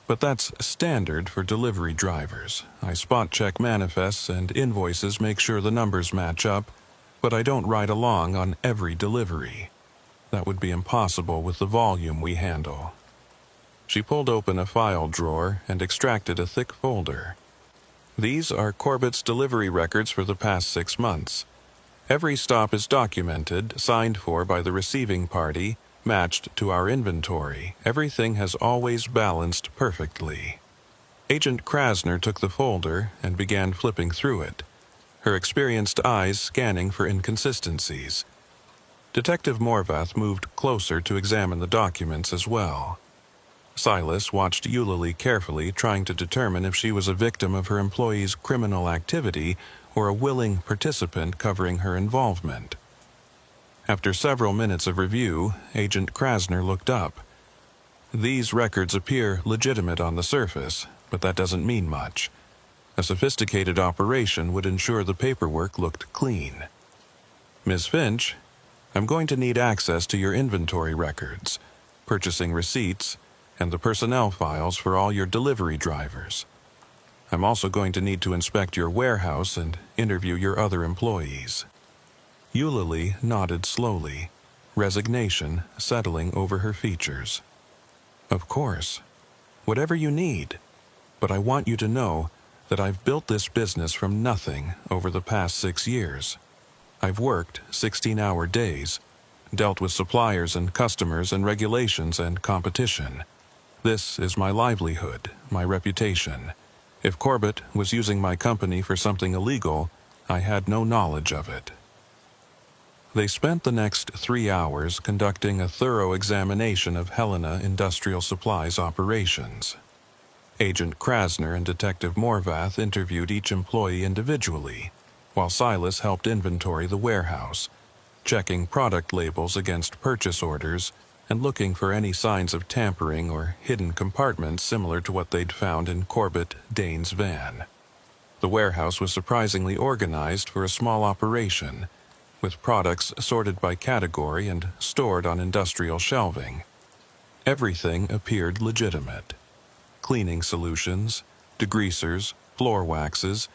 But that's standard for delivery drivers. I spot-check manifests and invoices, make sure the numbers match up, but I don't ride along on every delivery. That would be impossible with the volume we handle." She pulled open a file drawer and extracted a thick folder. "These are Corbett's delivery records for the past 6 months. Every stop is documented, signed for by the receiving party, matched to our inventory. Everything has always balanced perfectly." Agent Krasner took the folder and began flipping through it, her experienced eyes scanning for inconsistencies. Detective Morvath moved closer to examine the documents as well. Silas watched Eulalie carefully, trying to determine if she was a victim of her employee's criminal activity or a willing participant covering her involvement. After several minutes of review, Agent Krasner looked up. "These records appear legitimate on the surface, but that doesn't mean much. A sophisticated operation would ensure the paperwork looked clean. Ms. Finch, I'm going to need access to your inventory records, purchasing receipts, and the personnel files for all your delivery drivers. I'm also going to need to inspect your warehouse and interview your other employees." Eulalie nodded slowly, resignation settling over her features. "Of course. Whatever you need. But I want you to know that I've built this business from nothing over the past 6 years. I've worked 16-hour days, dealt with suppliers and customers and regulations and competition. This is my livelihood, my reputation. If Corbett was using my company for something illegal, I had no knowledge of it." They spent the next 3 hours conducting a thorough examination of Helena Industrial Supplies operations. Agent Krasner and Detective Morvath interviewed each employee individually, while Silas helped inventory the warehouse, checking product labels against purchase orders and looking for any signs of tampering or hidden compartments similar to what they'd found in Corbett Dane's van. The warehouse was surprisingly organized for a small operation, with products sorted by category and stored on industrial shelving. Everything appeared legitimate. Cleaning solutions, degreasers, floor waxes,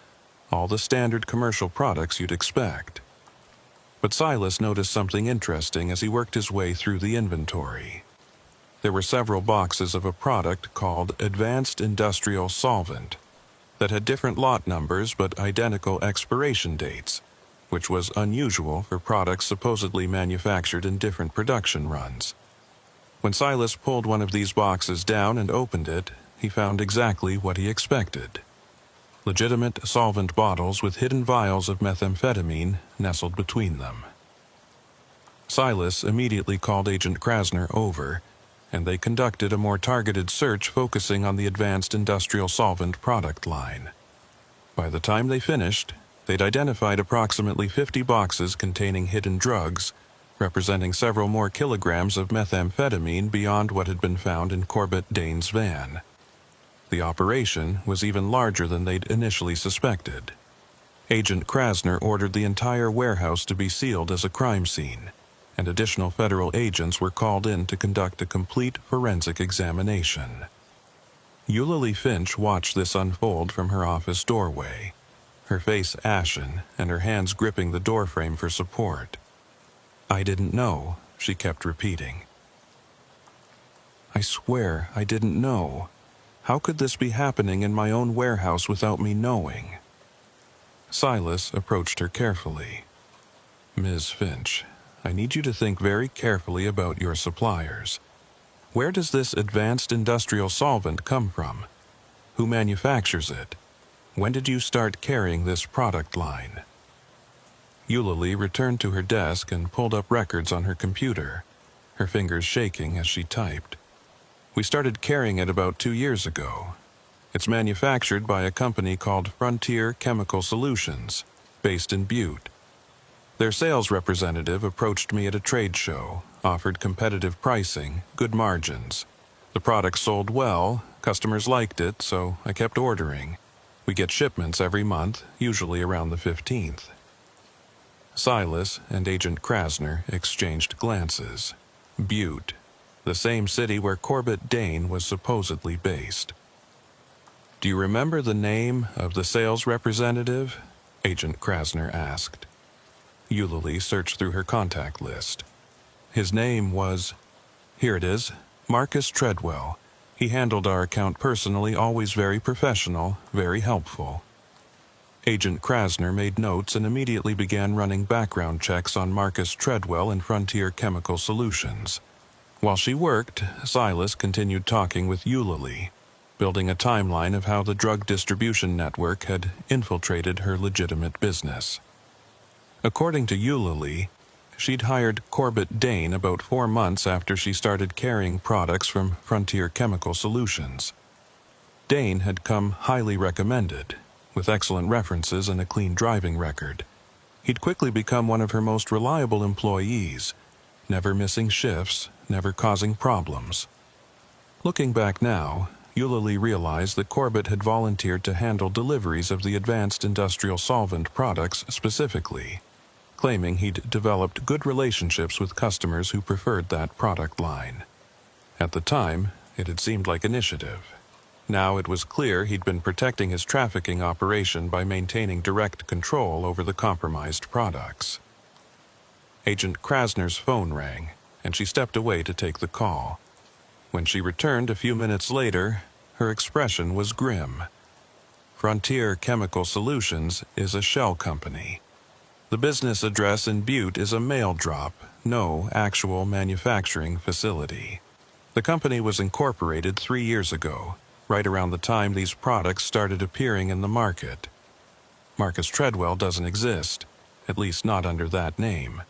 all the standard commercial products you'd expect. But Silas noticed something interesting as he worked his way through the inventory. There were several boxes of a product called Advanced Industrial Solvent that had different lot numbers but identical expiration dates, which was unusual for products supposedly manufactured in different production runs. When Silas pulled one of these boxes down and opened it, he found exactly what he expected. Legitimate solvent bottles with hidden vials of methamphetamine nestled between them. Silas immediately called Agent Krasner over, and they conducted a more targeted search focusing on the Advanced Industrial Solvent product line. By the time they finished, they'd identified approximately 50 boxes containing hidden drugs, representing several more kilograms of methamphetamine beyond what had been found in Corbett Dane's van. The operation was even larger than they'd initially suspected. Agent Krasner ordered the entire warehouse to be sealed as a crime scene, and additional federal agents were called in to conduct a complete forensic examination. Eulalie Finch watched this unfold from her office doorway, her face ashen and her hands gripping the doorframe for support. "I didn't know," she kept repeating. "I swear I didn't know. How could this be happening in my own warehouse without me knowing?" Silas approached her carefully. "Ms. Finch, I need you to think very carefully about your suppliers. Where does this advanced industrial solvent come from? Who manufactures it? When did you start carrying this product line?" Eulalie returned to her desk and pulled up records on her computer, her fingers shaking as she typed. "We started carrying it about 2 years ago. It's manufactured by a company called Frontier Chemical Solutions, based in Butte. Their sales representative approached me at a trade show, offered competitive pricing, good margins. The product sold well, customers liked it, so I kept ordering. We get shipments every month, usually around the 15th. Silas and Agent Krasner exchanged glances. Butte, the same city where Corbett Dane was supposedly based. "Do you remember the name of the sales representative?" Agent Krasner asked. Eulalie searched through her contact list. "His name was... Here it is, Marcus Treadwell. He handled our account personally, always very professional, very helpful." Agent Krasner made notes and immediately began running background checks on Marcus Treadwell and Frontier Chemical Solutions. While she worked, Silas continued talking with Eulalie, building a timeline of how the drug distribution network had infiltrated her legitimate business. According to Eulalie, she'd hired Corbett Dane about 4 months after she started carrying products from Frontier Chemical Solutions. Dane had come highly recommended, with excellent references and a clean driving record. He'd quickly become one of her most reliable employees, never missing shifts, never causing problems. Looking back now, Eulalie realized that Corbett had volunteered to handle deliveries of the advanced industrial solvent products specifically, claiming he'd developed good relationships with customers who preferred that product line. At the time, it had seemed like initiative. Now it was clear he'd been protecting his trafficking operation by maintaining direct control over the compromised products. Agent Krasner's phone rang, and she stepped away to take the call. When she returned a few minutes later, her expression was grim. Frontier Chemical Solutions is a shell company. The business address in Butte is a mail drop, no actual manufacturing facility. The company was incorporated 3 years ago, right around the time these products started appearing in the market. Marcus Treadwell doesn't exist, at least not under that name.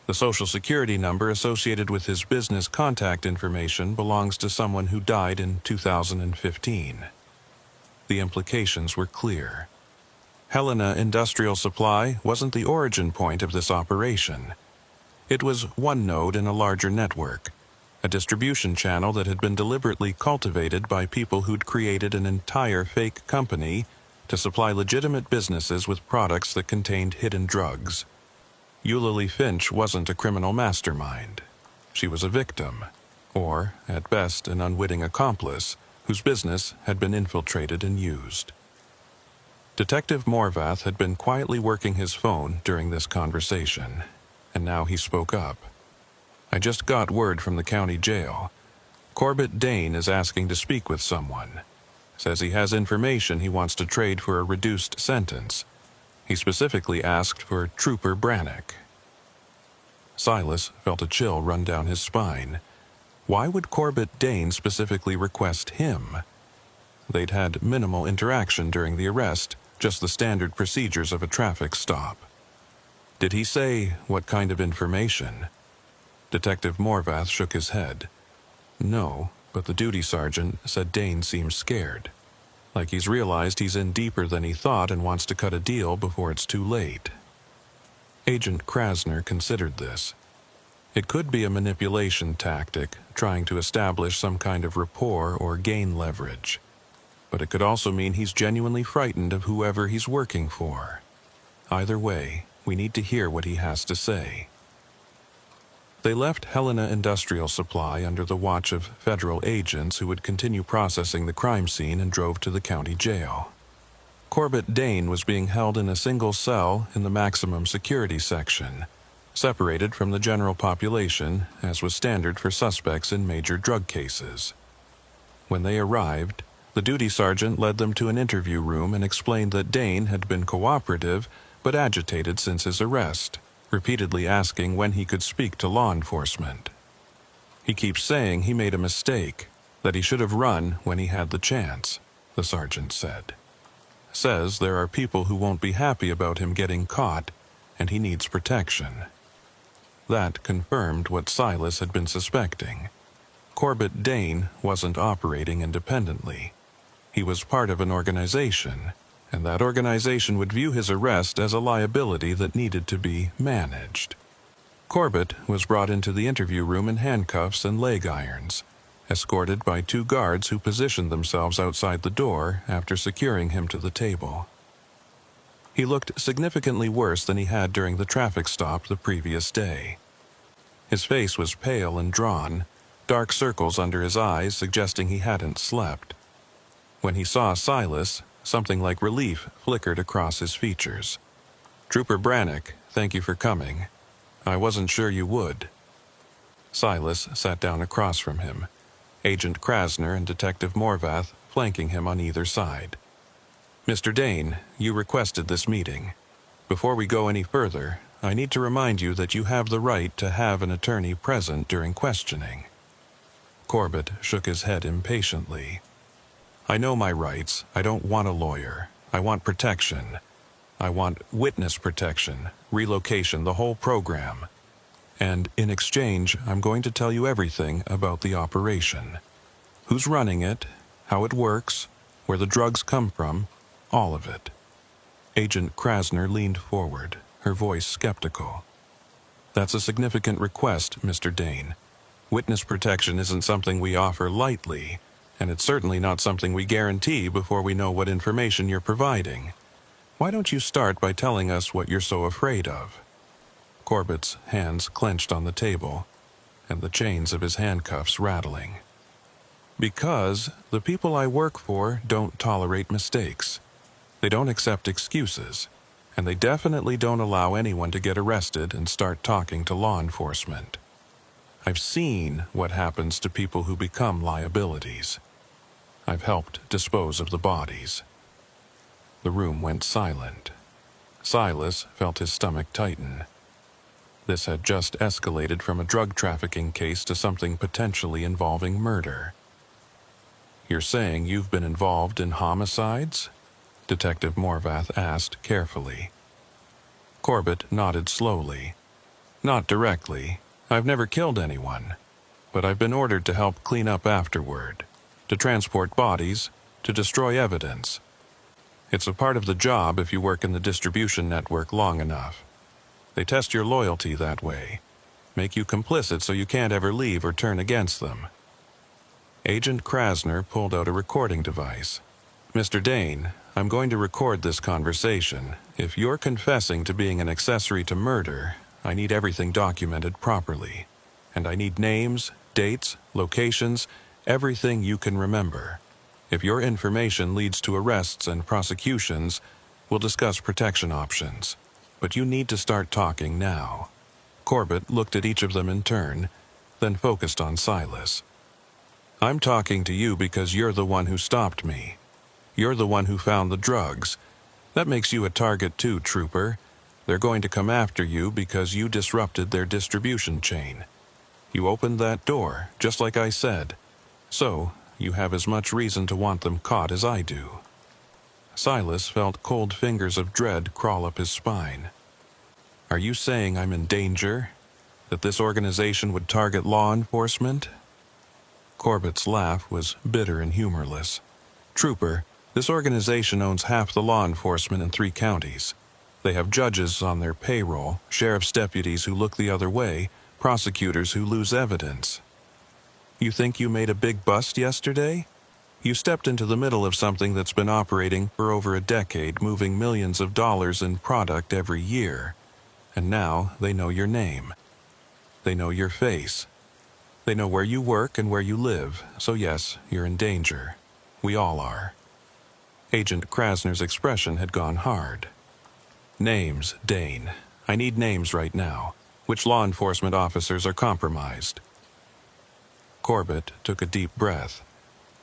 The Social Security number associated with his business contact information belongs to someone who died in 2015. The implications were clear. Helena Industrial Supply wasn't the origin point of this operation. It was one node in a larger network, a distribution channel that had been deliberately cultivated by people who'd created an entire fake company to supply legitimate businesses with products that contained hidden drugs. Eulalie Finch wasn't a criminal mastermind. She was a victim, or, at best, an unwitting accomplice, whose business had been infiltrated and used. Detective Morvath had been quietly working his phone during this conversation, and now he spoke up. "I just got word from the county jail. Corbett Dane is asking to speak with someone. Says he has information he wants to trade for a reduced sentence. He specifically asked for Trooper Brannock." Silas felt a chill run down his spine. Why would Corbett Dane specifically request him? They'd had minimal interaction during the arrest, just the standard procedures of a traffic stop. Did he say what kind of information? Detective Morvath shook his head. No, but the duty sergeant said Dane seems scared. Like he's realized he's in deeper than he thought and wants to cut a deal before it's too late. Agent Krasner considered this. It could be a manipulation tactic, trying to establish some kind of rapport or gain leverage. But it could also mean he's genuinely frightened of whoever he's working for. Either way, we need to hear what he has to say. They left Helena Industrial Supply under the watch of federal agents who would continue processing the crime scene and drove to the county jail. Corbett Dane was being held in a single cell in the maximum security section, separated from the general population, as was standard for suspects in major drug cases. When they arrived, the duty sergeant led them to an interview room and explained that Dane had been cooperative but agitated since his arrest, repeatedly asking when he could speak to law enforcement. "He keeps saying he made a mistake, that he should have run when he had the chance," the sergeant said. "Says there are people who won't be happy about him getting caught, and he needs protection." That confirmed what Silas had been suspecting. Corbett Dane wasn't operating independently. He was part of an organization, and that organization would view his arrest as a liability that needed to be managed. Corbett was brought into the interview room in handcuffs and leg irons, escorted by 2 guards who positioned themselves outside the door after securing him to the table. He looked significantly worse than he had during the traffic stop the previous day. His face was pale and drawn, dark circles under his eyes suggesting he hadn't slept. When he saw Silas, something like relief flickered across his features. "Trooper Brannock, thank you for coming. I wasn't sure you would." Silas sat down across from him, Agent Krasner and Detective Morvath flanking him on either side. "Mr. Dane, you requested this meeting. Before we go any further, I need to remind you that you have the right to have an attorney present during questioning." Corbett shook his head impatiently. "I know my rights. I don't want a lawyer. I want protection. I want witness protection, relocation, the whole program. And in exchange, I'm going to tell you everything about the operation. Who's running it, how it works, where the drugs come from, all of it." Agent Krasner leaned forward, her voice skeptical. "That's a significant request, Mr. Dane. Witness protection isn't something we offer lightly, and it's certainly not something we guarantee before we know what information you're providing. Why don't you start by telling us what you're so afraid of?" Corbett's hands clenched on the table, and the chains of his handcuffs rattling. "Because the people I work for don't tolerate mistakes. They don't accept excuses, and they definitely don't allow anyone to get arrested and start talking to law enforcement. I've seen what happens to people who become liabilities. I've helped dispose of the bodies." The room went silent. Silas felt his stomach tighten. This had just escalated from a drug trafficking case to something potentially involving murder. "You're saying you've been involved in homicides?" Detective Morvath asked carefully. Corbett nodded slowly. "Not directly. I've never killed anyone. But I've been ordered to help clean up afterward, to transport bodies, to destroy evidence. It's a part of the job if you work in the distribution network long enough. They test your loyalty that way, make you complicit so you can't ever leave or turn against them." Agent Krasner pulled out a recording device. "Mr. Dane, I'm going to record this conversation. If you're confessing to being an accessory to murder, I need everything documented properly. And I need names, dates, locations, everything you can remember. If your information leads to arrests and prosecutions, We'll discuss protection options, but you need to start talking now." Corbett looked at each of them in turn, then focused on Silas. "I'm talking to you because you're the one who stopped me. You're the one who found the drugs. That makes you a target too, Trooper. They're going to come after you because you disrupted their distribution chain. You opened that door, just like I said. So, you have as much reason to want them caught as I do." Silas felt cold fingers of dread crawl up his spine. "Are you saying I'm in danger? That this organization would target law enforcement?" Corbett's laugh was bitter and humorless. "Trooper, this organization owns half the law enforcement in 3 counties. They have judges on their payroll, sheriff's deputies who look the other way, prosecutors who lose evidence. You think you made a big bust yesterday? You stepped into the middle of something that's been operating for over a decade, moving millions of dollars in product every year. And now they know your name. They know your face. They know where you work and where you live, so yes, you're in danger. We all are." Agent Krasner's expression had gone hard. "Names, Dane. I need names right now. Which law enforcement officers are compromised?" Corbett took a deep breath,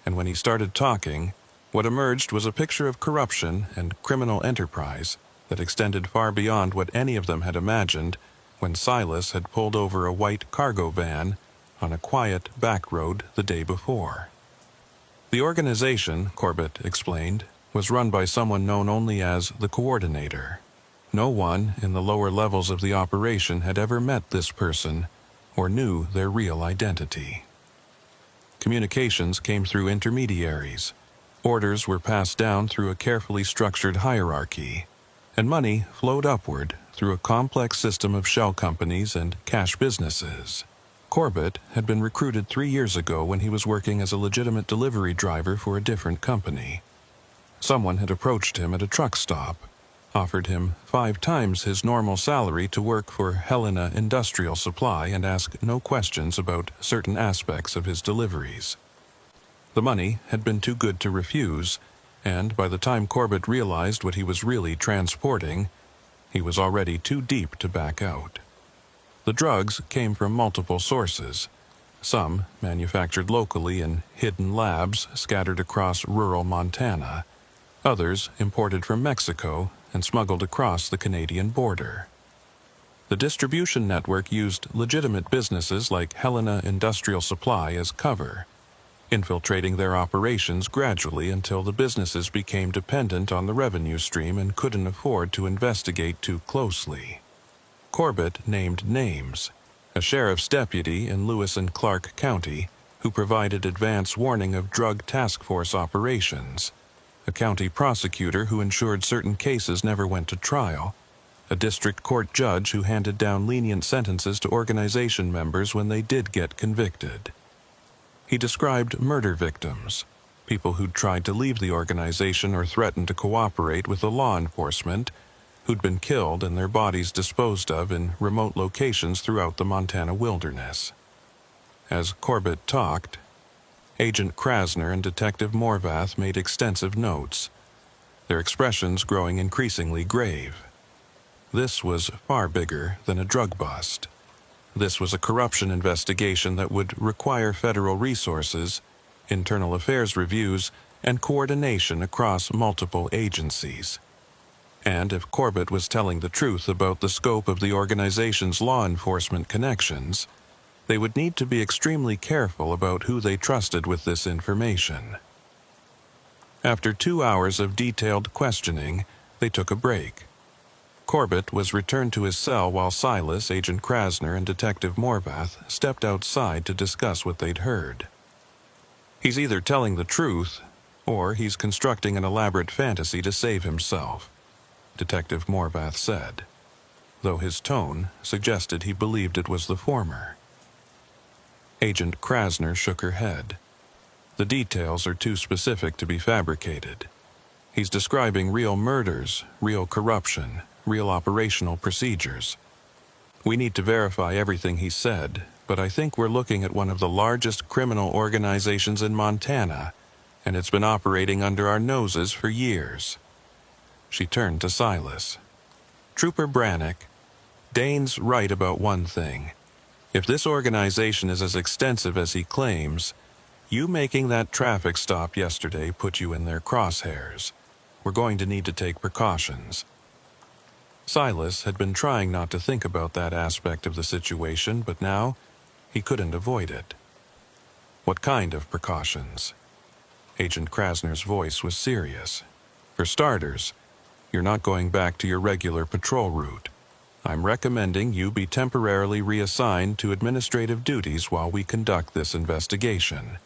and when he started talking, what emerged was a picture of corruption and criminal enterprise that extended far beyond what any of them had imagined when Silas had pulled over a white cargo van on a quiet back road the day before. The organization, Corbett explained, was run by someone known only as the coordinator. No one in the lower levels of the operation had ever met this person or knew their real identity. Communications came through intermediaries. Orders were passed down through a carefully structured hierarchy, and money flowed upward through a complex system of shell companies and cash businesses. Corbett had been recruited 3 years ago when he was working as a legitimate delivery driver for a different company. Someone had approached him at a truck stop, offered him 5 times his normal salary to work for Helena Industrial Supply and ask no questions about certain aspects of his deliveries. The money had been too good to refuse, and by the time Corbett realized what he was really transporting, he was already too deep to back out. The drugs came from multiple sources, some manufactured locally in hidden labs scattered across rural Montana, others imported from Mexico and smuggled across the Canadian border. The distribution network used legitimate businesses like Helena Industrial Supply as cover, infiltrating their operations gradually until the businesses became dependent on the revenue stream and couldn't afford to investigate too closely. Corbett named names: a sheriff's deputy in Lewis and Clark County who provided advance warning of drug task force operations, a county prosecutor who ensured certain cases never went to trial, a district court judge who handed down lenient sentences to organization members when they did get convicted. He described murder victims, people who'd tried to leave the organization or threatened to cooperate with the law enforcement, who'd been killed and their bodies disposed of in remote locations throughout the Montana wilderness. As Corbett talked, Agent Krasner and Detective Morvath made extensive notes, their expressions growing increasingly grave. This was far bigger than a drug bust. This was a corruption investigation that would require federal resources, internal affairs reviews, and coordination across multiple agencies. And if Corbett was telling the truth about the scope of the organization's law enforcement connections, they would need to be extremely careful about who they trusted with this information. After 2 hours of detailed questioning, they took a break. Corbett was returned to his cell while Silas, Agent Krasner, and Detective Morvath stepped outside to discuss what they'd heard. "He's either telling the truth, or he's constructing an elaborate fantasy to save himself," Detective Morvath said, though his tone suggested he believed it was the former. Agent Krasner shook her head. "The details are too specific to be fabricated. He's describing real murders, real corruption, real operational procedures. We need to verify everything he said, but I think we're looking at one of the largest criminal organizations in Montana, and it's been operating under our noses for years." She turned to Silas. "Trooper Brannick, Dane's right about one thing. If this organization is as extensive as he claims, you making that traffic stop yesterday put you in their crosshairs. We're going to need to take precautions." Silas had been trying not to think about that aspect of the situation, but now he couldn't avoid it. "What kind of precautions?" Agent Krasner's voice was serious. "For starters, you're not going back to your regular patrol route. I'm recommending you be temporarily reassigned to administrative duties while we conduct this investigation.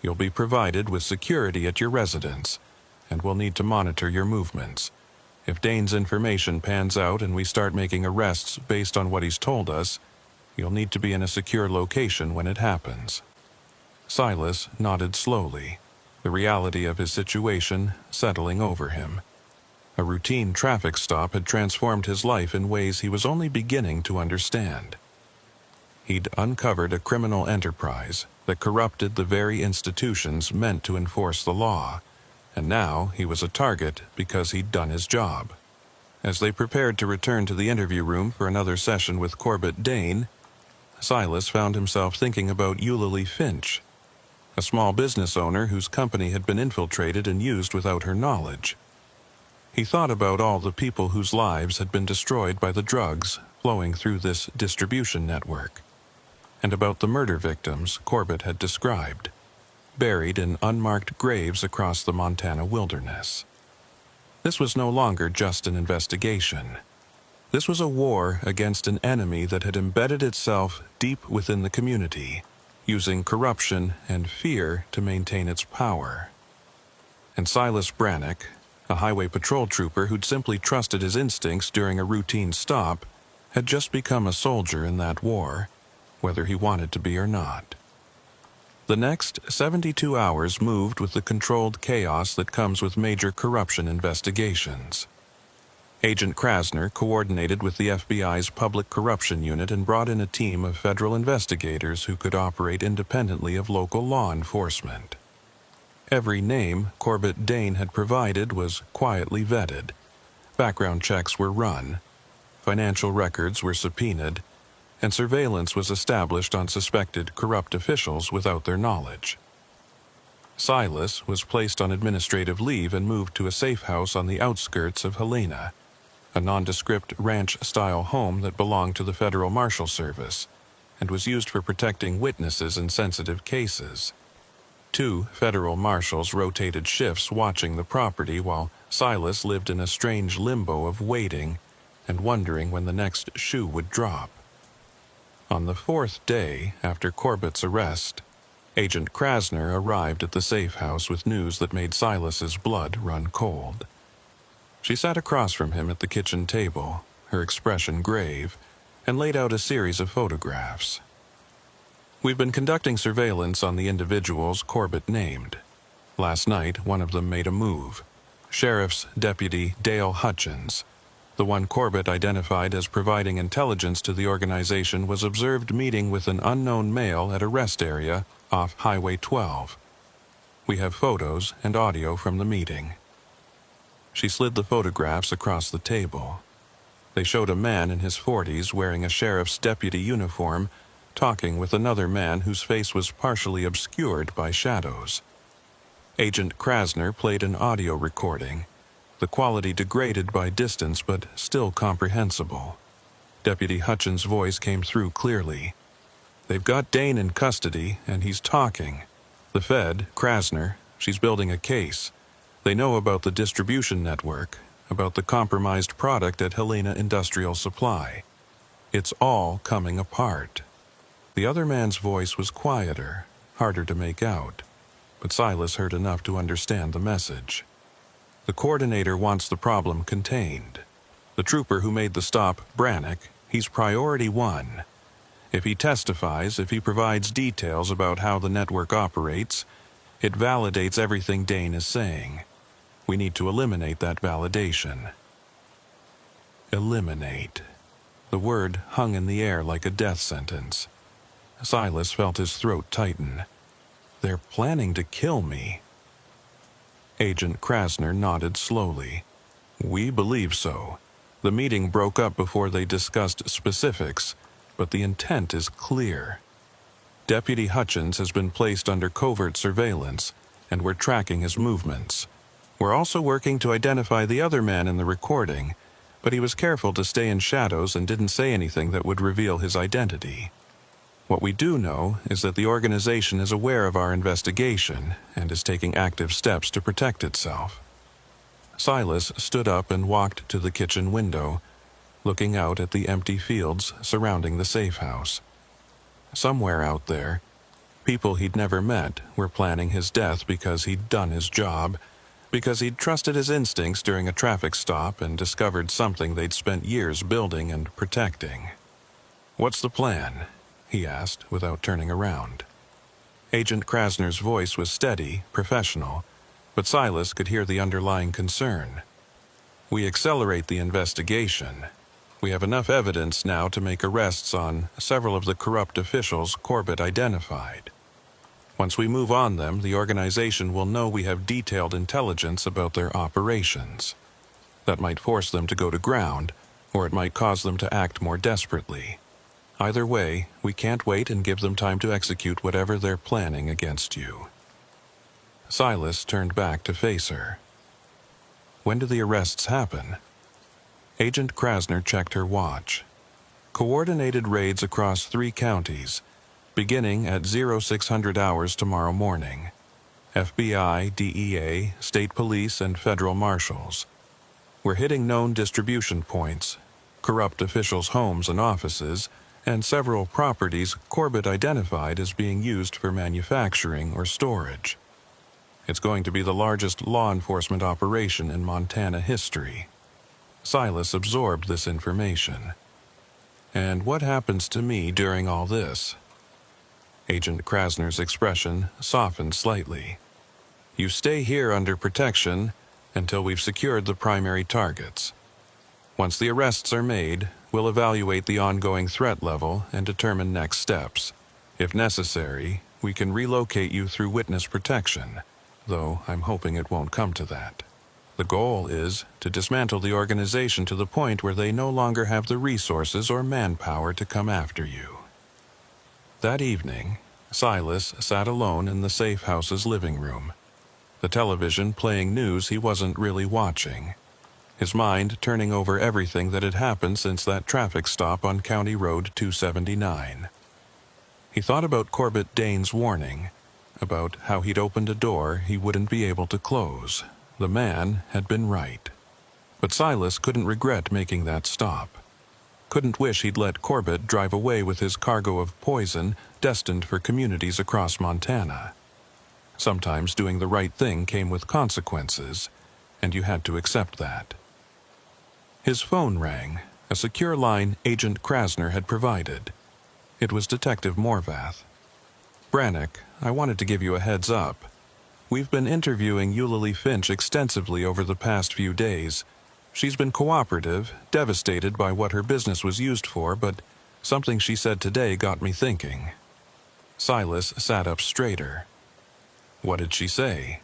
You'll be provided with security at your residence, and we'll need to monitor your movements. If Dane's information pans out and we start making arrests based on what he's told us, you'll need to be in a secure location when it happens." Silas nodded slowly, the reality of his situation settling over him. A routine traffic stop had transformed his life in ways he was only beginning to understand. He'd uncovered a criminal enterprise that corrupted the very institutions meant to enforce the law, and now he was a target because he'd done his job. As they prepared to return to the interview room for another session with Corbett Dane, Silas found himself thinking about Eulalie Finch, a small business owner whose company had been infiltrated and used without her knowledge. He thought about all the people whose lives had been destroyed by the drugs flowing through this distribution network, and about the murder victims Corbett had described, buried in unmarked graves across the Montana wilderness. This was no longer just an investigation. This was a war against an enemy that had embedded itself deep within the community, using corruption and fear to maintain its power. And Silas Brannick, a highway patrol trooper who'd simply trusted his instincts during a routine stop, had just become a soldier in that war, whether he wanted to be or not. The next 72 hours moved with the controlled chaos that comes with major corruption investigations. Agent Krasner coordinated with the FBI's Public Corruption Unit and brought in a team of federal investigators who could operate independently of local law enforcement. Every name Corbett Dane had provided was quietly vetted. Background checks were run, financial records were subpoenaed, and surveillance was established on suspected corrupt officials without their knowledge. Silas was placed on administrative leave and moved to a safe house on the outskirts of Helena, a nondescript ranch-style home that belonged to the Federal Marshal Service and was used for protecting witnesses in sensitive cases. 2 federal marshals rotated shifts watching the property while Silas lived in a strange limbo of waiting and wondering when the next shoe would drop. On the 4th day after Corbett's arrest, Agent Krasner arrived at the safe house with news that made Silas's blood run cold. She sat across from him at the kitchen table, her expression grave, and laid out a series of photographs. "We've been conducting surveillance on the individuals Corbett named. Last night, one of them made a move. Sheriff's Deputy Dale Hutchins, the one Corbett identified as providing intelligence to the organization, was observed meeting with an unknown male at a rest area off Highway 12. We have photos and audio from the meeting." She slid the photographs across the table. They showed a man in his 40s wearing a sheriff's deputy uniform, talking with another man whose face was partially obscured by shadows. Agent Krasner played an audio recording, the quality degraded by distance but still comprehensible. Deputy Hutchins' voice came through clearly. "They've got Dane in custody, and he's talking. The Fed, Krasner, she's building a case. They know about the distribution network, about the compromised product at Helena Industrial Supply. It's all coming apart." The other man's voice was quieter, harder to make out, but Silas heard enough to understand the message. "The coordinator wants the problem contained. The trooper who made the stop, Brannick, he's priority 1. If he testifies, if he provides details about how the network operates, it validates everything Dane is saying. We need to eliminate that validation." Eliminate. The word hung in the air like a death sentence. Silas felt his throat tighten. "They're planning to kill me." Agent Krasner nodded slowly. We believe so. The meeting broke up before they discussed specifics, but the intent is clear. Deputy Hutchins has been placed under covert surveillance, and we're tracking his movements. We're also working to identify the other man in the recording, but he was careful to stay in shadows and didn't say anything that would reveal his identity. What we do know is that the organization is aware of our investigation and is taking active steps to protect itself. Silas stood up and walked to the kitchen window, looking out at the empty fields surrounding the safe house. Somewhere out there, people he'd never met were planning his death because he'd done his job, because he'd trusted his instincts during a traffic stop and discovered something they'd spent years building and protecting. "What's the plan?" he asked without turning around. Agent Krasner's voice was steady, professional, but Silas could hear the underlying concern. "We accelerate the investigation. We have enough evidence now to make arrests on several of the corrupt officials Corbett identified. Once we move on them, the organization will know we have detailed intelligence about their operations. That might force them to go to ground, or it might cause them to act more desperately. Either way, we can't wait and give them time to execute whatever they're planning against you." Silas turned back to face her. "When do the arrests happen?" Agent Krasner checked her watch. "Coordinated raids across 3 counties, beginning at 0600 hours tomorrow morning. FBI, DEA, state police, and federal marshals. We're hitting known distribution points, corrupt officials' homes and offices, and several properties Corbett identified as being used for manufacturing or storage. It's going to be the largest law enforcement operation in Montana history." Silas absorbed this information. "And what happens to me during all this?" Agent Krasner's expression softened slightly. "You stay here under protection until we've secured the primary targets. Once the arrests are made, we'll evaluate the ongoing threat level and determine next steps. If necessary, we can relocate you through witness protection, though I'm hoping it won't come to that. The goal is to dismantle the organization to the point where they no longer have the resources or manpower to come after you." That evening, Silas sat alone in the safe house's living room, the television playing news he wasn't really watching, his mind turning over everything that had happened since that traffic stop on County Road 279. He thought about Corbett Dane's warning, about how he'd opened a door he wouldn't be able to close. The man had been right. But Silas couldn't regret making that stop. Couldn't wish he'd let Corbett drive away with his cargo of poison destined for communities across Montana. Sometimes doing the right thing came with consequences, and you had to accept that. His phone rang, a secure line Agent Krasner had provided. It was Detective Morvath. "Brannick, I wanted to give you a heads up. We've been interviewing Eulalie Finch extensively over the past few days. She's been cooperative, devastated by what her business was used for, but something she said today got me thinking." Silas sat up straighter. "What did she say?"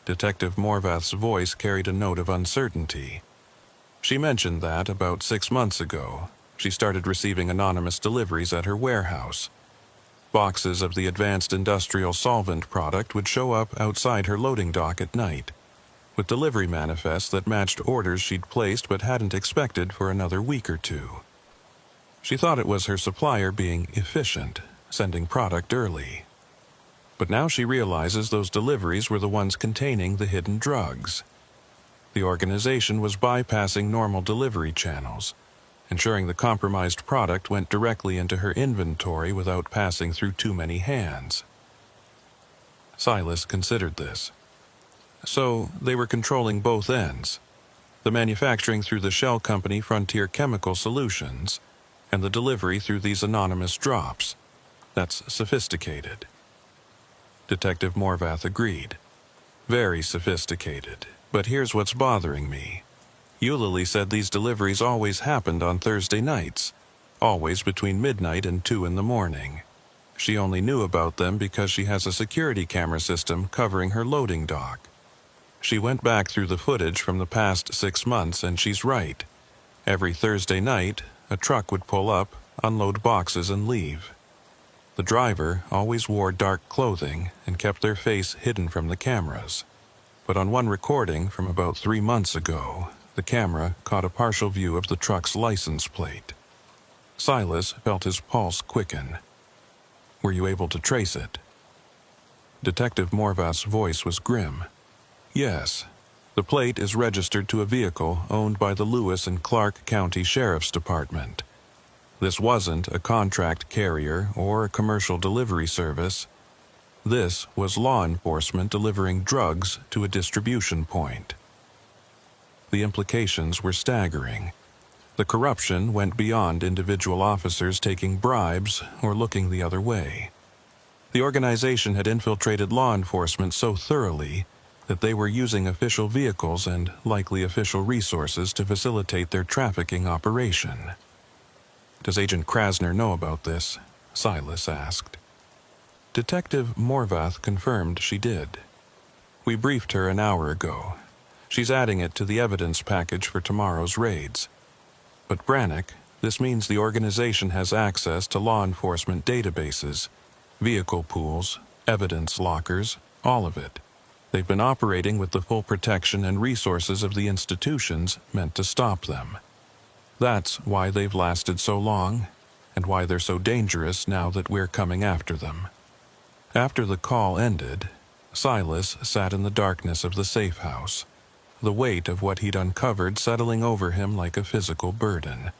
Detective Morvath's voice carried a note of uncertainty. "She mentioned that about 6 months ago, she started receiving anonymous deliveries at her warehouse. Boxes of the advanced industrial solvent product would show up outside her loading dock at night, with delivery manifests that matched orders she'd placed but hadn't expected for another week or 2. She thought it was her supplier being efficient, sending product early. But now she realizes those deliveries were the ones containing the hidden drugs. The organization was bypassing normal delivery channels, ensuring the compromised product went directly into her inventory without passing through too many hands." Silas considered this. So they were controlling both ends, the manufacturing through the shell company Frontier Chemical Solutions, and the delivery through these anonymous drops. That's sophisticated. Detective Morvath agreed. "Very sophisticated, but here's what's bothering me. Eulalie said these deliveries always happened on Thursday nights, always between midnight and 2 in the morning. She only knew about them because she has a security camera system covering her loading dock. She went back through the footage from the past 6 months, and she's right. Every Thursday night, a truck would pull up, unload boxes, and leave. The driver always wore dark clothing and kept their face hidden from the cameras. But on one recording from about 3 months ago, the camera caught a partial view of the truck's license plate. Silas felt his pulse quicken. "Were you able to trace it?" Detective Morvath's voice was grim. "Yes. The plate is registered to a vehicle owned by the Lewis and Clark County Sheriff's Department. This wasn't a contract carrier or a commercial delivery service. This was law enforcement delivering drugs to a distribution point." The implications were staggering. The corruption went beyond individual officers taking bribes or looking the other way. The organization had infiltrated law enforcement so thoroughly that they were using official vehicles and likely official resources to facilitate their trafficking operation. "Does Agent Krasner know about this?" Silas asked. Detective Morvath confirmed she did. "We briefed her an hour ago. She's adding it to the evidence package for tomorrow's raids. But Brannick, this means the organization has access to law enforcement databases, vehicle pools, evidence lockers, all of it. They've been operating with the full protection and resources of the institutions meant to stop them. That's why they've lasted so long, and why they're so dangerous now that we're coming after them." After the call ended, Silas sat in the darkness of the safe house, the weight of what he'd uncovered settling over him like a physical burden.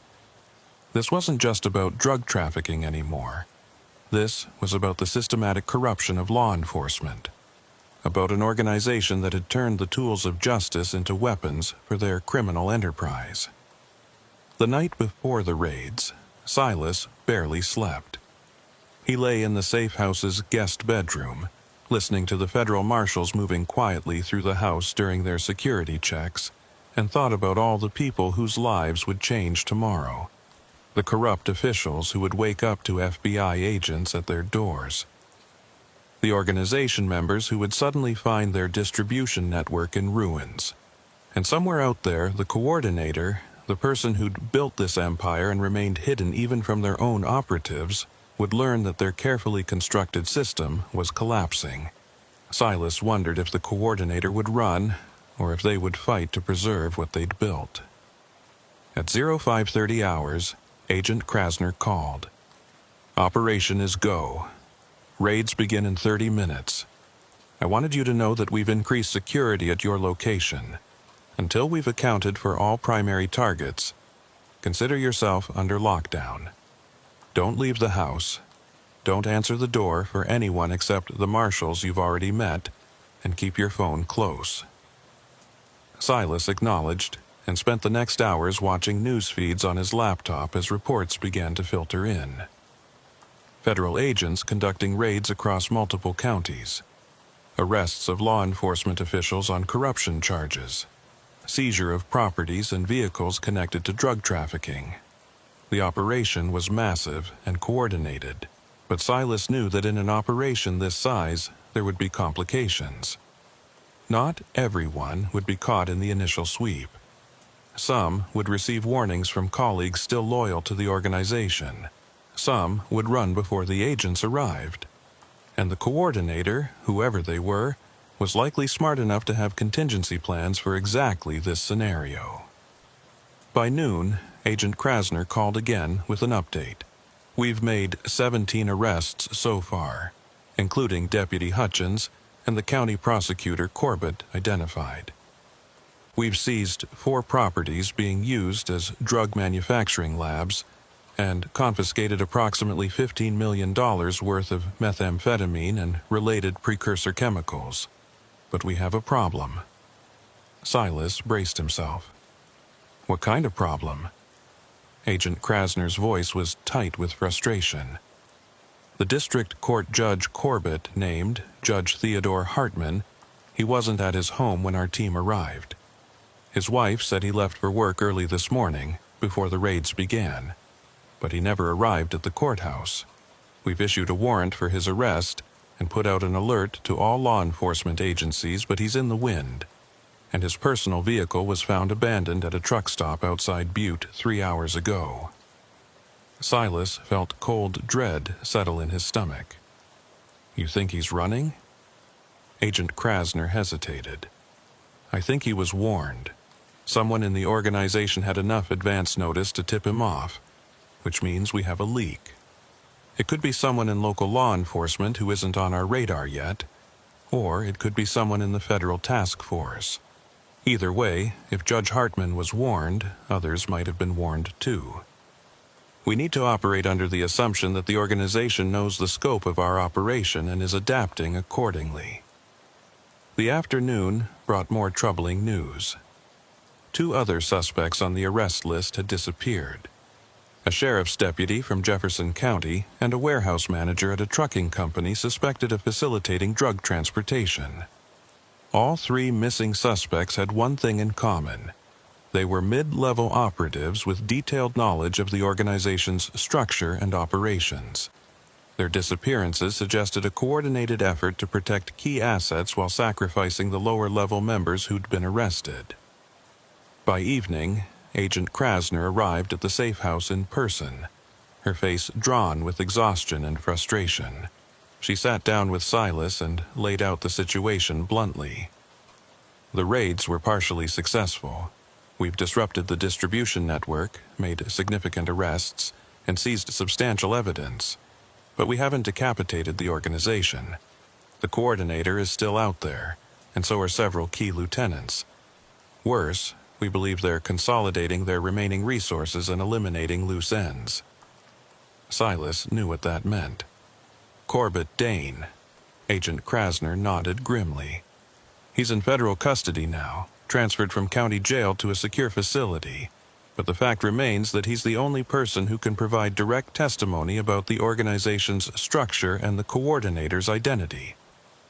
This wasn't just about drug trafficking anymore. This was about the systematic corruption of law enforcement, about an organization that had turned the tools of justice into weapons for their criminal enterprise. The night before the raids, Silas barely slept. He lay in the safe house's guest bedroom, listening to the federal marshals moving quietly through the house during their security checks, and thought about all the people whose lives would change tomorrow. The corrupt officials who would wake up to FBI agents at their doors. The organization members who would suddenly find their distribution network in ruins. And somewhere out there, the coordinator, the person who'd built this empire and remained hidden even from their own operatives, would learn that their carefully constructed system was collapsing. Silas wondered if the coordinator would run, or if they would fight to preserve what they'd built. At 0530 hours, Agent Krasner called. "Operation is go. Raids begin in 30 minutes. I wanted you to know that we've increased security at your location. Until we've accounted for all primary targets, consider yourself under lockdown. Don't leave the house. Don't answer the door for anyone except the marshals you've already met, and keep your phone close." Silas acknowledged and spent the next hours watching news feeds on his laptop as reports began to filter in. Federal agents conducting raids across multiple counties. Arrests of law enforcement officials on corruption charges. Seizure of properties and vehicles connected to drug trafficking. The operation was massive and coordinated, but Silas knew that in an operation this size, there would be complications. Not everyone would be caught in the initial sweep. Some would receive warnings from colleagues still loyal to the organization. Some would run before the agents arrived. And the coordinator, whoever they were, was likely smart enough to have contingency plans for exactly this scenario. By noon, Agent Krasner called again with an update. "We've made 17 arrests so far, including Deputy Hutchins and the county prosecutor Corbett identified. We've seized 4 properties being used as drug manufacturing labs and confiscated approximately $15 million worth of methamphetamine and related precursor chemicals. But we have a problem." Silas braced himself. "What kind of problem?" Agent Krasner's voice was tight with frustration. The district court judge Corbett named Judge Theodore Hartman. He wasn't at his home when our team arrived. His wife said he left for work early this morning, before the raids began. But he never arrived at the courthouse. We've issued a warrant for his arrest and put out an alert to all law enforcement agencies, but he's in the wind. and his personal vehicle was found abandoned at a truck stop outside Butte 3 hours ago. Silas felt cold dread settle in his stomach. "You think he's running?" Agent Krasner hesitated. "I think he was warned. Someone in the organization had enough advance notice to tip him off, which means we have a leak. It could be someone in local law enforcement who isn't on our radar yet, or it could be someone in the federal task force. Either way, if Judge Hartman was warned, others might have been warned too. We need to operate under the assumption that the organization knows the scope of our operation and is adapting accordingly." The afternoon brought more troubling news. 2 other suspects on the arrest list had disappeared: a sheriff's deputy from Jefferson County and a warehouse manager at a trucking company suspected of facilitating drug transportation. All 3 missing suspects had one thing in common. They were mid-level operatives with detailed knowledge of the organization's structure and operations. Their disappearances suggested a coordinated effort to protect key assets while sacrificing the lower-level members who'd been arrested. By evening, Agent Krasner arrived at the safe house in person, her face drawn with exhaustion and frustration. She sat down with Silas and laid out the situation bluntly. "The raids were partially successful. We've disrupted the distribution network, made significant arrests, and seized substantial evidence. But we haven't decapitated the organization. The coordinator is still out there, and so are several key lieutenants. Worse, we believe they're consolidating their remaining resources and eliminating loose ends." Silas knew what that meant. "Corbett Dane." Agent Krasner nodded grimly. "He's in federal custody now, transferred from county jail to a secure facility. But the fact remains that he's the only person who can provide direct testimony about the organization's structure and the coordinator's identity.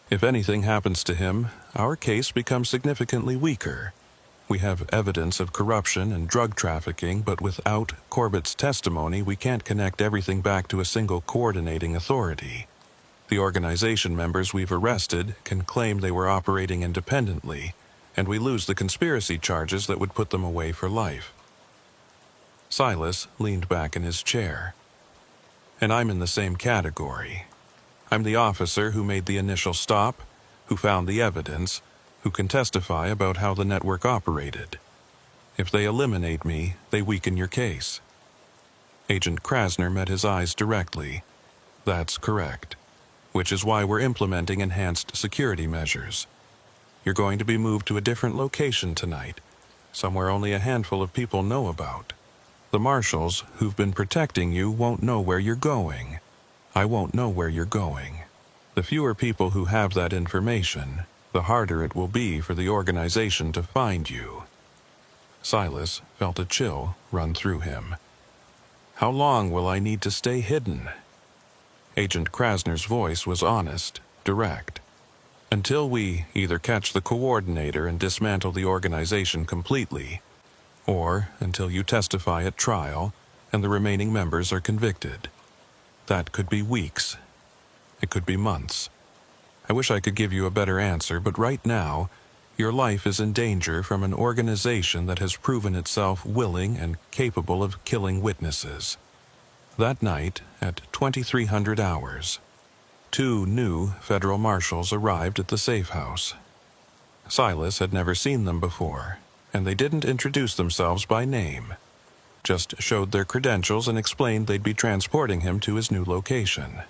If anything happens to him, our case becomes significantly weaker. We have evidence of corruption and drug trafficking, but without Corbett's testimony, we can't connect everything back to a single coordinating authority. The organization members we've arrested can claim they were operating independently, and we lose the conspiracy charges that would put them away for life." Silas leaned back in his chair. "And I'm in the same category. I'm the officer who made the initial stop, who found the evidence, who can testify about how the network operated. If they eliminate me, they weaken your case." Agent Krasner met his eyes directly. "That's correct. Which is why we're implementing enhanced security measures. You're going to be moved to a different location tonight, somewhere only a handful of people know about. The marshals who've been protecting you won't know where you're going. I won't know where you're going. The fewer people who have that information, the harder it will be for the organization to find you." Silas felt a chill run through him. "How long will I need to stay hidden?" Agent Krasner's voice was honest, direct. "Until we either catch the coordinator and dismantle the organization completely, or until you testify at trial and the remaining members are convicted. That could be weeks. It could be months. I wish I could give you a better answer, but right now, your life is in danger from an organization that has proven itself willing and capable of killing witnesses." That night, at 2300 hours, 2 new federal marshals arrived at the safe house. Silas had never seen them before, and they didn't introduce themselves by name, just showed their credentials and explained they'd be transporting him to his new location.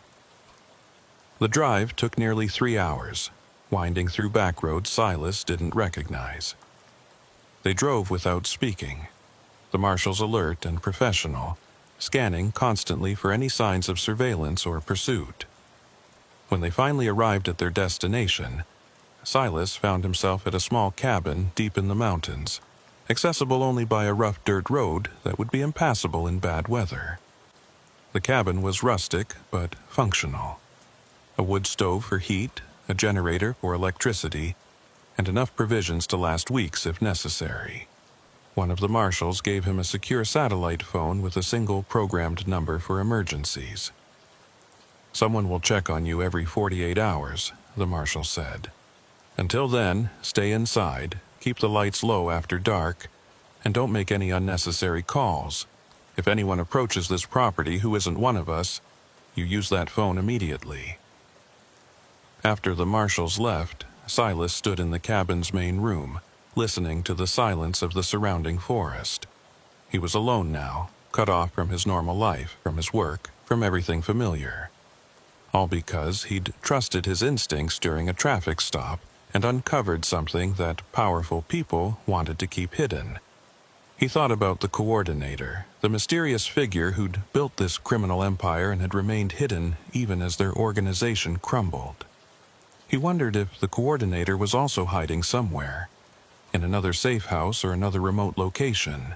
The drive took nearly 3 hours, winding through back roads Silas didn't recognize. They drove without speaking, the marshals alert and professional, scanning constantly for any signs of surveillance or pursuit. When they finally arrived at their destination, Silas found himself at a small cabin deep in the mountains, accessible only by a rough dirt road that would be impassable in bad weather. The cabin was rustic but functional. A wood stove for heat, a generator for electricity, and enough provisions to last weeks if necessary. One of the marshals gave him a secure satellite phone with a single programmed number for emergencies. "Someone will check on you every 48 hours, the marshal said. "Until then, stay inside, Keep the lights low after dark, and don't make any unnecessary calls. If anyone approaches this property who isn't one of us, you use that phone immediately." After the marshals left, Silas stood in the cabin's main room, listening to the silence of the surrounding forest. He was alone now, cut off from his normal life, from his work, from everything familiar. All because he'd trusted his instincts during a traffic stop and uncovered something that powerful people wanted to keep hidden. He thought about the coordinator, the mysterious figure who'd built this criminal empire and had remained hidden even as their organization crumbled. He wondered if the coordinator was also hiding somewhere, in another safe house or another remote location,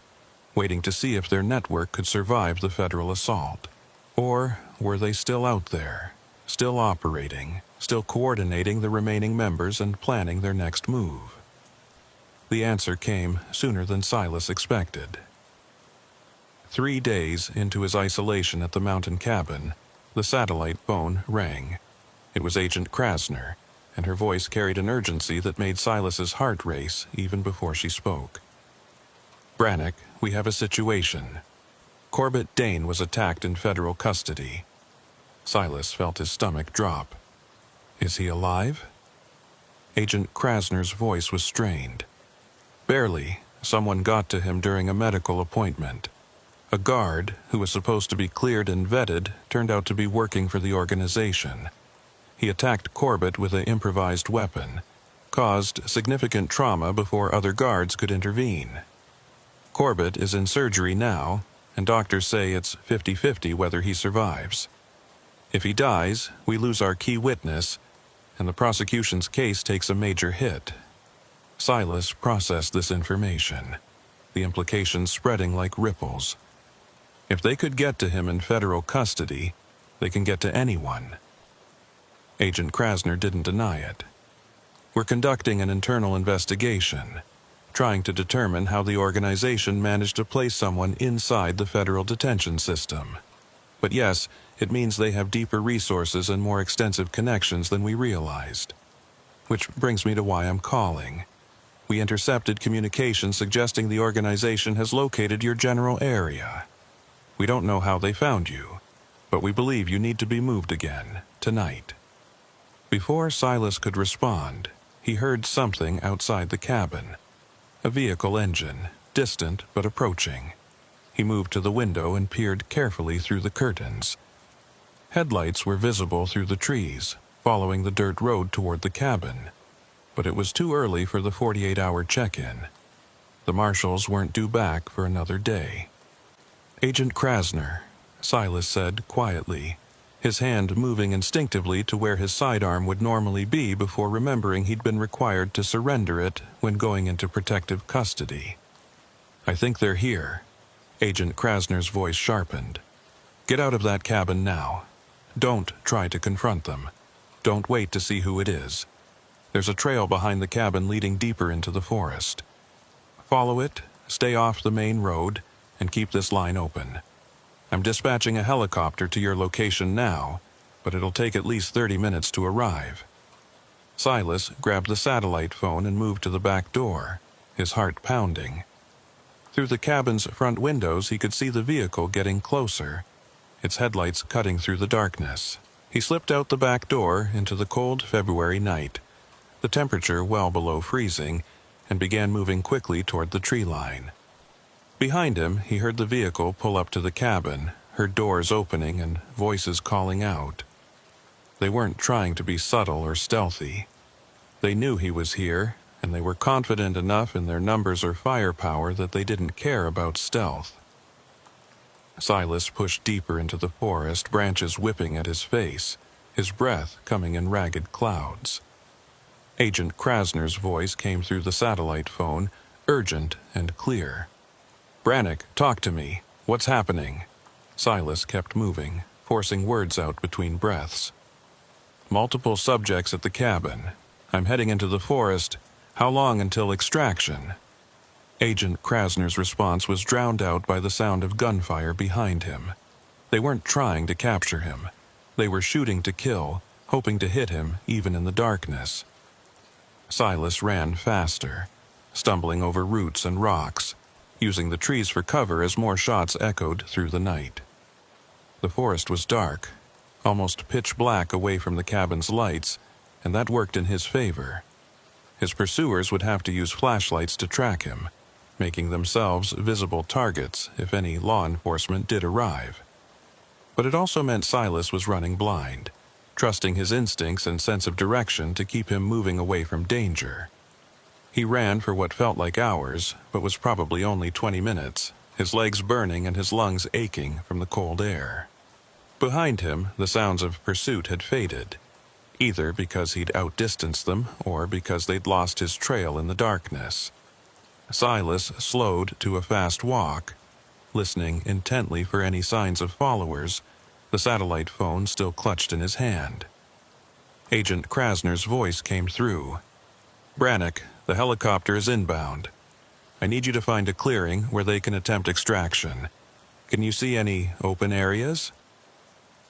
waiting to see if their network could survive the federal assault. Or were they still out there, still operating, still coordinating the remaining members and planning their next move? The answer came sooner than Silas expected. 3 days into his isolation at the mountain cabin, the satellite phone rang. It was Agent Krasner, and her voice carried an urgency that made Silas's heart race even before she spoke. "Brannick, we have a situation. Corbett Dane was attacked in federal custody." Silas felt his stomach drop. "Is he alive?" Agent Krasner's voice was strained. "Barely. Someone got to him during a medical appointment. A guard, who was supposed to be cleared and vetted, turned out to be working for the organization. He attacked Corbett with an improvised weapon, caused significant trauma before other guards could intervene. Corbett is in surgery now, and doctors say it's 50-50 whether he survives. If he dies, we lose our key witness, and the prosecution's case takes a major hit." Silas processed this information, the implications spreading like ripples. If they could get to him in federal custody, they can get to anyone. Agent Krasner didn't deny it. "We're conducting an internal investigation, trying to determine how the organization managed to place someone inside the federal detention system. But yes, it means they have deeper resources and more extensive connections than we realized. Which brings me to why I'm calling. We intercepted communication suggesting the organization has located your general area. We don't know how they found you, but we believe you need to be moved again, tonight." Before Silas could respond, he heard something outside the cabin. A vehicle engine, distant but approaching. He moved to the window and peered carefully through the curtains. Headlights were visible through the trees, following the dirt road toward the cabin. But it was too early for the 48-hour check-in. The marshals weren't due back for another day. "Agent Krasner," Silas said quietly, his hand moving instinctively to where his sidearm would normally be before remembering he'd been required to surrender it when going into protective custody. "I think they're here." Agent Krasner's voice sharpened. "Get out of that cabin now. Don't try to confront them. Don't wait to see who it is. There's a trail behind the cabin leading deeper into the forest. Follow it, stay off the main road, and keep this line open. I'm dispatching a helicopter to your location now, but it'll take at least 30 minutes to arrive." Silas grabbed the satellite phone and moved to the back door, his heart pounding. Through the cabin's front windows, he could see the vehicle getting closer, its headlights cutting through the darkness. He slipped out the back door into the cold February night, the temperature well below freezing, and began moving quickly toward the tree line. Behind him, he heard the vehicle pull up to the cabin, heard doors opening and voices calling out. They weren't trying to be subtle or stealthy. They knew he was here, and they were confident enough in their numbers or firepower that they didn't care about stealth. Silas pushed deeper into the forest, branches whipping at his face, his breath coming in ragged clouds. Agent Krasner's voice came through the satellite phone, urgent and clear. "Brannick, talk to me. What's happening?" Silas kept moving, forcing words out between breaths. "Multiple subjects at the cabin. I'm heading into the forest. How long until extraction?" Agent Krasner's response was drowned out by the sound of gunfire behind him. They weren't trying to capture him. They were shooting to kill, hoping to hit him even in the darkness. Silas ran faster, stumbling over roots and rocks, using the trees for cover as more shots echoed through the night. The forest was dark, almost pitch black away from the cabin's lights, and that worked in his favor. His pursuers would have to use flashlights to track him, making themselves visible targets if any law enforcement did arrive. But it also meant Silas was running blind, trusting his instincts and sense of direction to keep him moving away from danger. He ran for what felt like hours, but was probably only 20 minutes, his legs burning and his lungs aching from the cold air. Behind him, the sounds of pursuit had faded, either because he'd outdistanced them or because they'd lost his trail in the darkness. Silas slowed to a fast walk, listening intently for any signs of followers, the satellite phone still clutched in his hand. Agent Krasner's voice came through. "Brannick, the helicopter is inbound. I need you to find a clearing where they can attempt extraction. Can you see any open areas?"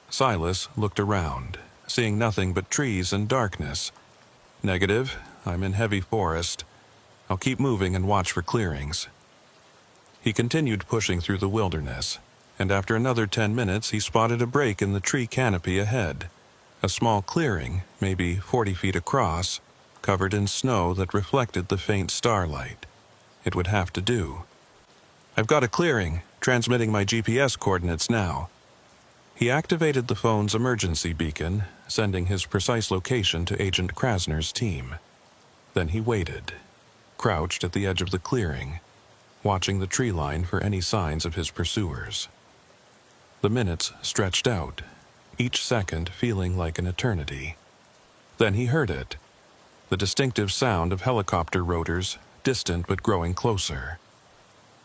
Silas looked around, seeing nothing but trees and darkness. "Negative. I'm in heavy forest. I'll keep moving and watch for clearings." He continued pushing through the wilderness, and after another 10 minutes he spotted a break in the tree canopy ahead, a small clearing, maybe 40 feet across, covered in snow that reflected the faint starlight. It would have to do. "I've got a clearing, transmitting my GPS coordinates now." He activated the phone's emergency beacon, sending his precise location to Agent Krasner's team. Then he waited, crouched at the edge of the clearing, watching the tree line for any signs of his pursuers. The minutes stretched out, each second feeling like an eternity. Then he heard it, the distinctive sound of helicopter rotors, distant but growing closer.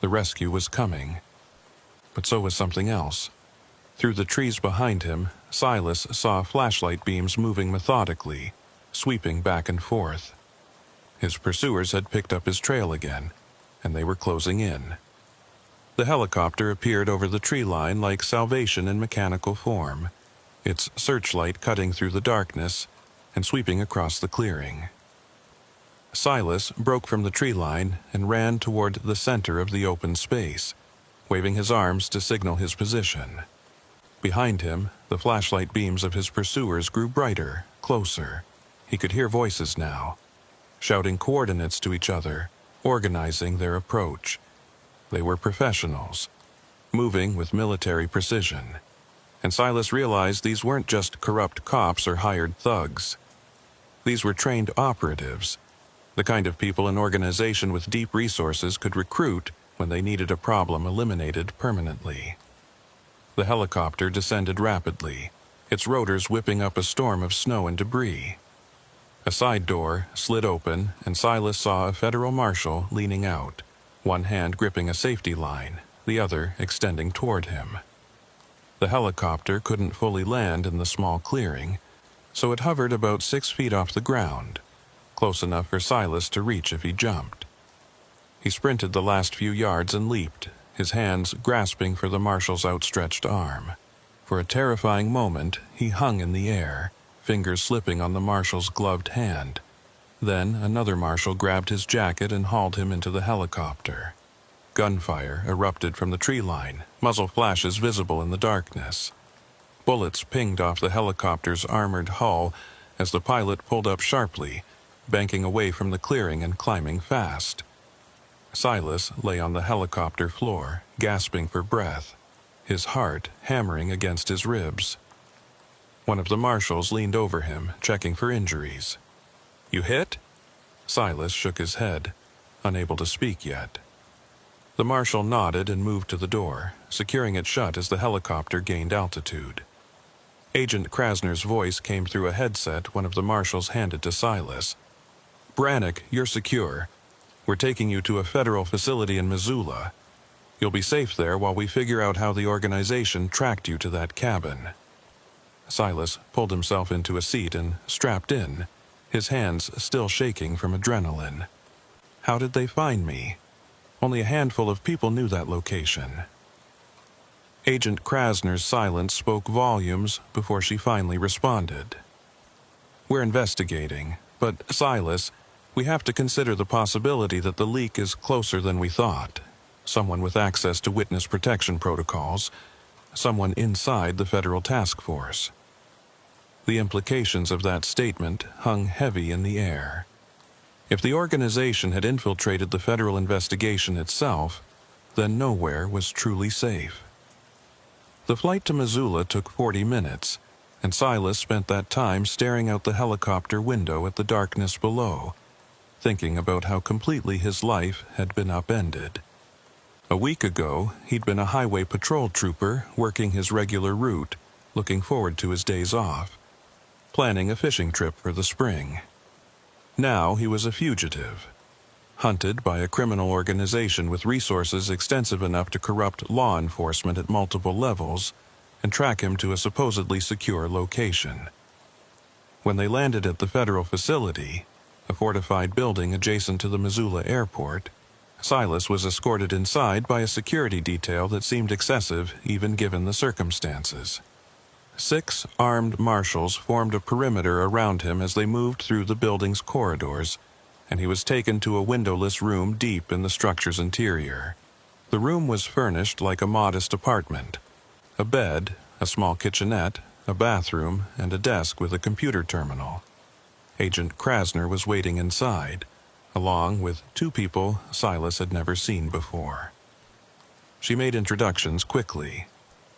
The rescue was coming, but so was something else. Through the trees behind him, Silas saw flashlight beams moving methodically, sweeping back and forth. His pursuers had picked up his trail again, and they were closing in. The helicopter appeared over the tree line like salvation in mechanical form, its searchlight cutting through the darkness and sweeping across the clearing. Silas broke from the tree line and ran toward the center of the open space, waving his arms to signal his position. Behind him, the flashlight beams of his pursuers grew brighter, closer. He could hear voices now, shouting coordinates to each other, organizing their approach. They were professionals, moving with military precision. And Silas realized these weren't just corrupt cops or hired thugs. These were trained operatives, the kind of people an organization with deep resources could recruit when they needed a problem eliminated permanently. The helicopter descended rapidly, its rotors whipping up a storm of snow and debris. A side door slid open, and Silas saw a federal marshal leaning out, one hand gripping a safety line, the other extending toward him. The helicopter couldn't fully land in the small clearing, so it hovered about 6 feet off the ground, close enough for Silas to reach if he jumped. He sprinted the last few yards and leaped, his hands grasping for the marshal's outstretched arm. For a terrifying moment, he hung in the air, fingers slipping on the marshal's gloved hand. Then another marshal grabbed his jacket and hauled him into the helicopter. Gunfire erupted from the tree line, muzzle flashes visible in the darkness. Bullets pinged off the helicopter's armored hull as the pilot pulled up sharply, banking away from the clearing and climbing fast. Silas lay on the helicopter floor, gasping for breath, his heart hammering against his ribs. One of the marshals leaned over him, checking for injuries. "You hit?" Silas shook his head, unable to speak yet. The marshal nodded and moved to the door, securing it shut as the helicopter gained altitude. Agent Krasner's voice came through a headset one of the marshals handed to Silas. "Brannick, you're secure. We're taking you to a federal facility in Missoula. You'll be safe there while we figure out how the organization tracked you to that cabin." Silas pulled himself into a seat and strapped in, his hands still shaking from adrenaline. How did they find me? Only a handful of people knew that location. Agent Krasner's silence spoke volumes before she finally responded. "We're investigating, but Silas, We have to consider the possibility that the leak is closer than we thought. Someone with access to witness protection protocols, someone inside the federal task force. The implications of that statement hung heavy in the air. If the organization had infiltrated the federal investigation itself, then nowhere was truly safe. The flight to Missoula took 40 minutes, and Silas spent that time staring out the helicopter window at the darkness below, thinking about how completely his life had been upended. A week ago, he'd been a highway patrol trooper working his regular route, looking forward to his days off, planning a fishing trip for the spring. Now he was a fugitive, hunted by a criminal organization with resources extensive enough to corrupt law enforcement at multiple levels and track him to a supposedly secure location. When they landed at the federal facility, a fortified building adjacent to the Missoula airport, Silas was escorted inside by a security detail that seemed excessive even given the circumstances. 6 armed marshals formed a perimeter around him as they moved through the building's corridors, and he was taken to a windowless room deep in the structure's interior. The room was furnished like a modest apartment. A bed, a small kitchenette, a bathroom, and a desk with a computer terminal. Agent Krasner was waiting inside, along with 2 people Silas had never seen before. She made introductions quickly.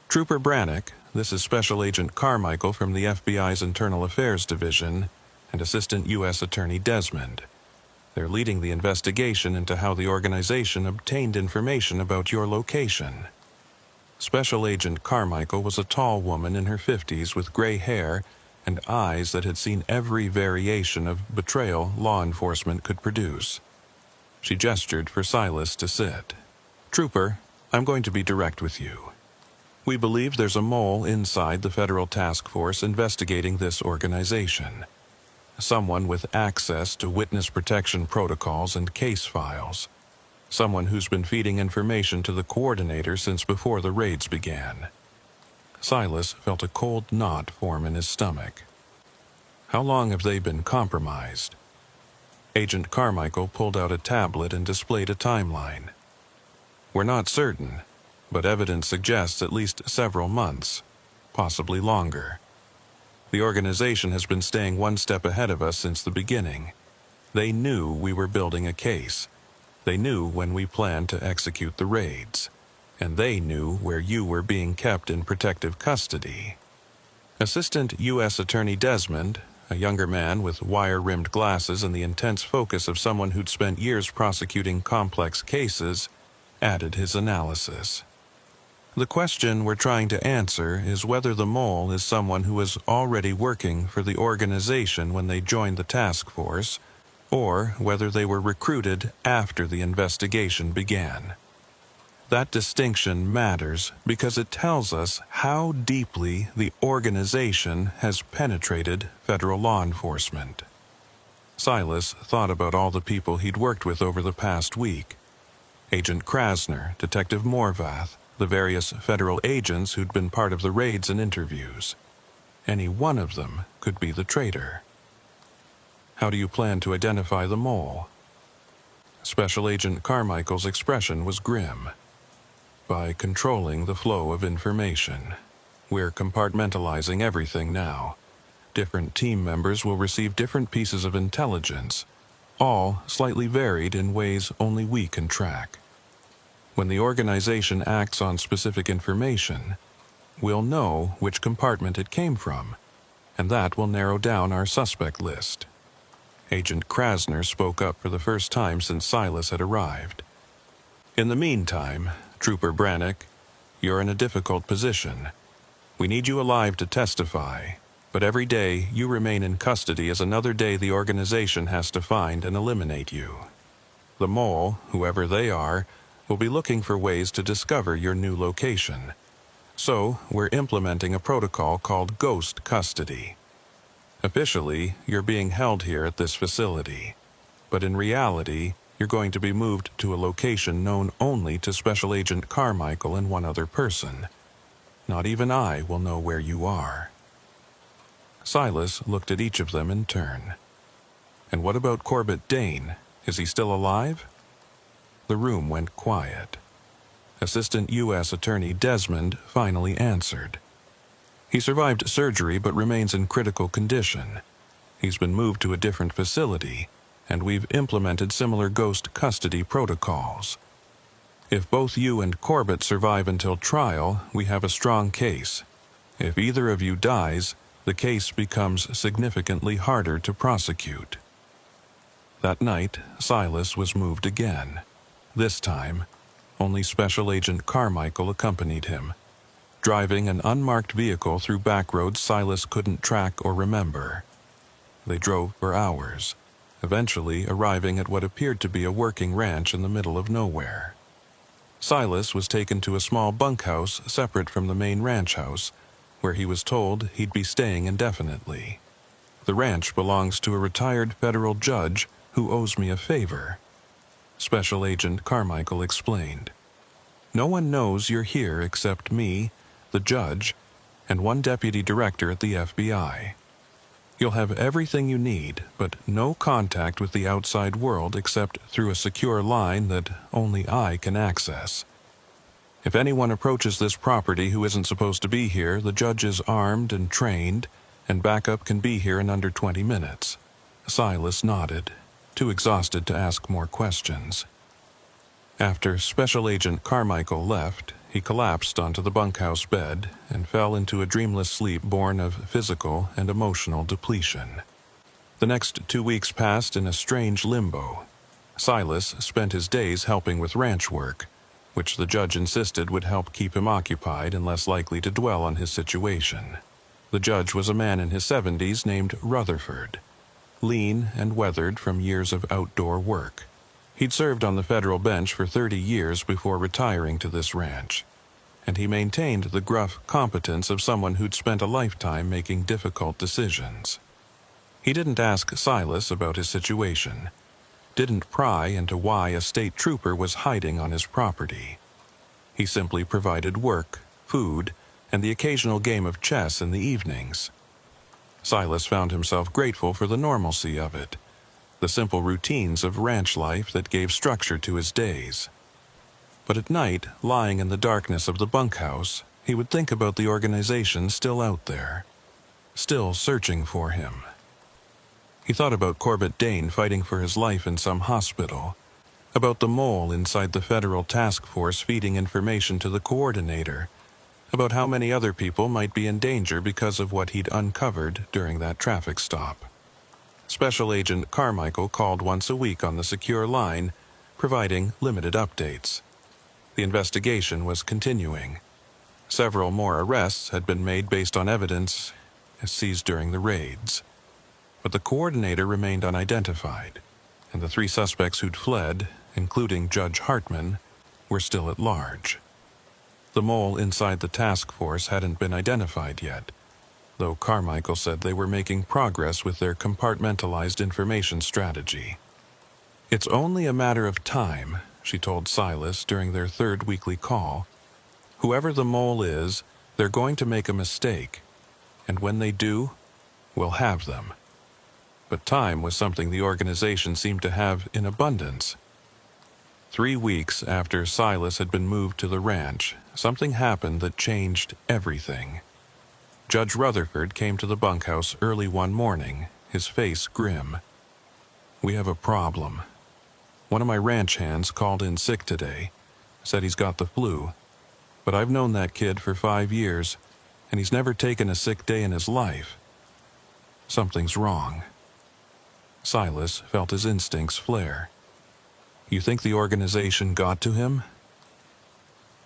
Trooper Brannick, this is Special Agent Carmichael from the FBI's Internal Affairs Division, and Assistant U.S. Attorney Desmond. They're leading the investigation into how the organization obtained information about your location. Special Agent Carmichael was a tall woman in her 50s with gray hair and eyes that had seen every variation of betrayal law enforcement could produce. She gestured for Silas to sit. "Trooper, I'm going to be direct with you. We believe there's a mole inside the federal task force investigating this organization. Someone with access to witness protection protocols and case files. Someone who's been feeding information to the coordinator since before the raids began." Silas felt a cold knot form in his stomach. How long have they been compromised? Agent Carmichael pulled out a tablet and displayed a timeline. "We're not certain, but evidence suggests at least several months, possibly longer. The organization has been staying one step ahead of us since the beginning. They knew we were building a case. They knew when we planned to execute the raids. And they knew where you were being kept in protective custody." Assistant U.S. Attorney Desmond, a younger man with wire-rimmed glasses and the intense focus of someone who'd spent years prosecuting complex cases, added his analysis. "The question we're trying to answer is whether the mole is someone who was already working for the organization when they joined the task force, or whether they were recruited after the investigation began. That distinction matters because it tells us how deeply the organization has penetrated federal law enforcement." Silas thought about all the people he'd worked with over the past week. Agent Krasner, Detective Morvath, the various federal agents who'd been part of the raids and interviews. Any one of them could be the traitor. "How do you plan to identify the mole?" Special Agent Carmichael's expression was grim. "By controlling the flow of information. We're compartmentalizing everything now. Different team members will receive different pieces of intelligence, all slightly varied in ways only we can track. When the organization acts on specific information, we'll know which compartment it came from, and that will narrow down our suspect list." Agent Krasner spoke up for the first time since Silas had arrived. "In the meantime, Trooper Brannick, you're in a difficult position. We need you alive to testify, but every day you remain in custody is another day the organization has to find and eliminate you. The mole, whoever they are, will be looking for ways to discover your new location. So, we're implementing a protocol called ghost custody. Officially, you're being held here at this facility, but in reality, you're going to be moved to a location known only to Special Agent Carmichael and one other person. Not even I will know where you are." Silas looked at each of them in turn. And what about Corbett Dane? Is he still alive? The room went quiet. Assistant U.S. Attorney Desmond finally answered. He survived surgery but remains in critical condition. He's been moved to a different facility, and we've implemented similar ghost custody protocols. If both you and Corbett survive until trial, we have a strong case. If either of you dies, the case becomes significantly harder to prosecute. That night, Silas was moved again. This time, only Special Agent Carmichael accompanied him, driving an unmarked vehicle through back roads Silas couldn't track or remember. They drove for hours, eventually arriving at what appeared to be a working ranch in the middle of nowhere. Silas was taken to a small bunkhouse separate from the main ranch house, where he was told he'd be staying indefinitely. The ranch belongs to a retired federal judge who owes me a favor, Special Agent Carmichael explained. No one knows you're here except me, the judge, and one deputy director at the FBI. You'll have everything you need, but no contact with the outside world except through a secure line that only I can access. If anyone approaches this property who isn't supposed to be here, the judge is armed and trained, and backup can be here in under 20 minutes. Silas nodded, too exhausted to ask more questions. After Special Agent Carmichael left, he collapsed onto the bunkhouse bed and fell into a dreamless sleep born of physical and emotional depletion. The next 2 weeks passed in a strange limbo. Silas spent his days helping with ranch work, which the judge insisted would help keep him occupied and less likely to dwell on his situation. The judge was a man in his 70s named Rutherford, lean and weathered from years of outdoor work. He'd served on the federal bench for 30 years before retiring to this ranch, and he maintained the gruff competence of someone who'd spent a lifetime making difficult decisions. He didn't ask Silas about his situation, didn't pry into why a state trooper was hiding on his property. He simply provided work, food, and the occasional game of chess in the evenings. Silas found himself grateful for the normalcy of it, the simple routines of ranch life that gave structure to his days. But at night, lying in the darkness of the bunkhouse, he would think about the organization still out there, still searching for him. He thought about Corbett Dane fighting for his life in some hospital, about the mole inside the federal task force feeding information to the coordinator, about how many other people might be in danger because of what he'd uncovered during that traffic stop. Special Agent Carmichael called once a week on the secure line, providing limited updates. The investigation was continuing. Several more arrests had been made based on evidence seized during the raids. But the coordinator remained unidentified, and the 3 suspects who'd fled, including Judge Hartman, were still at large. The mole inside the task force hadn't been identified yet, though Carmichael said they were making progress with their compartmentalized information strategy. It's only a matter of time, she told Silas during their 3rd weekly call. Whoever the mole is, they're going to make a mistake, and when they do, we'll have them. But time was something the organization seemed to have in abundance. 3 weeks after Silas had been moved to the ranch, something happened that changed everything. Judge Rutherford came to the bunkhouse early one morning, his face grim. "We have a problem. One of my ranch hands called in sick today, said he's got the flu, but I've known that kid for 5 years, and he's never taken a sick day in his life. Something's wrong." Silas felt his instincts flare. "You think the organization got to him?"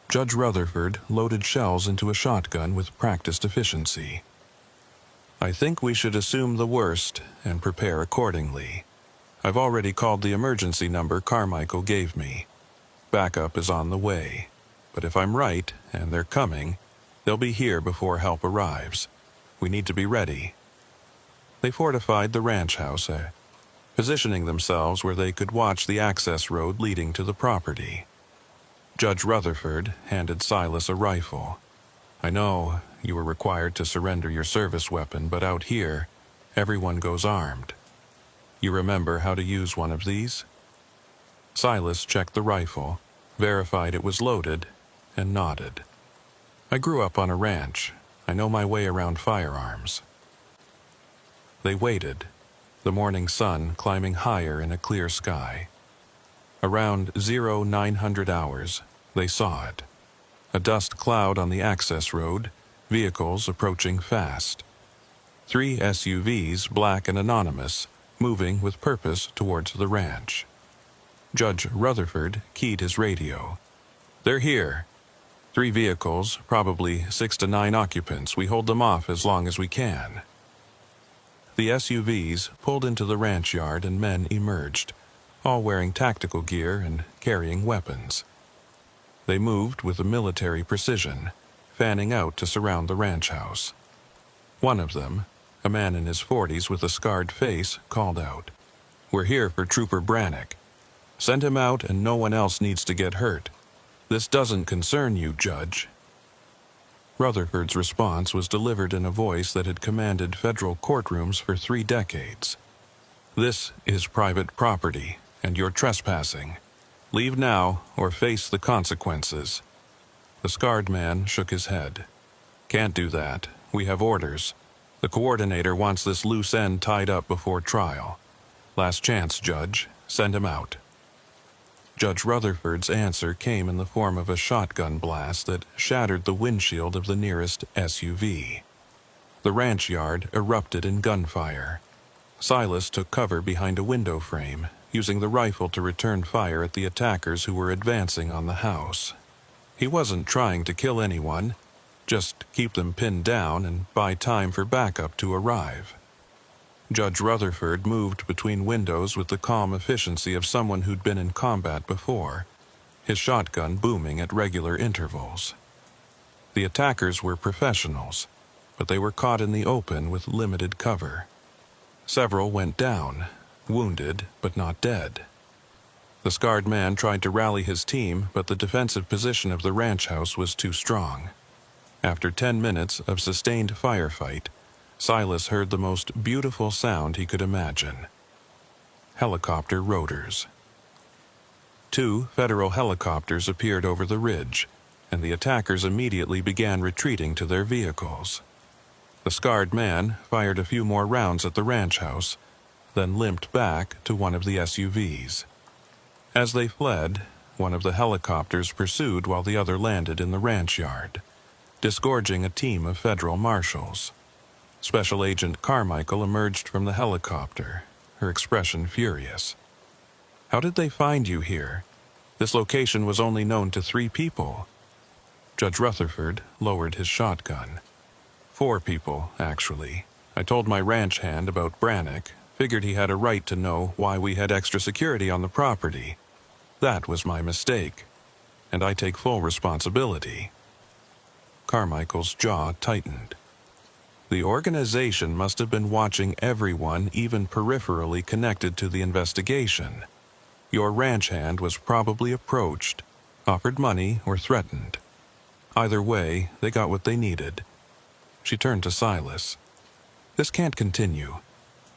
Judge Rutherford loaded shells into a shotgun with practiced efficiency. "I think we should assume the worst and prepare accordingly. I've already called the emergency number Carmichael gave me. Backup is on the way. But if I'm right, and they're coming, they'll be here before help arrives. We need to be ready." They fortified the ranch house, positioning themselves where they could watch the access road leading to the property. Judge Rutherford handed Silas a rifle. "I know you were required to surrender your service weapon, but out here, everyone goes armed." You remember how to use one of these? Silas checked the rifle, verified it was loaded, and nodded. I grew up on a ranch. I know my way around firearms. They waited, the morning sun climbing higher in a clear sky. Around 0900 hours, they saw it. A dust cloud on the access road, vehicles approaching fast. 3 SUVs, black and anonymous, moving with purpose towards the ranch. Judge Rutherford keyed his radio. "They're here. 3 vehicles, probably 6 to 9 occupants. We hold them off as long as we can." The SUVs pulled into the ranch yard and men emerged, all wearing tactical gear and carrying weapons. They moved with a military precision, fanning out to surround the ranch house. One of them, a man in his 40s with a scarred face, called out, "We're here for Trooper Brannick. Send him out and no one else needs to get hurt. This doesn't concern you, Judge." Rutherford's response was delivered in a voice that had commanded federal courtrooms for 3 decades. "This is private property, and you're trespassing. Leave now or face the consequences." The scarred man shook his head. "Can't do that. We have orders. The coordinator wants this loose end tied up before trial. Last chance, Judge. Send him out." Judge Rutherford's answer came in the form of a shotgun blast that shattered the windshield of the nearest SUV. The ranch yard erupted in gunfire. Silas took cover behind a window frame, using the rifle to return fire at the attackers who were advancing on the house. He wasn't trying to kill anyone, just keep them pinned down and buy time for backup to arrive. Judge Rutherford moved between windows with the calm efficiency of someone who'd been in combat before, his shotgun booming at regular intervals. The attackers were professionals, but they were caught in the open with limited cover. Several went down, wounded but not dead. The scarred man tried to rally his team, but the defensive position of the ranch house was too strong. After 10 minutes of sustained firefight, Silas heard the most beautiful sound he could imagine. Helicopter rotors. 2 federal helicopters appeared over the ridge, and the attackers immediately began retreating to their vehicles. The scarred man fired a few more rounds at the ranch house, then limped back to one of the SUVs. As they fled, one of the helicopters pursued while the other landed in the ranch yard, disgorging a team of federal marshals. Special Agent Carmichael emerged from the helicopter, her expression furious. "How did they find you here? This location was only known to 3 people." Judge Rutherford lowered his shotgun. 4 people, actually. I told my ranch hand about Brannick, figured he had a right to know why we had extra security on the property. That was my mistake, and I take full responsibility. Carmichael's jaw tightened. The organization must have been watching everyone even peripherally connected to the investigation. Your ranch hand was probably approached, offered money, or threatened. Either way, they got what they needed. She turned to Silas. "This can't continue.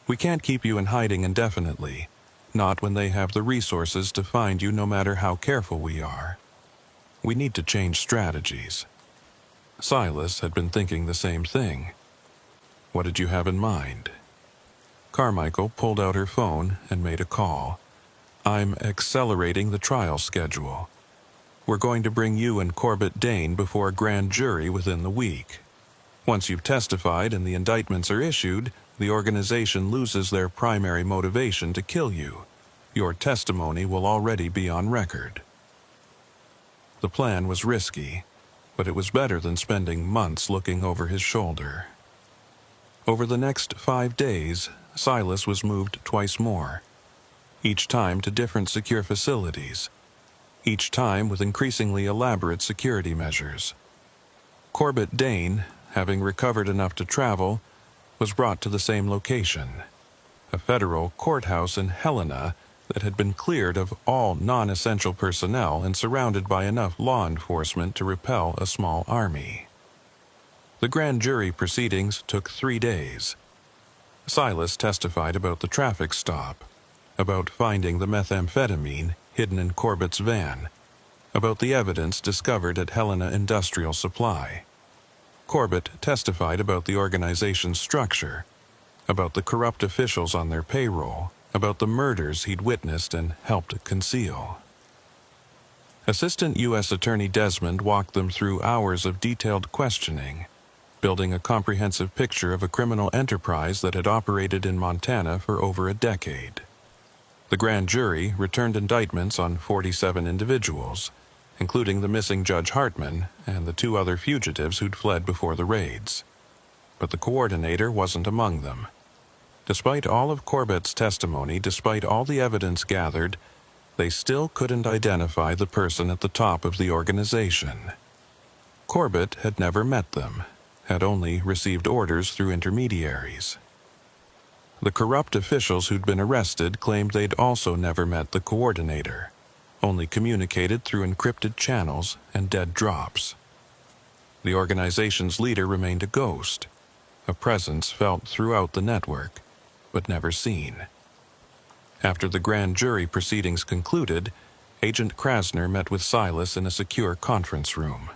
We can't keep you in hiding indefinitely, not when they have the resources to find you no matter how careful we are. We need to change strategies." Silas had been thinking the same thing. "What did you have in mind?" Carmichael pulled out her phone and made a call. "I'm accelerating the trial schedule. We're going to bring you and Corbett Dane before a grand jury within the week. Once you've testified and the indictments are issued, the organization loses their primary motivation to kill you. Your testimony will already be on record." The plan was risky, but it was better than spending months looking over his shoulder. Over the next 5 days, Silas was moved twice more, each time to different secure facilities, each time with increasingly elaborate security measures. Corbett Dane, having recovered enough to travel, was brought to the same location, a federal courthouse in Helena that had been cleared of all non-essential personnel and surrounded by enough law enforcement to repel a small army. The grand jury proceedings took 3 days. Silas testified about the traffic stop, about finding the methamphetamine hidden in Corbett's van, about the evidence discovered at Helena Industrial Supply. Corbett testified about the organization's structure, about the corrupt officials on their payroll, about the murders he'd witnessed and helped conceal. Assistant U.S. Attorney Desmond walked them through hours of detailed questioning, building a comprehensive picture of a criminal enterprise that had operated in Montana for over a decade. The grand jury returned indictments on 47 individuals, including the missing Judge Hartman and the 2 other fugitives who'd fled before the raids. But the coordinator wasn't among them. Despite all of Corbett's testimony, despite all the evidence gathered, they still couldn't identify the person at the top of the organization. Corbett had never met them, had only received orders through intermediaries. The corrupt officials who'd been arrested claimed they'd also never met the coordinator, only communicated through encrypted channels and dead drops. The organization's leader remained a ghost, a presence felt throughout the network, but never seen. After the grand jury proceedings concluded, Agent Krasner met with Silas in a secure conference room.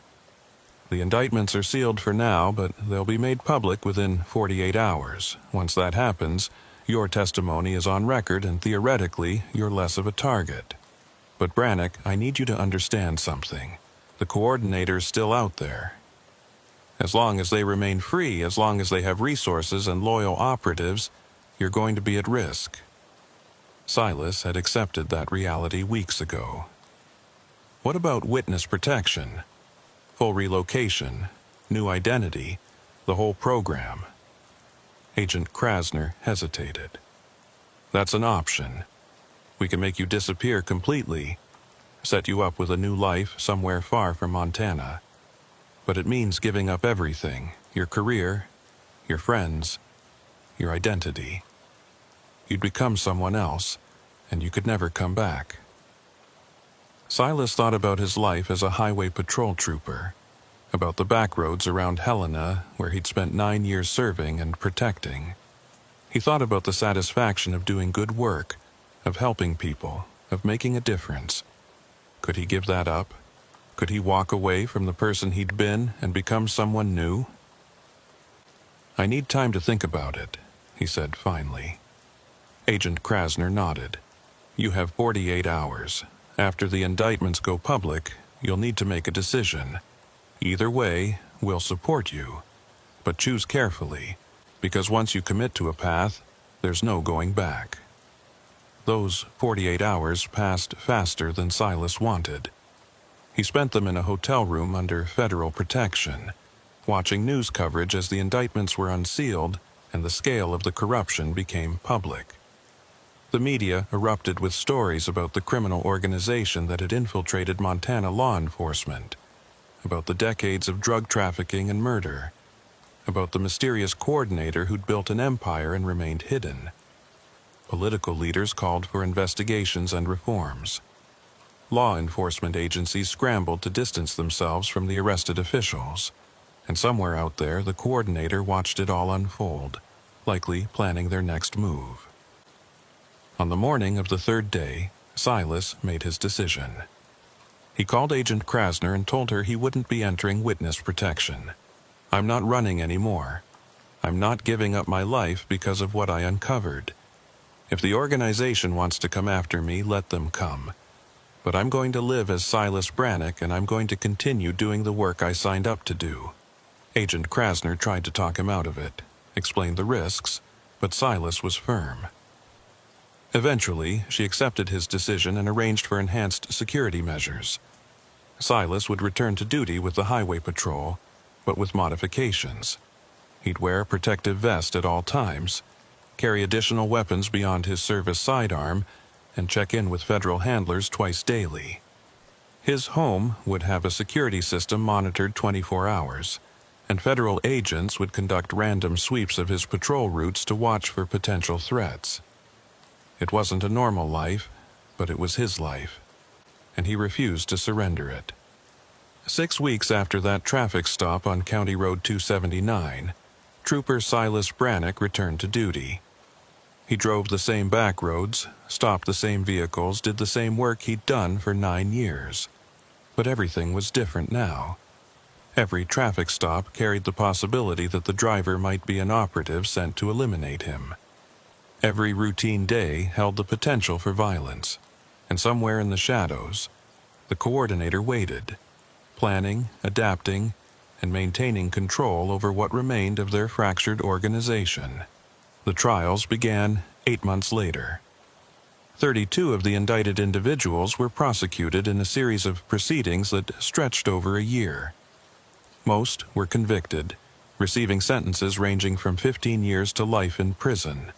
The indictments are sealed for now, but they'll be made public within 48 hours. Once that happens, your testimony is on record and theoretically you're less of a target. But Brannock, I need you to understand something. The coordinator's still out there. As long as they remain free, as long as they have resources and loyal operatives, you're going to be at risk. Silas had accepted that reality weeks ago. What about witness protection? Full relocation, new identity, the whole program? Agent Krasner hesitated. That's an option. We can make you disappear completely, set you up with a new life somewhere far from Montana. But it means giving up everything, your career, your friends, your identity. You'd become someone else, and you could never come back. Silas thought about his life as a highway patrol trooper, about the back roads around Helena where he'd spent 9 years serving and protecting. He thought about the satisfaction of doing good work, of helping people, of making a difference. Could he give that up? Could he walk away from the person he'd been and become someone new? I need time to think about it, he said finally. Agent Krasner nodded. You have 48 hours. After the indictments go public, you'll need to make a decision. Either way, we'll support you. But choose carefully, because once you commit to a path, there's no going back. Those 48 hours passed faster than Silas wanted. He spent them in a hotel room under federal protection, watching news coverage as the indictments were unsealed and the scale of the corruption became public. The media erupted with stories about the criminal organization that had infiltrated Montana law enforcement, about the decades of drug trafficking and murder, about the mysterious coordinator who'd built an empire and remained hidden. Political leaders called for investigations and reforms. Law enforcement agencies scrambled to distance themselves from the arrested officials, and somewhere out there the coordinator watched it all unfold, likely planning their next move. On the morning of the 3rd day, Silas made his decision. He called Agent Krasner and told her he wouldn't be entering witness protection. I'm not running anymore. I'm not giving up my life because of what I uncovered. If the organization wants to come after me, let them come. But I'm going to live as Silas Brannock, and I'm going to continue doing the work I signed up to do. Agent Krasner tried to talk him out of it, explained the risks, but Silas was firm. Eventually, she accepted his decision and arranged for enhanced security measures. Silas would return to duty with the highway patrol, but with modifications. He'd wear a protective vest at all times, carry additional weapons beyond his service sidearm, and check in with federal handlers twice daily. His home would have a security system monitored 24 hours, and federal agents would conduct random sweeps of his patrol routes to watch for potential threats. It wasn't a normal life, but it was his life, and he refused to surrender it. 6 weeks after that traffic stop on County Road 279, Trooper Silas Brannick returned to duty. He drove the same back roads, stopped the same vehicles, did the same work he'd done for 9 years. But everything was different now. Every traffic stop carried the possibility that the driver might be an operative sent to eliminate him. Every routine day held the potential for violence, and somewhere in the shadows, the coordinator waited, planning, adapting, and maintaining control over what remained of their fractured organization. The trials began 8 months later. 32 of the indicted individuals were prosecuted in a series of proceedings that stretched over a year. Most were convicted, receiving sentences ranging from 15 years to life in prison.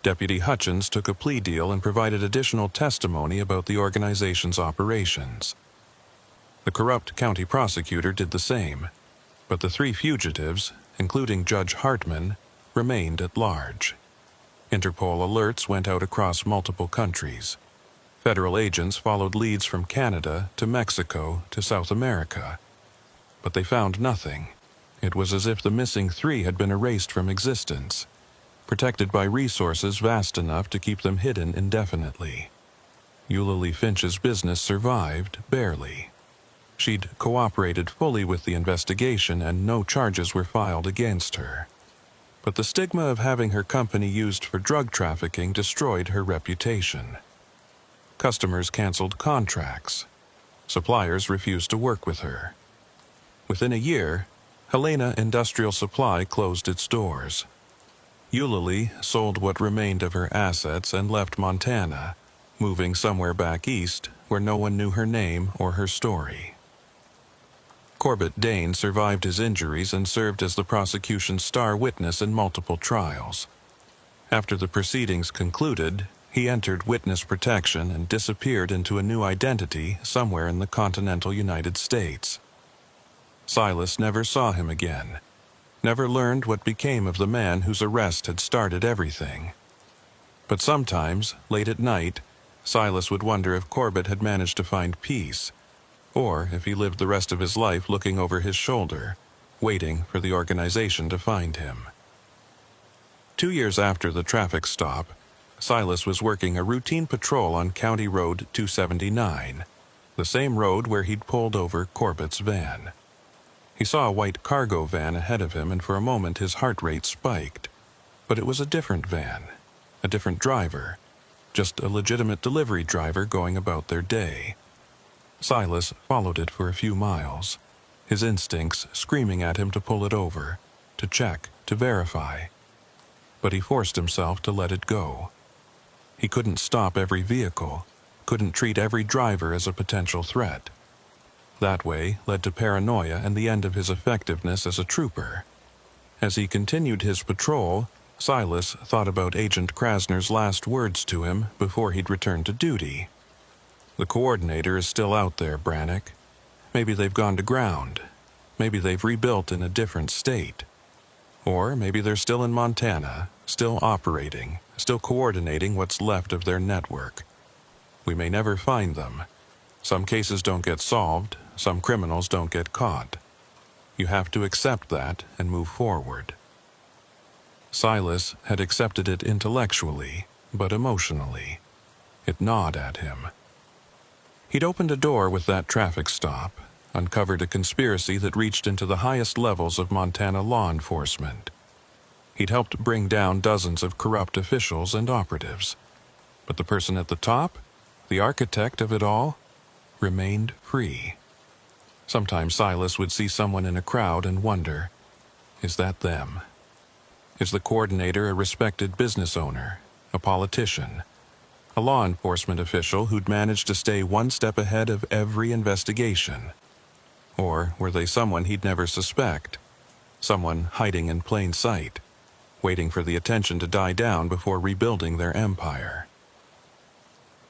Deputy Hutchins took a plea deal and provided additional testimony about the organization's operations. The corrupt county prosecutor did the same, but the 3 fugitives, including Judge Hartman, remained at large. Interpol alerts went out across multiple countries. Federal agents followed leads from Canada to Mexico to South America. But they found nothing. It was as if the missing 3 had been erased from existence, protected by resources vast enough to keep them hidden indefinitely. Eulalie Finch's business survived, barely. She'd cooperated fully with the investigation and no charges were filed against her. But the stigma of having her company used for drug trafficking destroyed her reputation. Customers canceled contracts. Suppliers refused to work with her. Within a year, Helena Industrial Supply closed its doors. Eulalie sold what remained of her assets and left Montana, moving somewhere back east where no one knew her name or her story. Corbett Dane survived his injuries and served as the prosecution's star witness in multiple trials. After the proceedings concluded, he entered witness protection and disappeared into a new identity somewhere in the continental United States. Silas never saw him again, never learned what became of the man whose arrest had started everything. But sometimes, late at night, Silas would wonder if Corbett had managed to find peace, or if he lived the rest of his life looking over his shoulder, waiting for the organization to find him. 2 years after the traffic stop, Silas was working a routine patrol on County Road 279, the same road where he'd pulled over Corbett's van. He saw a white cargo van ahead of him and for a moment his heart rate spiked. But it was a different van, a different driver, just a legitimate delivery driver going about their day. Silas followed it for a few miles, his instincts screaming at him to pull it over, to check, to verify. But he forced himself to let it go. He couldn't stop every vehicle, couldn't treat every driver as a potential threat. That way led to paranoia and the end of his effectiveness as a trooper. As he continued his patrol, Silas thought about Agent Krasner's last words to him before he'd returned to duty. "The coordinator is still out there, Brannick. Maybe they've gone to ground. Maybe they've rebuilt in a different state. Or maybe they're still in Montana, still operating, still coordinating what's left of their network. We may never find them. Some cases don't get solved, some criminals don't get caught. You have to accept that and move forward." Silas had accepted it intellectually, but emotionally. It gnawed at him. He'd opened a door with that traffic stop, uncovered a conspiracy that reached into the highest levels of Montana law enforcement. He'd helped bring down dozens of corrupt officials and operatives. But the person at the top, the architect of it all, remained free. Sometimes Silas would see someone in a crowd and wonder, is that them? Is the coordinator a respected business owner, a politician, a law enforcement official who'd managed to stay one step ahead of every investigation? Or were they someone he'd never suspect, someone hiding in plain sight, waiting for the attention to die down before rebuilding their empire?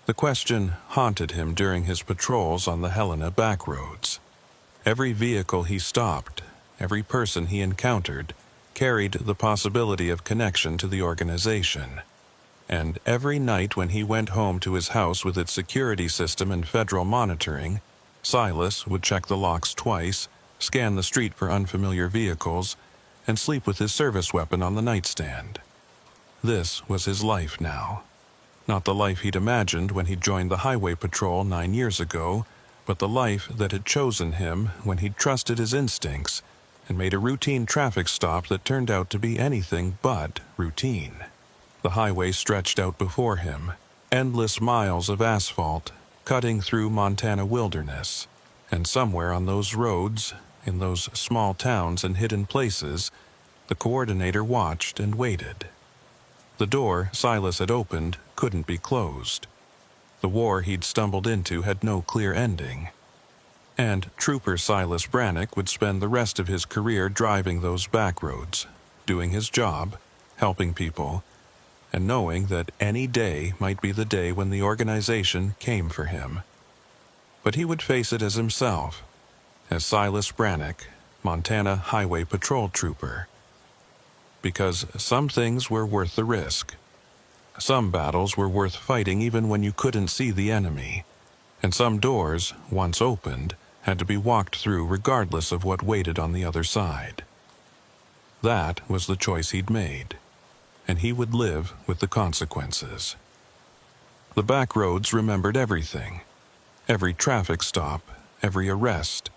The question haunted him during his patrols on the Helena backroads. Every vehicle he stopped, every person he encountered, carried the possibility of connection to the organization. And every night when he went home to his house with its security system and federal monitoring, Silas would check the locks twice, scan the street for unfamiliar vehicles, and sleep with his service weapon on the nightstand. This was his life now. Not the life he'd imagined when he joined the highway patrol 9 years ago, but the life that had chosen him when he'd trusted his instincts and made a routine traffic stop that turned out to be anything but routine. The highway stretched out before him, endless miles of asphalt cutting through Montana wilderness, and somewhere on those roads, in those small towns and hidden places, the coordinator watched and waited. The door Silas had opened couldn't be closed. The war he'd stumbled into had no clear ending. And Trooper Silas Brannick would spend the rest of his career driving those back roads, doing his job, helping people, and knowing that any day might be the day when the organization came for him. But he would face it as himself, as Silas Brannick, Montana Highway Patrol Trooper. Because some things were worth the risk. Some battles were worth fighting even when you couldn't see the enemy. And some doors, once opened, had to be walked through regardless of what waited on the other side. That was the choice he'd made, and he would live with the consequences. The back roads remembered everything. Every traffic stop, every arrest,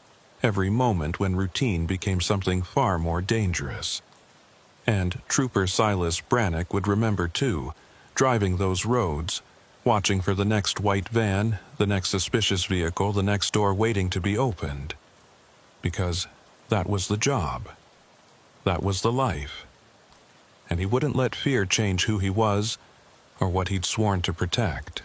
every moment when routine became something far more dangerous. And Trooper Silas Brannick would remember too, driving those roads, watching for the next white van, the next suspicious vehicle, the next door waiting to be opened. Because that was the job. That was the life. And he wouldn't let fear change who he was or what he'd sworn to protect.